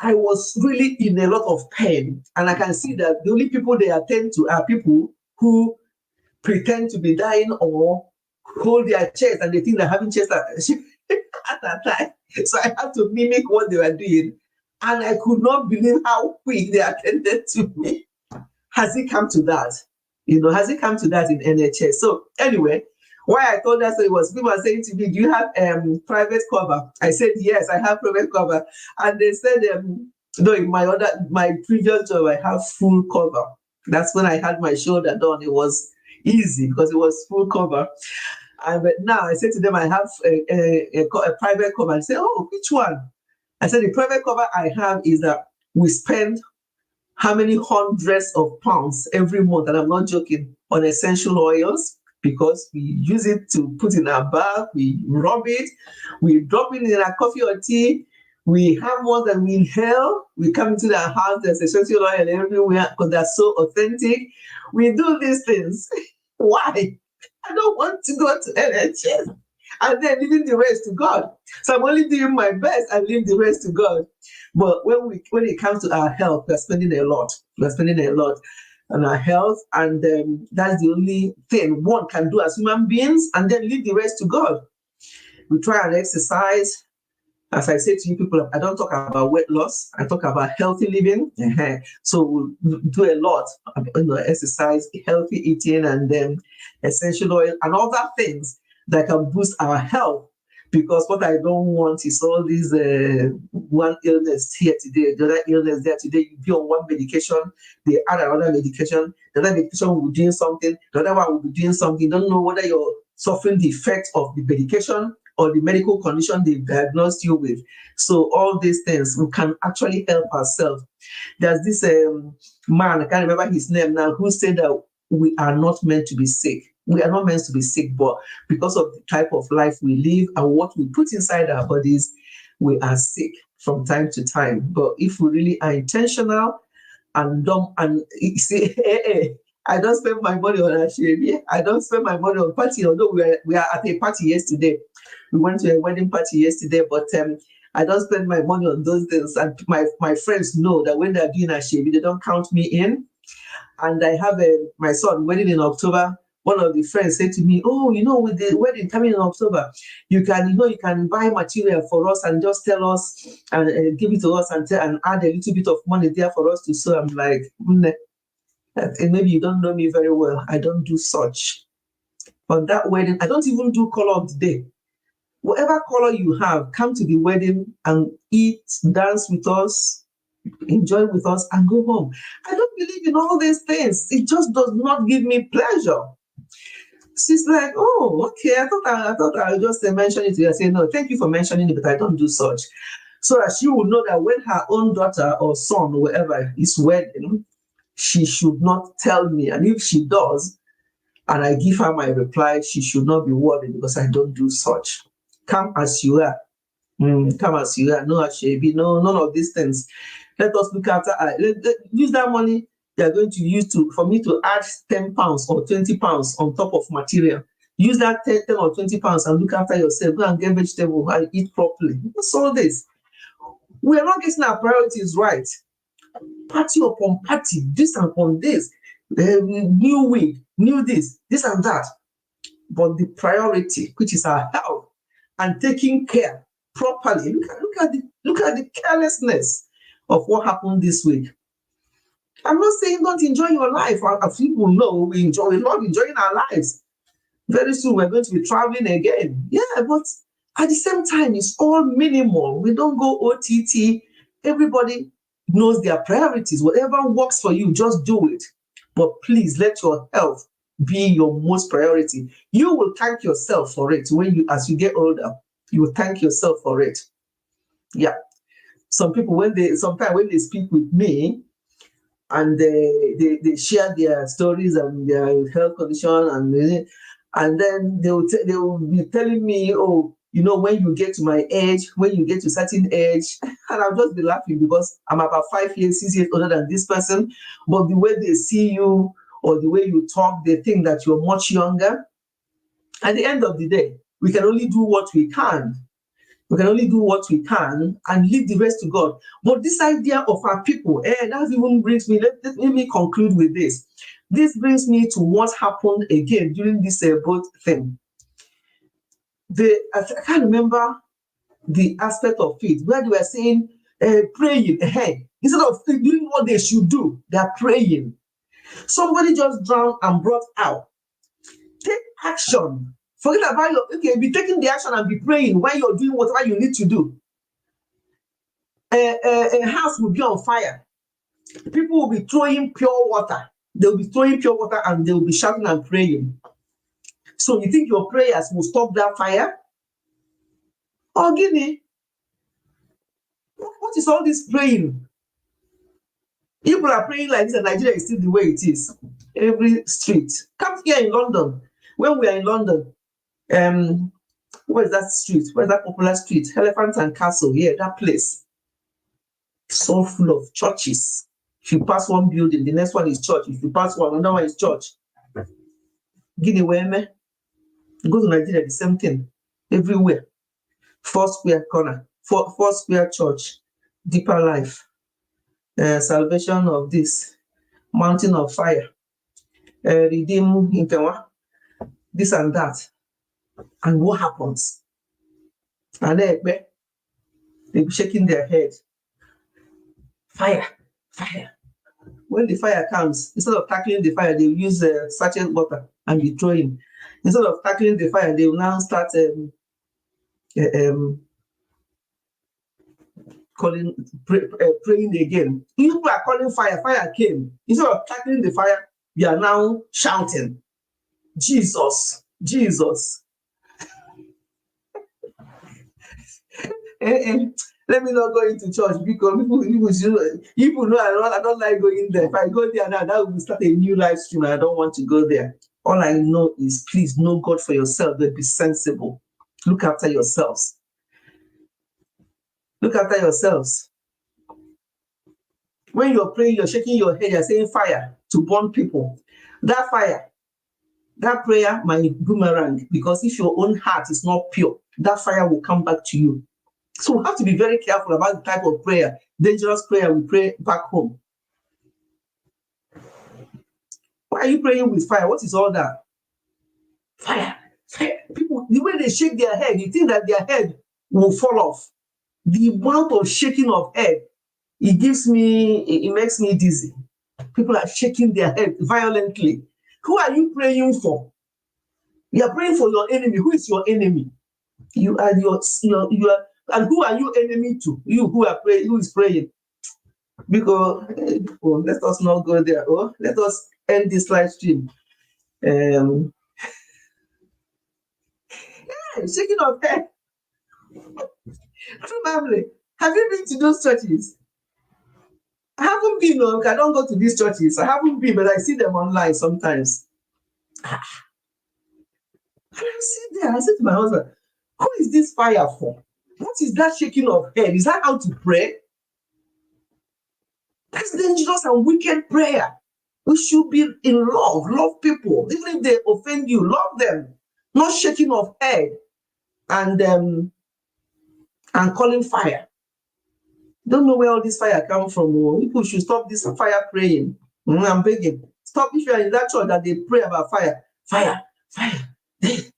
I was really in a lot of pain, and I can see that the only people they attend to are people who pretend to be dying or hold their chest and they think they're having chest at that time. So I had to mimic what they were doing, and I could not believe how quick they attended to me. Has it come to that? Has it come to that in NHS? So anyway, why I told that story was people were saying to me, do you have private cover? I said, yes, I have private cover. And they said, no, in my previous job, I have full cover. That's when I had my shoulder done. It was easy because it was full cover. But now I said to them, I have a private cover. I say, oh, which one? I said, the private cover I have is that we spend how many hundreds of pounds every month, and I'm not joking, on essential oils, because we use it to put in our bath, we rub it, we drop it in our coffee or tea, we have one that we inhale, we come into the house, there's essential oil everywhere because they're so authentic. We do these things. Why? I don't want to go to NHS and then leaving the rest to God. So I'm only doing my best and leave the rest to God. But when it comes to our health, we're spending a lot. We're spending a lot on our health, and that's the only thing one can do as human beings, and then leave the rest to God. We try and exercise. As I say to you people, I don't talk about weight loss. I talk about healthy living. So we do a lot, exercise, healthy eating, and then essential oil and other things that can boost our health because what I don't want is all these one illness here today, the other illness there today. You be on one medication, they add another medication, the other medication will be doing something, the other one will be doing something. You don't know whether you're suffering the effect of the medication or the medical condition they diagnosed you with. So all these things, we can actually help ourselves. There's this man, I can't remember his name now, who said that we are not meant to be sick. We are not meant to be sick, but because of the type of life we live and what we put inside our bodies, we are sick from time to time. But if we really are intentional and don't, and say, hey, I don't spend my money on a shave. I don't spend my money on party, although we are at a party yesterday. We went to a wedding party yesterday, but I don't spend my money on those things. And my friends know that when they're doing a shave, they don't count me in. And I have my son wedding in October. One of the friends said to me, "Oh, with the wedding coming in October, you can buy material for us and just tell us and give it to us and add a little bit of money there for us to sew." I'm like, and maybe you don't know me very well. I don't do such. On that wedding, I don't even do color of the day. Whatever color you have, come to the wedding and eat, dance with us, enjoy with us, and go home. I don't believe in all these things. It just does not give me pleasure. She's like, "Oh, okay. I thought I would just mention it to you." I say, "No, thank you for mentioning it, but I don't do such." So that she will know that when her own daughter or son or whoever is wedding, she should not tell me. And if she does, and I give her my reply, she should not be worried because I don't do such. Come as you are. Come as you are. No ashebi, no, none of these things. Let us look after. Use that money they are going to use for me to add 10 pounds or 20 pounds on top of material. Use that 10 or 20 pounds and look after yourself. Go and get vegetable and eat properly. What's all this? We are not getting our priorities right. Party upon party, this and upon this, new week, new this and that. But the priority, which is our health and taking care properly, look at the carelessness of what happened this week. I'm not saying don't enjoy your life. As people know, we love enjoying our lives. Very soon we're going to be traveling again. Yeah, but at the same time, it's all minimal. We don't go OTT. Everybody knows their priorities. Whatever works for you, just do it. But please let your health be your most priority. You will thank yourself for it as you get older. You will thank yourself for it. Yeah. Some people, sometimes when they speak with me, and they share their stories and their health condition, and then they will be telling me, "Oh, when you get to my age, when you get to certain age," and I'll just be laughing because I'm about 5 years, 6 years older than this person, but the way they see you or the way you talk, they think that you're much younger. At the end of the day, we can only do what we can. We can only do what we can and leave the rest to God. But this idea of our people, that even brings me, let me conclude with this. This brings me to what happened again during this boat thing. I can't remember the aspect of it, where they were saying, praying ahead. Instead of doing what they should do, they are praying. Somebody just drowned and brought out. Take action. Forget about be taking the action and be praying while you're doing whatever you need to do. A house will be on fire. People will be throwing pure water. They'll be throwing pure water and they'll be shouting and praying. So you think your prayers will stop that fire? Oh, Guinea. What is all this praying? People are praying like this and Nigeria is still the way it is. Every street. Come here in London. When we are in London, where is that street? Where is that popular street? Elephant and Castle. Yeah, that place. So full of churches. If you pass one building, the next one is church. If you pass one, another one is church. Guinea, where go to Nigeria, the same thing. Everywhere. Four square corner. Four square church. Deeper life. Salvation of this. Mountain of fire. Redeem this and that. And what happens? And they'll be shaking their head. Fire. When the fire comes, instead of tackling the fire, they'll use sachet water and be throwing. Instead of tackling the fire, they will now start praying again. People are calling fire. Fire came. Instead of tackling the fire, we are now shouting, Jesus, Jesus. Let me not go into church because people know I don't like going there. If I go there now, that will start a new live stream and I don't want to go there. All I know is please know God for yourself, but be sensible. Look after yourselves. Look after yourselves. When you're praying, you're shaking your head, you're saying fire to burn people. That fire, that prayer might boomerang, because if your own heart is not pure, that fire will come back to you. So we have to be very careful about the type of prayer, dangerous prayer we pray back home. Why are you praying with fire? What is all that? Fire, fire. People, the way they shake their head, you think that their head will fall off. The amount of shaking of head, it makes me dizzy. People are shaking their head violently. Who are you praying for? You are praying for your enemy. Who is your enemy? You are and who are you enemy to? You who are praying, who is praying? Because let us not go there. Let us end this live stream. Shaking of head. Probably. Have you been to those churches? I haven't been. I don't go to these churches. I haven't been, but I see them online sometimes. And I sit there. I say to my husband, "Who is this fire for? What is that shaking of head? Is that how to pray? That's dangerous and wicked prayer. We should be in love people. Even if they offend you, love them. Not shaking of head and calling fire. Don't know where all this fire come from. People should stop this fire praying. I'm begging. Stop. If you are in that church that they pray about fire, fire, fire. Hey,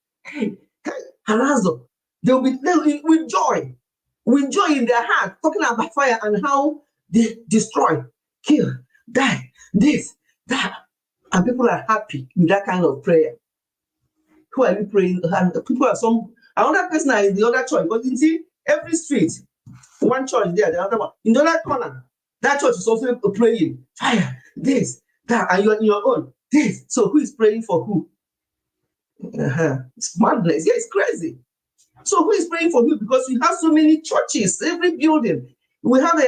harass them. They will with joy. With joy in their heart, talking about fire and how they destroy, kill, die, this, that. And people are happy with that kind of prayer. Who are you praying? And people are another person is in the other church, but you see, every street, one church there, the other one. In the other corner, that church is also praying, fire, this, that, and you're in your own, this. So who is praying for who? It's madness. Yeah, it's crazy. So who is praying for who? Because we have so many churches, every building. We have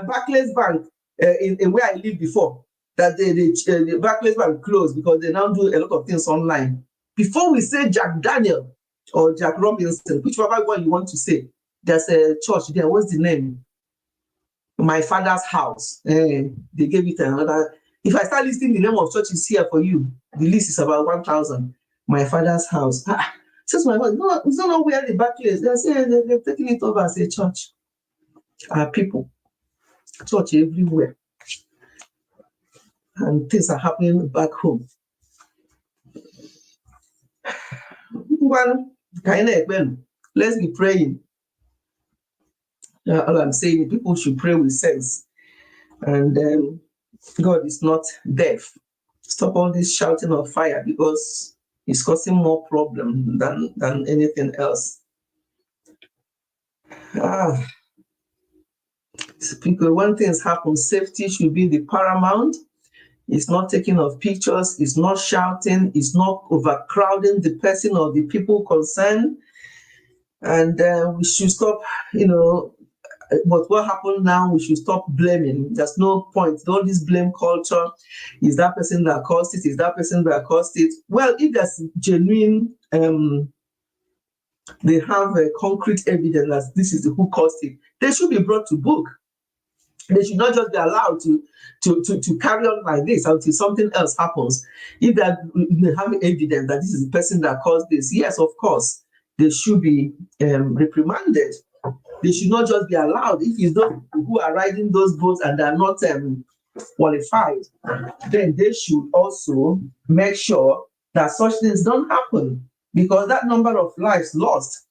Barclays Bank in where I lived before, that the Barclays Bank closed because they now do a lot of things online. Before we say Jack Daniel or Jack Robinson, whichever one you want to say, there's a church there. What's the name? My Father's House. They gave it another. If I start listing the name of churches here for you, the list is about 1,000. My Father's House. Says my husband, no, it's not where the Barclays. They're saying they're taking it over as a church. People, church everywhere. And things are happening back home. Let's be praying. All I'm saying is people should pray with sense. And God is not deaf. Stop all this shouting of fire, because it's causing more problem than anything else. People, when things happen, safety should be the paramount. It's not taking of pictures, it's not shouting, it's not overcrowding the person or the people concerned. And we should stop, but what happened now, we should stop blaming. There's no point. All this blame culture, is that person that caused it, is that person that caused it. Well, if there's genuine, they have a concrete evidence that this is who caused it, they should be brought to book. They should not just be allowed to carry on like this until something else happens. If they have evidence that this is the person that caused this, yes, of course, they should be reprimanded. They should not just be allowed. If it's those who are riding those boats and are not qualified, then they should also make sure that such things don't happen, because that number of lives lost,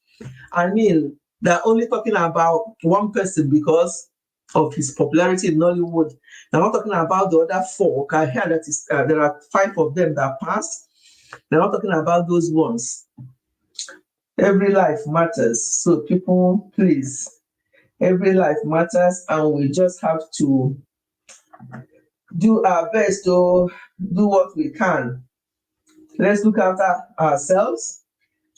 I mean, they're only talking about one person because of his popularity in Nollywood. They're not talking about the other four. I hear that there are 5 of them that passed. They're not talking about those ones. Every life matters. So people, please, every life matters, and we just have to do our best to do what we can. Let's look after ourselves,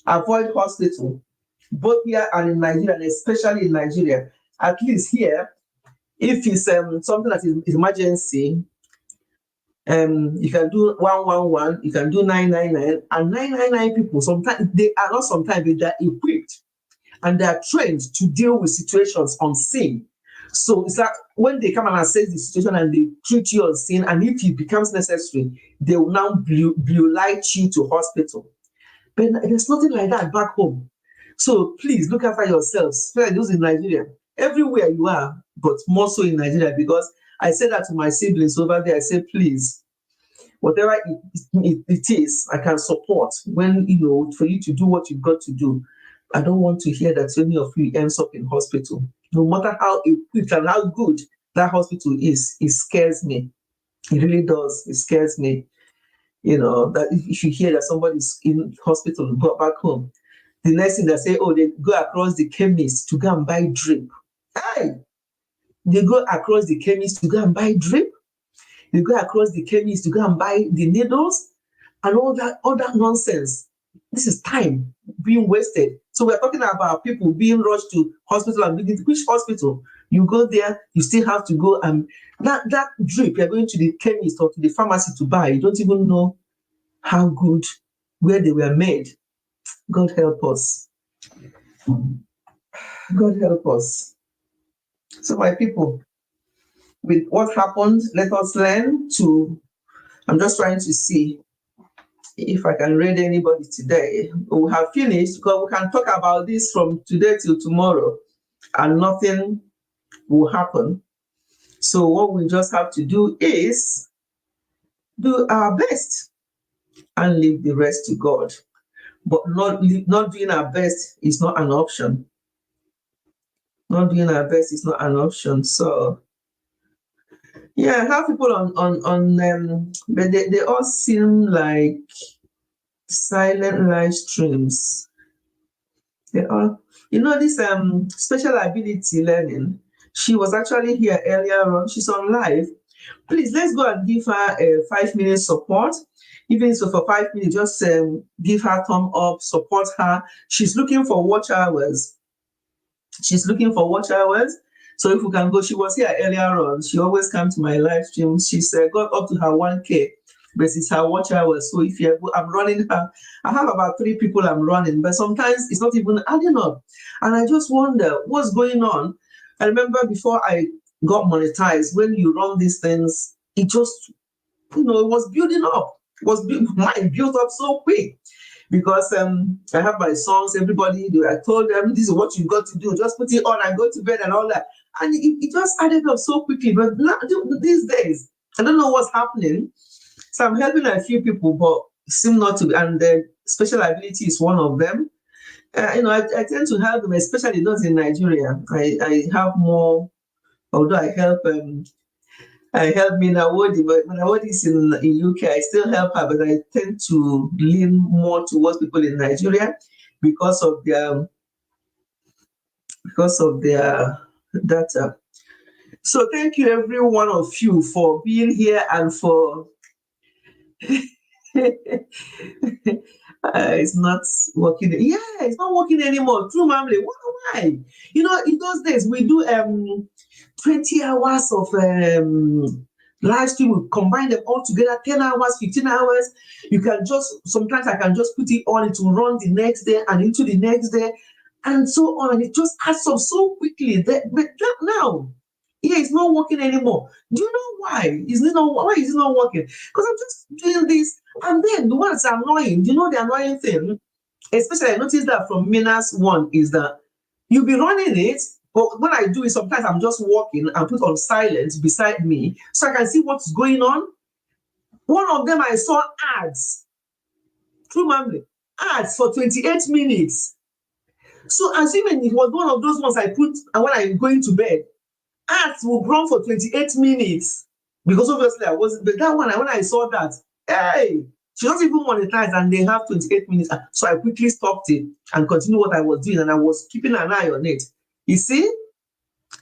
avoid hospital, both here and in Nigeria, and especially in Nigeria. At least here, if it's something that is emergency, you can do 111, you can do 999, and 999 people, sometimes they are not sometimes, they are equipped and they are trained to deal with situations on scene. So it's like when they come and assess the situation and they treat you on scene, and if it becomes necessary, they will now blue light you to hospital. But there's nothing like that back home. So please look after yourselves, especially those in Nigeria, everywhere you are, but more so in Nigeria, because I said that to my siblings over there. I said, please, whatever it is, I can support when, for you to do what you've got to do. I don't want to hear that any of you ends up in hospital. No matter how equipped and how good that hospital is, it scares me. It really does. It scares me. That if you hear that somebody's in hospital, go back home. The next thing they say, oh, they go across the chemist to go and buy drip. Hey, they go across the chemist to go and buy drip. They go across the chemist to go and buy the needles and all that nonsense. This is time being wasted. So we're talking about people being rushed to hospital and beginning. Which hospital? You go there, you still have to go, and that drip you're going to the chemist or to the pharmacy to buy. You don't even know how good, where they were made. God help us. God help us. So my people, with what happened, let us learn to, I'm just trying to see if I can read anybody today. We have finished, because we can talk about this from today till tomorrow and nothing will happen. So what we just have to do is do our best and leave the rest to God. But not doing our best is not an option. Not doing our best is not an option. So yeah, I have people on but they all seem like silent live streams. They all, this special ability learning. She was actually here earlier on. She's on live. Please, let's go and give her a 5-minute support. Even so, for 5 minutes, just give her thumb up, support her. She's looking for watch hours. She's looking for watch hours. So if we can go, she was here earlier on. She always comes to my live stream. She's got up to her 1K, but it's her watch hours. So if I'm running her, I have about 3 people I'm running, but sometimes it's not even adding up. And I just wonder what's going on. I remember before I got monetized, when you run these things, it just, it was building up. Mine built up so quick. Because I have my songs, everybody, I told them, this is what you got to do. Just put it on and go to bed and all that. And it just added up so quickly. But these days, I don't know what's happening. So I'm helping a few people, but seem not to be. And the special ability is one of them. I tend to help them, especially those in Nigeria. I have more, although I help Minawodi, but Minawodi is in UK. I still help her, but I tend to lean more towards people in Nigeria because of their data. So thank you, every one of you, for being here and for. It's not working. Yeah, it's not working anymore. True, Mamle. Why? In those days we do 20 hours of live stream. We combine them all together, 10 hours, 15 hours. You can sometimes I can just put it on, it will run the next day and into the next day, and so on. And it just adds up so quickly. But now, it's not working anymore. Do you know why? Why is it not working? Because I'm just doing this, and then the one that's annoying, the annoying thing, especially I noticed that from Mina's one, is that you'll be running it, but when I do it, sometimes I'm just walking and put on silent beside me so I can see what's going on. One of them I saw ads, through Mamle, ads for 28 minutes. So assuming it was one of those ones I put when I'm going to bed, ads will run for 28 minutes. Because obviously I wasn't, but that one, when I saw that, hey, She doesn't even monetize, and they have 28 minutes. So I quickly stopped it and continued what I was doing, and I was keeping an eye on it. You see,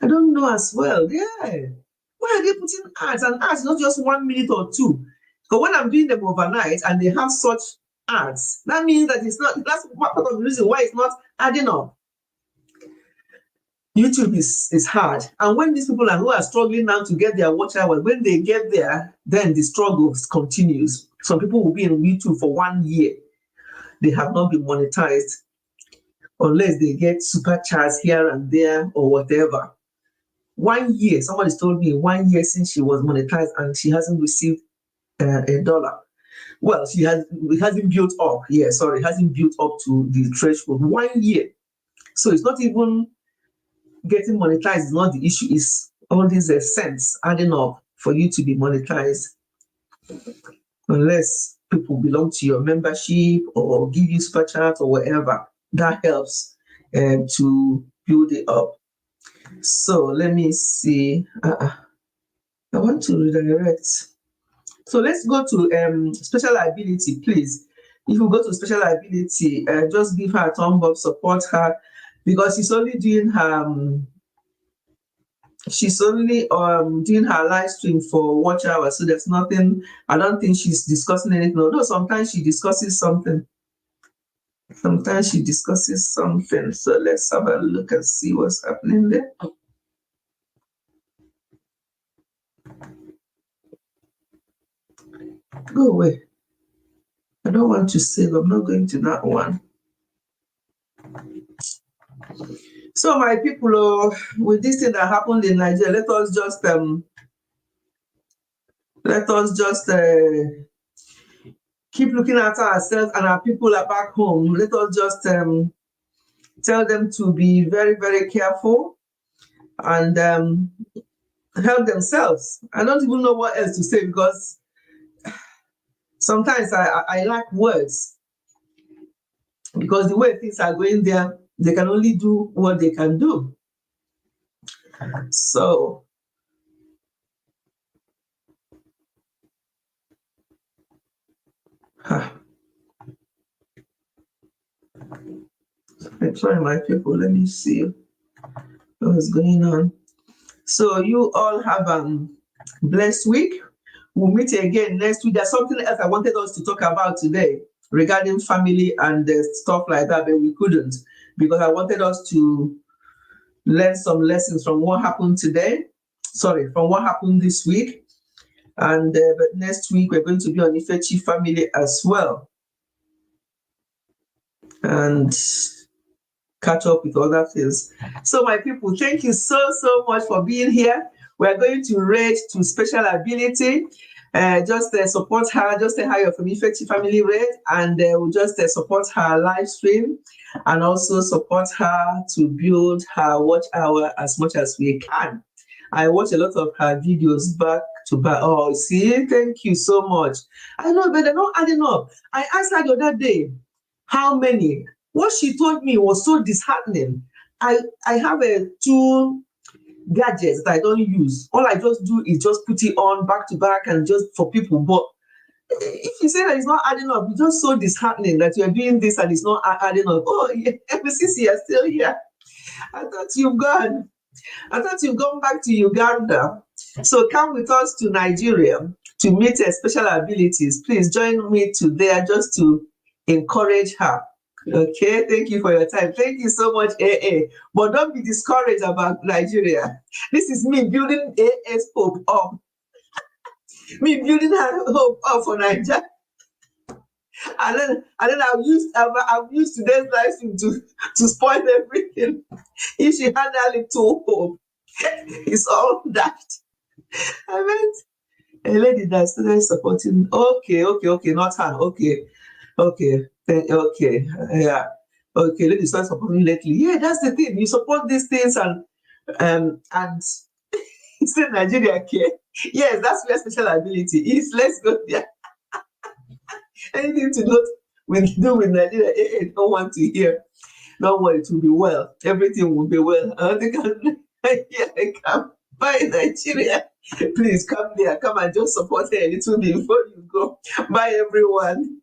I don't know as well. Yeah. Why are they putting ads? And ads not just 1 minute or two. Because when I'm doing them overnight and they have such ads, that means that it's not, that's part of the reason why it's not adding up. YouTube is hard. And when these people who are struggling now to get their watch hours, when they get there, then the struggle continues. Some people will be in YouTube for 1 year. They have not been monetized unless they get super chats here and there or whatever. 1 year, somebody told me 1 year since she was monetized and she hasn't received a dollar. Well, it hasn't built up. Yeah, sorry, it hasn't built up to the threshold. 1 year. So it's not even getting monetized is not the issue. It's all these cents adding up for you to be monetized. Unless people belong to your membership or give you super chat or whatever, that helps to build it up. So let me see. I want to redirect. So let's go to special liability, please. If you go to special liability, just give her a thumb up, support her, because she's only doing her live stream for watch hours. So there's nothing. I don't think she's discussing anything. Although sometimes she discusses something. Sometimes she discusses something. So let's have a look and see what's happening there. Go away. I don't want to save. I'm not going to that one. So my people, with this thing that happened in Nigeria, let us just keep looking at ourselves and our people are back home. Let us just tell them to be very, very careful and help themselves. I don't even know what else to say, because sometimes I lack words, because the way things are going there, they can only do what they can do. So I'm sorry, my people, let me see what's going on. So you all have a blessed week. We'll meet again next week. There's something else I wanted us to talk about today regarding family and stuff like that, but we couldn't, because I wanted us to learn some lessons from what happened from what happened this week. And but next week we're going to be on Ifechi family as well, and catch up with other things. So my people, thank you so much for being here. We're going to rate to special ability. Just support her, just say hi from Ifechi family rate, and we'll just support her live stream, and also support her to build her watch hour as much as we can. I watch a lot of her videos back to back. Oh, see, thank you so much. I know, but they're not adding up. I asked her the other day how many. What she told me was so disheartening. I have two gadgets that I don't use. All I just do is just put it on back to back and just for people. But if you say that it's not adding up, it's just so disheartening that you're doing this and it's not adding up. Oh, yeah, MCC, you're still here. I thought you've gone. I thought you've gone back to Uganda. So come with us to Nigeria to meet special abilities. Please join me there just to encourage her. Okay, thank you for your time. Thank you so much, AA. But don't be discouraged about Nigeria. This is me building AA's hope up. Me building her hope up for Nigeria. And then I've used today's live stream to spoil everything. If she had that little hope, it's all that. I meant a lady that started supporting. Okay, not her. Okay, yeah. Okay, ladies start supporting lately. Yeah, that's the thing. You support these things and it's in Nigeria care. Yes, that's where special ability is. Let's go there. Anything to do with Nigeria, I don't want to hear. Don't worry, it will be well. Everything will be well. I think yeah, I come. Bye, Nigeria. Please come there. Come and just support her a little bit before you go. Bye, everyone.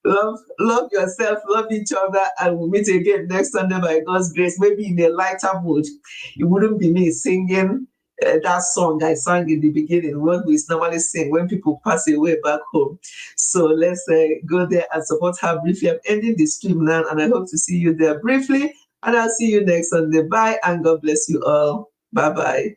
Love yourself, love each other, and we'll meet again next Sunday by God's grace. Maybe in a lighter mood. It wouldn't be me singing that song I sang in the beginning, what we normally sing when people pass away back home. So let's go there and support her briefly. I'm ending the stream now, and I hope to see you there briefly. And I'll see you next Sunday. Bye, and God bless you all. Bye bye.